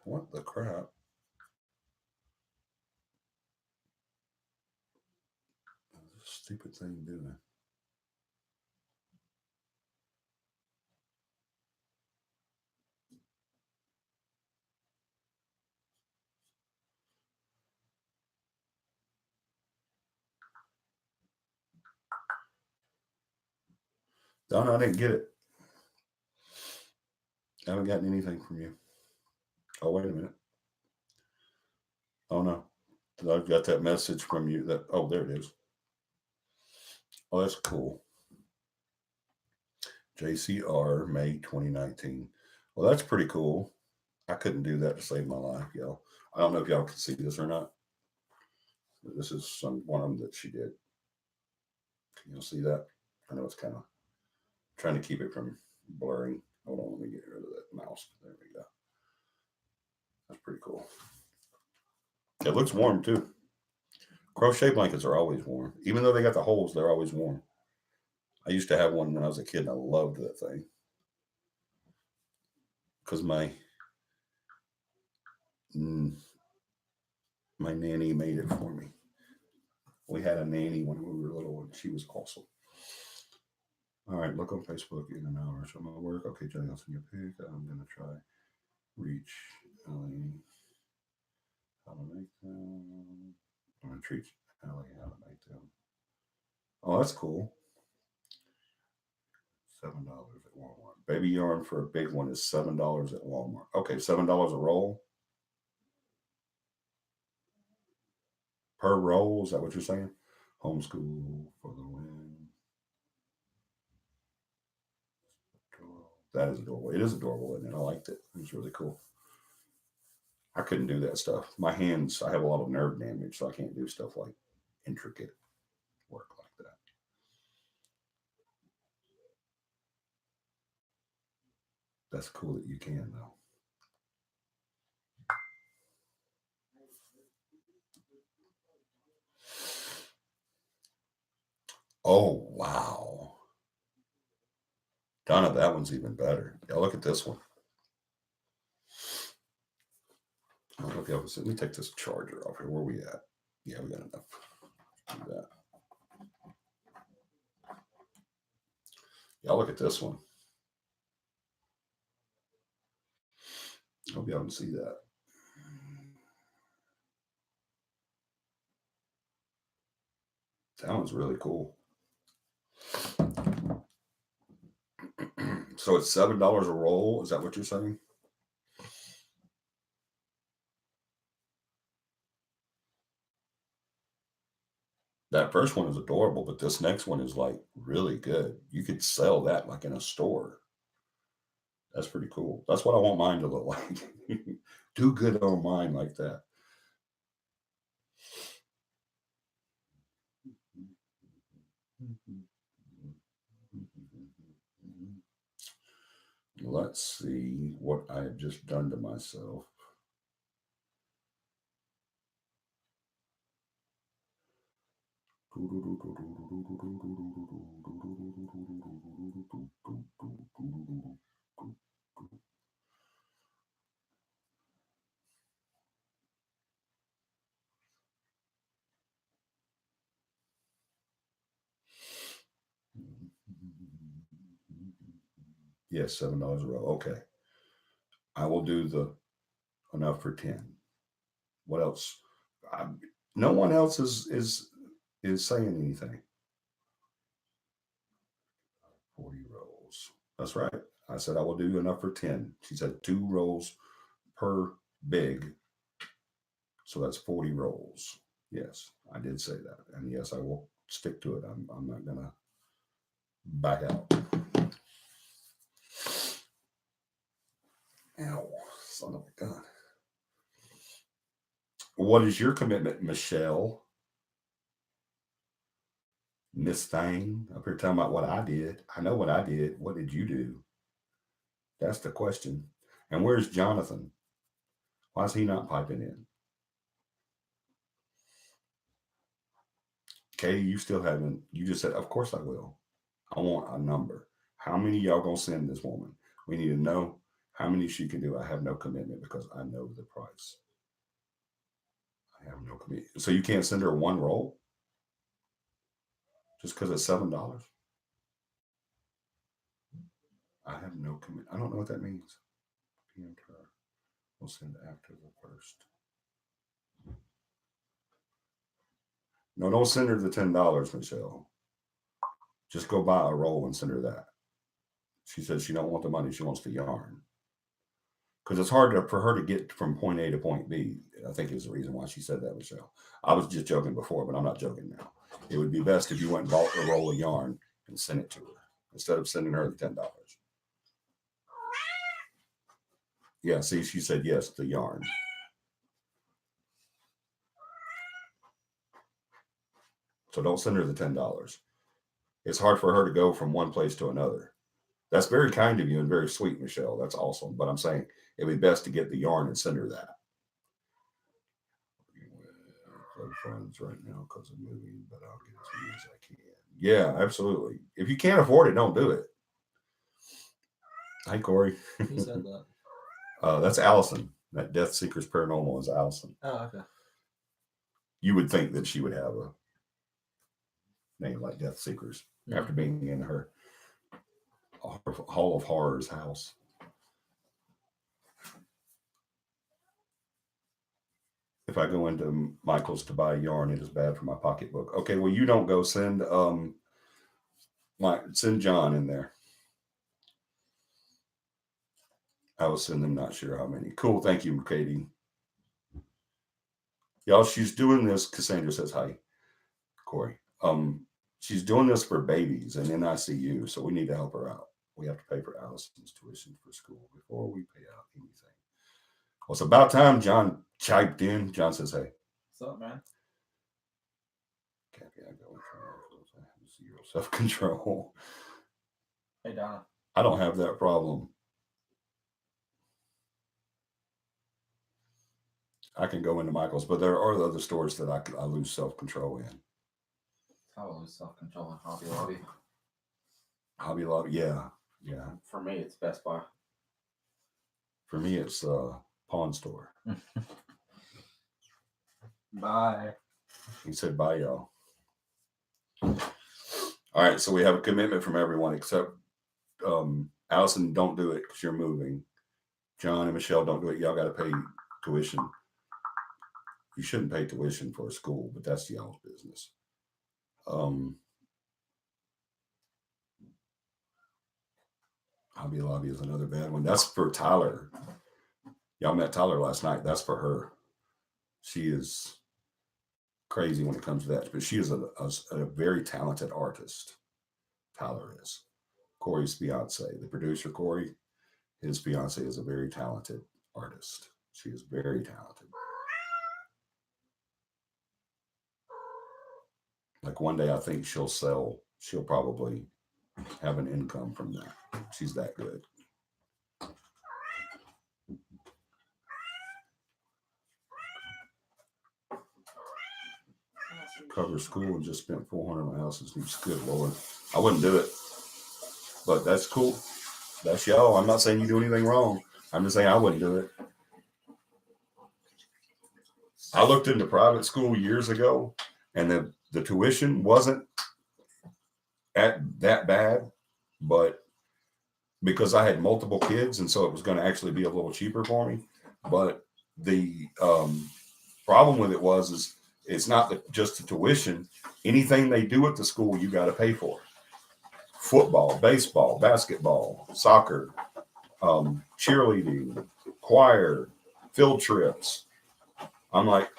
What the crap? What's this stupid thing doing? Donna, I didn't get it. I haven't gotten anything from you. Oh, wait a minute. Oh, no. I've got that message from you that, oh, there it is. Oh, that's cool. JCR, May 2019. Well, that's pretty cool. I couldn't do that to save my life, y'all. I don't know if y'all can see this or not. This is one of them that she did. Can you see that? I know it's kind of trying to keep it from blurring. Hold on, let me get rid of that mouse. There we go. That's pretty cool. It looks warm too. Crochet blankets are always warm. Even though they got the holes, they're always warm. I used to have one when I was a kid and I loved that thing. Because my nanny made it for me. We had a nanny when we were little and she was awesome. All right, look on Facebook in an hour. Show my work. Okay, Johnny, I'll send you a pic. I'm going to try reach Ellie. How to make them. I'm going to treat Ellie how to make them. Oh, that's cool. $7 at Walmart. Baby yarn for a big one is $7 at Walmart. Okay, $7 a roll. Per roll, is that what you're saying? Homeschool for the win. That is adorable. It is adorable, isn't it? I liked it. It was really cool. I couldn't do that stuff. My hands, I have a lot of nerve damage, so I can't do stuff like intricate work like that. That's cool that you can, though. Oh, wow. Donna, that one's even better. Yeah, look at this one. Okay, let me take this charger off here. Where are we at? Yeah, we got enough. Do that. Yeah, look at this one. Hope y'all can see that. That one's really cool. So it's $7 a roll. Is that what you're saying? That first one is adorable, but this next one is like really good. You could sell that like in a store. That's pretty cool. That's what I want mine to look like. Do good on mine like that. Let's see what I have just done to myself. Yes, $7 a roll. Okay. I will do the enough for 10. What else? No one else is saying anything. 40 rolls. That's right. I said I will do enough for 10. She said 2 rolls per big. So that's 40 rolls. Yes, I did say that. And yes, I will stick to it. I'm not going to back out. Ow, son of a gun. What is your commitment, Michelle? Miss Thang up here talking about what I did. I know what I did. What did you do? That's the question. And where's Jonathan? Why is he not piping in? Katie, you still haven't. You just said, of course I will. I want a number. How many y'all gonna send this woman? We need to know how many she can do. I have no commitment because I know the price. I have no commitment. So you can't send her one roll just because it's $7. I have no commitment. I don't know what that means. PM her. We'll send after the first. No, don't send her the $10, Michelle. Just go buy a roll and send her that. She says she don't want the money. She wants the yarn. Because it's hard for her to get from point A to point B. I think is the reason why she said that, Michelle. I was just joking before, but I'm not joking now. It would be best if you went and bought a roll of yarn and sent it to her instead of sending her the $10. Yeah, see, she said yes, the yarn. So don't send her the $10. It's hard for her to go from one place to another. That's very kind of you and very sweet, Michelle. That's awesome. But I'm saying it would be best to get the yarn and send her that. Funds right now because of moving, but I'll get as many as I can. Yeah, absolutely. If you can't afford it, don't do it. Hi, Corey. Who said that? That's Allison. That Death Seekers Paranormal is Allison. Oh, okay. You would think that she would have a name like Death Seekers after being in her Hall of Horrors house. If I go into Michael's to buy yarn, it is bad for my pocketbook. Okay, well, you don't go. Send John in there. I will send them, not sure how many. Cool, thank you, Katie. Y'all, she's doing this. Cassandra says hi, Corey. She's doing this for babies and NICU, so we need to help her out. We have to pay for Allison's tuition for school before we pay out anything. Well, it's about time John chiped in. John says, hey. What's up, man? CAPI, I go with zero self-control. Hey, Donna. I don't have that problem. I can go into Michael's, but there are other stores that I lose self-control in. I will lose self-control in Hobby Lobby. Hobby Lobby, yeah. For me, it's Best Buy. For me, it's Pawn Store. Bye. He said bye, y'all. All right, so we have a commitment from everyone except Allison, don't do it because you're moving. John and Michelle, don't do it. Y'all got to pay tuition. You shouldn't pay tuition for a school, but that's y'all's business. Hobby Lobby is another bad one. That's for Tyler. Y'all met Tyler last night. That's for her. She is crazy when it comes to that, but she is a very talented artist. Tyler is. Corey's fiance, the producer Corey, his fiance is a very talented artist. She is very talented. Like one day I think she'll probably have an income from that. She's that good. Cover school and just spent $400 on my house. It's good, Lord. I wouldn't do it, but that's cool. That's y'all. I'm not saying you do anything wrong. I'm just saying I wouldn't do it. I looked into private school years ago, and the tuition wasn't at that bad, but because I had multiple kids, and so it was going to actually be a little cheaper for me. But the problem with it is it's not just the tuition. Anything they do at the school, you got to pay for. Football, baseball, basketball, soccer, cheerleading, choir, field trips. I'm like,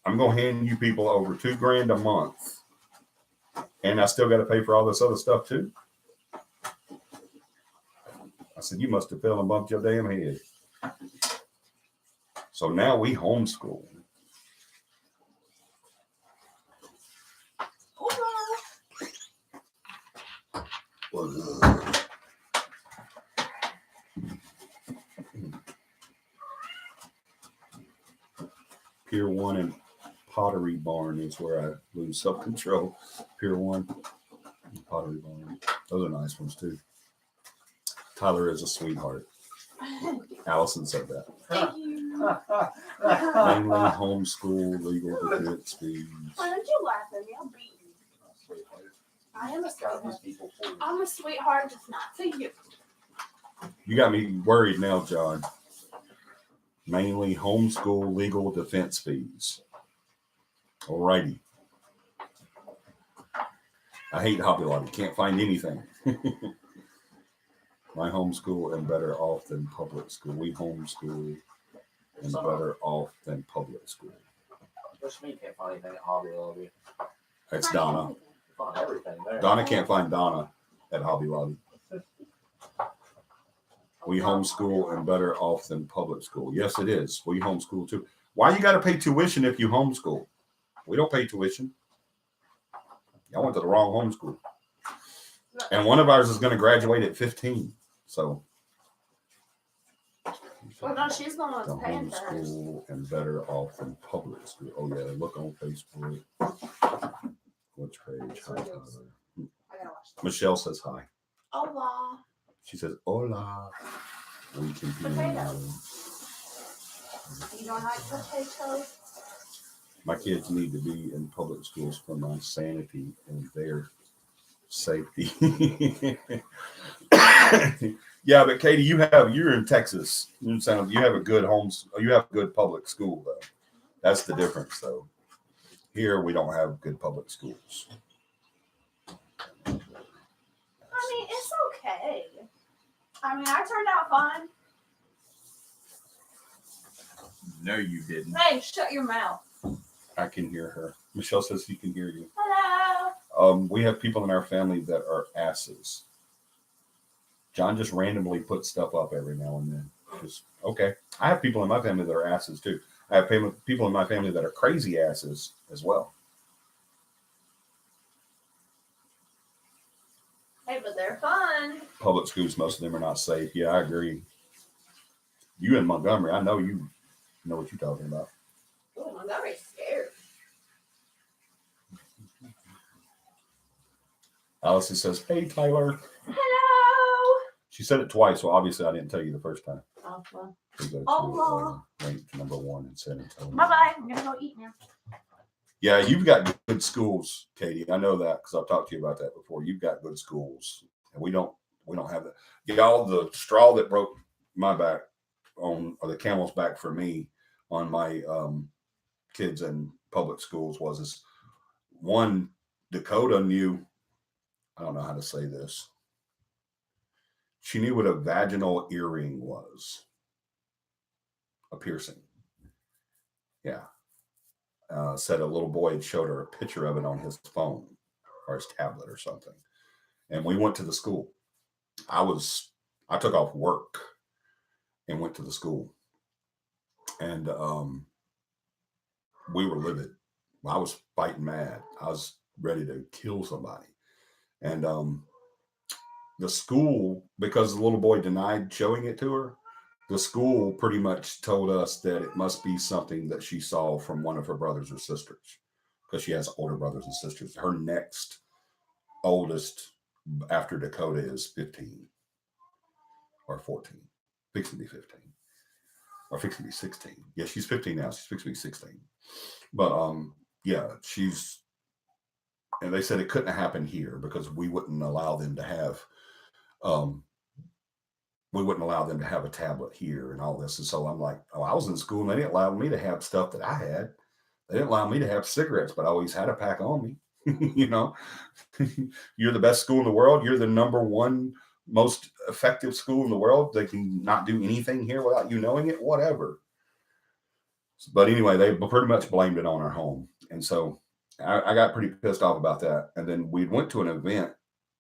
I'm going to hand you people over $2,000 a month, and I still got to pay for all this other stuff too. I said, you must have fell and bumped your damn head. So now we homeschool. Pier 1 and Pottery Barn is where I lose self-control. Pier 1 and Pottery Barn. Those are nice ones too. Tyler is a sweetheart. Allison said that. Thank you. Mainly homeschool, legal defense fees. Why don't you laugh at me? I'll beat you. I am a sweetheart. I'm a sweetheart, just not to you. You got me worried now, John. Mainly homeschool, legal defense fees. Alrighty. I hate Hobby Lobby. Can't find anything. My homeschool and better off than public school. We homeschool and better off than public school. Just me can't find anything at Hobby Lobby. That's Donna. Find everything there. Donna can't find Donna at Hobby Lobby. We homeschool and better off than public school. Yes, it is. We homeschool too. Why you got to pay tuition if you homeschool? We don't pay tuition. Y'all went to the wrong homeschool. And one of ours is going to graduate at 15. So. Well, no, she's the one The that's paying for hers. homeschool and better off than public school. Oh yeah, look on Facebook. Which page? Hi, Tyler. I gotta watch that. Michelle says hi. Hola. She says hola. We can hear you. You don't like potatoes? My kids need to be in public schools for my sanity and their safety. Yeah, but Katie, you're in Texas. You have a good you have a good public school though. That's the difference though. Here we don't have good public schools. I mean, it's okay. I mean, I turned out fine. No, you didn't. Hey, shut your mouth. I can hear her. Michelle says she can hear you. Hello. We have people in our family that are asses. John just randomly puts stuff up every now and then. Just okay. I have people in my family that are asses too. I have people in my family that are crazy asses as well. Hey, but they're fun. Public schools, most of them are not safe. Yeah, I agree. You in Montgomery, I know you know what you're talking about. Oh, Montgomery's scared. Allison says, "Hey, Tyler." Hello. She said it twice, so obviously I didn't tell you the first time. Oh, well. We go to, Oh. ranked number 1 in San Antonio. Bye-bye. I'm going to go eat now. Yeah, you've got good schools, Katie. I know that because I've talked to you about that before. You've got good schools, and we don't have that. Y'all, the straw that broke my back or the camel's back for me on my kids in public schools was this one. Dakota knew. I don't know how to say this. She knew what a vaginal earring was. A piercing. Yeah. Said a little boy had showed her a picture of it on his phone or his tablet or something. And we went to the school. I took off work and went to the school. And we were livid. I was fighting mad. I was ready to kill somebody. And the school, because the little boy denied showing it to her, the school pretty much told us that it must be something that she saw from one of her brothers or sisters, because she has older brothers and sisters. Her next oldest after Dakota is 15 or 14, fixing to be 15 or fixing to be 16. Yeah, she's 15 now. She's fixing to be 16. But yeah, and they said it couldn't happen here because we wouldn't allow them to have we wouldn't allow them to have a tablet here and all this. And so I'm like, oh, I was in school and they didn't allow me to have stuff that I had. They didn't allow me to have cigarettes, but I always had a pack on me. You know, you're the best school in the world. You're the number one most effective school in the world. They can not do anything here without you knowing it, whatever. But anyway, they pretty much blamed it on our home. And so I got pretty pissed off about that. And then we went to an event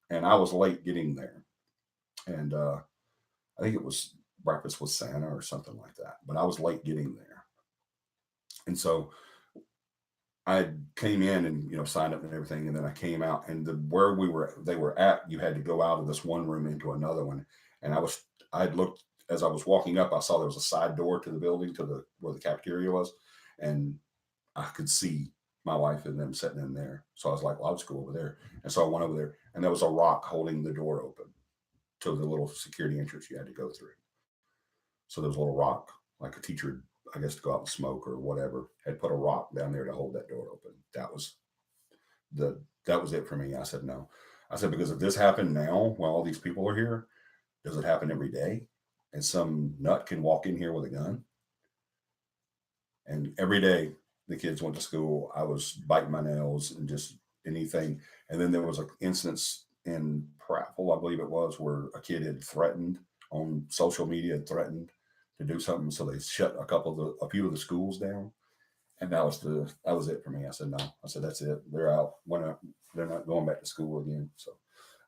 and I was late getting there. And I think it was breakfast with Santa or something like that. But I was late getting there. And so I came in and, you know, signed up and everything. And then I came out and where they were at, you had to go out of this one room into another one. And I'd looked as I was walking up, I saw there was a side door to the building where the cafeteria was. And I could see my wife and them sitting in there. So I was like, well, I'll just go over there. And so I went over there and there was a rock holding the door open to the little security entrance you had to go through. So there was a little rock, like a teacher, I guess, to go out and smoke or whatever, had put a rock down there to hold that door open. That was it for me. I said, no. I said, because if this happened now while all these people are here, does it happen every day? And some nut can walk in here with a gun? And every day the kids went to school, I was biting my nails and just anything. And then there was an instance in Prattville, I believe it was, where a kid had threatened on social media, threatened to do something. So they shut a few of the schools down. And that was it for me. I said, no. I said, that's it. They're out. They're not going back to school again. So,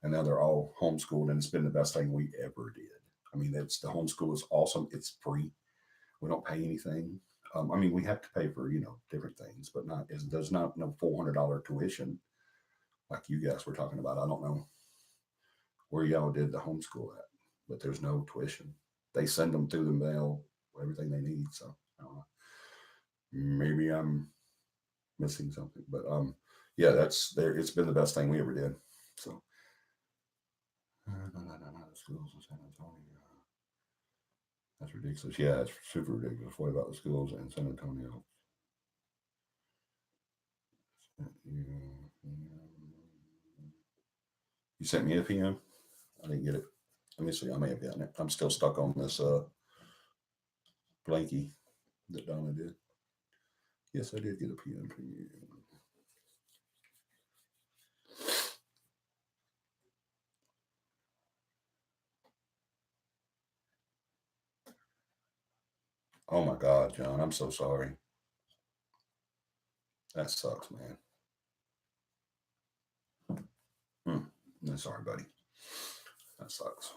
and now they're all homeschooled, and it's been the best thing we ever did. I mean, the homeschool is awesome. It's free. We don't pay anything. I mean, we have to pay for, you know, different things, but there's not no $400 tuition like you guys were talking about. I don't know where y'all did the homeschool at, but there's no tuition. They send them through the mail, everything they need. So I don't know. Maybe I'm missing something, but yeah, that's there. It's been the best thing we ever did. So the schools in San Antonio. That's ridiculous. Yeah, it's super ridiculous. What about the schools in San Antonio? You sent me a PM? I didn't get it. Let me see. I may have gotten it. I'm still stuck on this blankie that Donna did. Yes, I did get a PM from you. Oh my God, John, I'm so sorry. That sucks, man. I'm sorry, buddy. That sucks.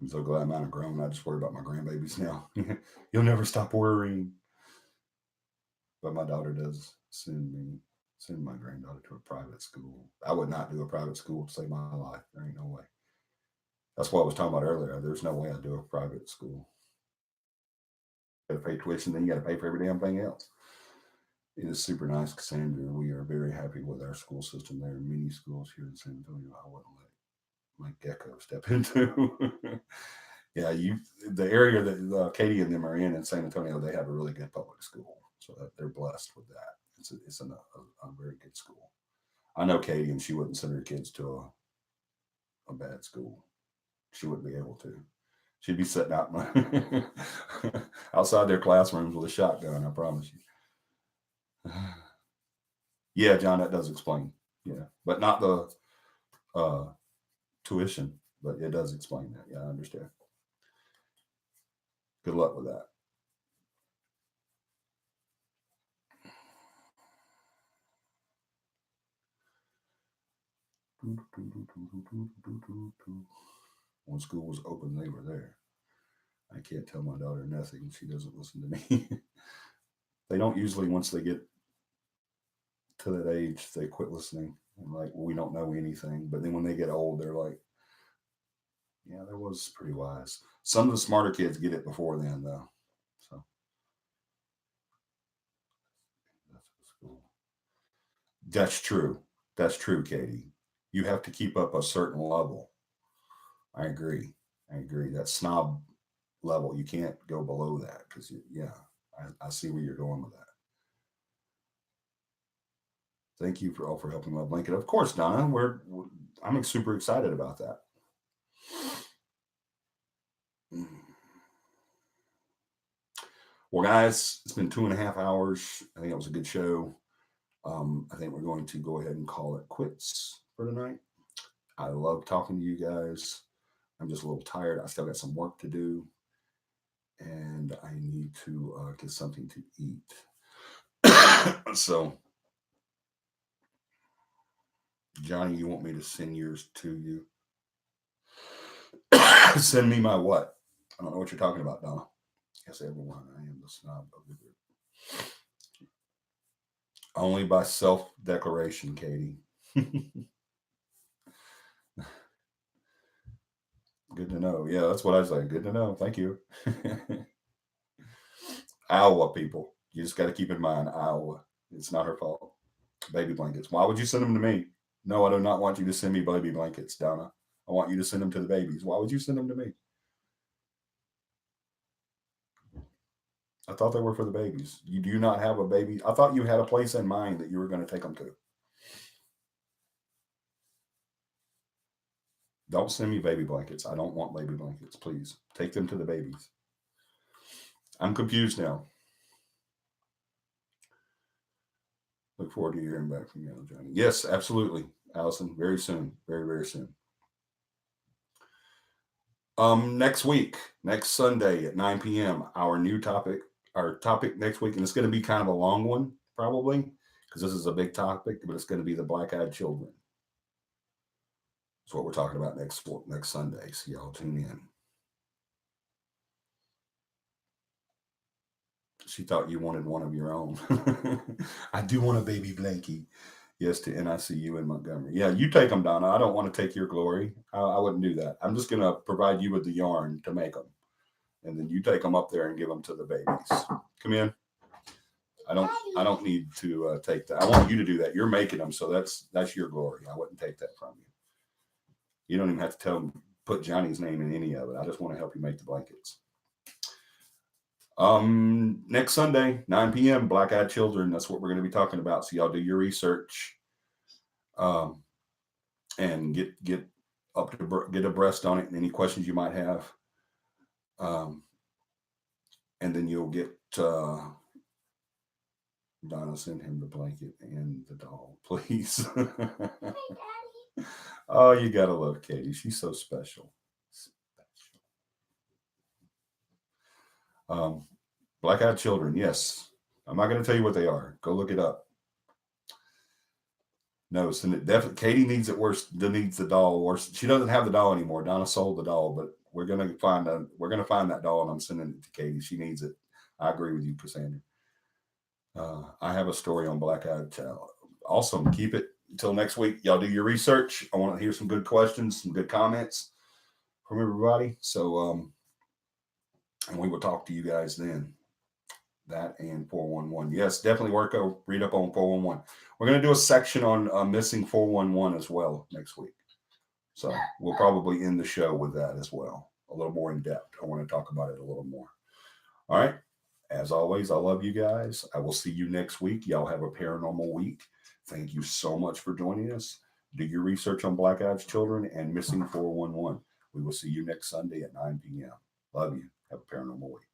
I'm so glad I'm not grown. I just worry about my grandbabies now. You'll never stop worrying. But my daughter does send my granddaughter to a private school. I would not do a private school to save my life. There ain't no way. That's what I was talking about earlier. There's no way I'd do a private school. You got to pay tuition, then you got to pay for every damn thing else. It is super nice, Cassandra. We are very happy with our school system. There are many schools here in San Antonio I wouldn't let my gecko step into. Yeah, the area that Katie and them are in San Antonio, they have a really good public school, so they're blessed with that. It's a very good school. I know Katie, and she wouldn't send her kids to a bad school. She wouldn't be able to. She'd be sitting out outside their classrooms with a shotgun. I promise you. Yeah, John, that does explain. Yeah, but not the tuition, but it does explain that. Yeah, I understand. Good luck with that. When school was open, they were there. I can't tell my daughter nothing. She doesn't listen to me. They don't usually, once they get to that age, they quit listening. And like, well, we don't know anything. But then when they get old, they're like, yeah, that was pretty wise. Some of the smarter kids get it before then, though. So that's cool. That's true. That's true, Katie. You have to keep up a certain level. I agree. That snob level, you can't go below that because, yeah, I see where you're going with that. Thank you for all for helping my blanket. Of course, Donna. I'm super excited about that. Well, guys, it's been 2.5 hours. I think it was a good show. I think we're going to go ahead and call it quits for tonight. I love talking to you guys. I'm just a little tired. I still got some work to do, and I need to get something to eat. So, Johnny, you want me to send yours to you? Send me my what? I don't know what you're talking about, Donna. Yes, everyone, I am the snob of the group. Only by self-declaration, Katie. Good to know. Yeah, that's what I say. Good to know. Thank you. Iowa people. You just got to keep in mind, Iowa. It's not her fault. Baby blankets. Why would you send them to me? No, I do not want you to send me baby blankets, Donna. I want you to send them to the babies. Why would you send them to me? I thought they were for the babies. You do not have a baby. I thought you had a place in mind that you were going to take them to. Don't send me baby blankets. I don't want baby blankets. Please take them to the babies. I'm confused now. Look forward to hearing back from you, Johnny. Yes, absolutely, Allison. Very soon. Very, very soon. Next week, next Sunday at 9 p.m., our topic next week, and it's going to be kind of a long one, probably, because this is a big topic, but it's going to be the black-eyed children. That's what we're talking about next Sunday. So y'all tune in. She thought you wanted one of your own. I do want a baby blankie. Yes, to NICU in Montgomery. Yeah, you take them, Donna. I don't want to take your glory. I wouldn't do that. I'm just going to provide you with the yarn to make them. And then you take them up there and give them to the babies. Come in. I don't need to take that. I want you to do that. You're making them, so that's your glory. I wouldn't take that from you. You don't even have to put Johnny's name in any of it. I just want to help you make the blankets. Next Sunday, 9 p.m., black-eyed children. That's what we're going to be talking about. So y'all do your research, and get abreast on it and any questions you might have. And then you'll get Donna, send him the blanket and the doll, please. Hey, Daddy. Oh, you gotta love Katie. She's so special. Black-eyed children, yes. I'm not going to tell you what they are. Go look it up. No, so definitely Katie needs it worse. Needs the doll worse. She doesn't have the doll anymore. Donna sold the doll, but we're gonna find that doll, and I'm sending it to Katie. She needs it. I agree with you, Cassandra. I have a story on black-eyed child. Awesome. Keep it until next week. Y'all do your research. I want to hear some good questions, some good comments from everybody. So, and we will talk to you guys then. That and 411. Yes, definitely read up on 411. We're going to do a section on missing 411 as well next week. So we'll probably end the show with that as well. A little more in depth. I want to talk about it a little more. All right. As always, I love you guys. I will see you next week. Y'all have a paranormal week. Thank you so much for joining us. Do your research on black-eyed children and missing 411. We will see you next Sunday at 9 p.m. Love you. Have a paranormal week.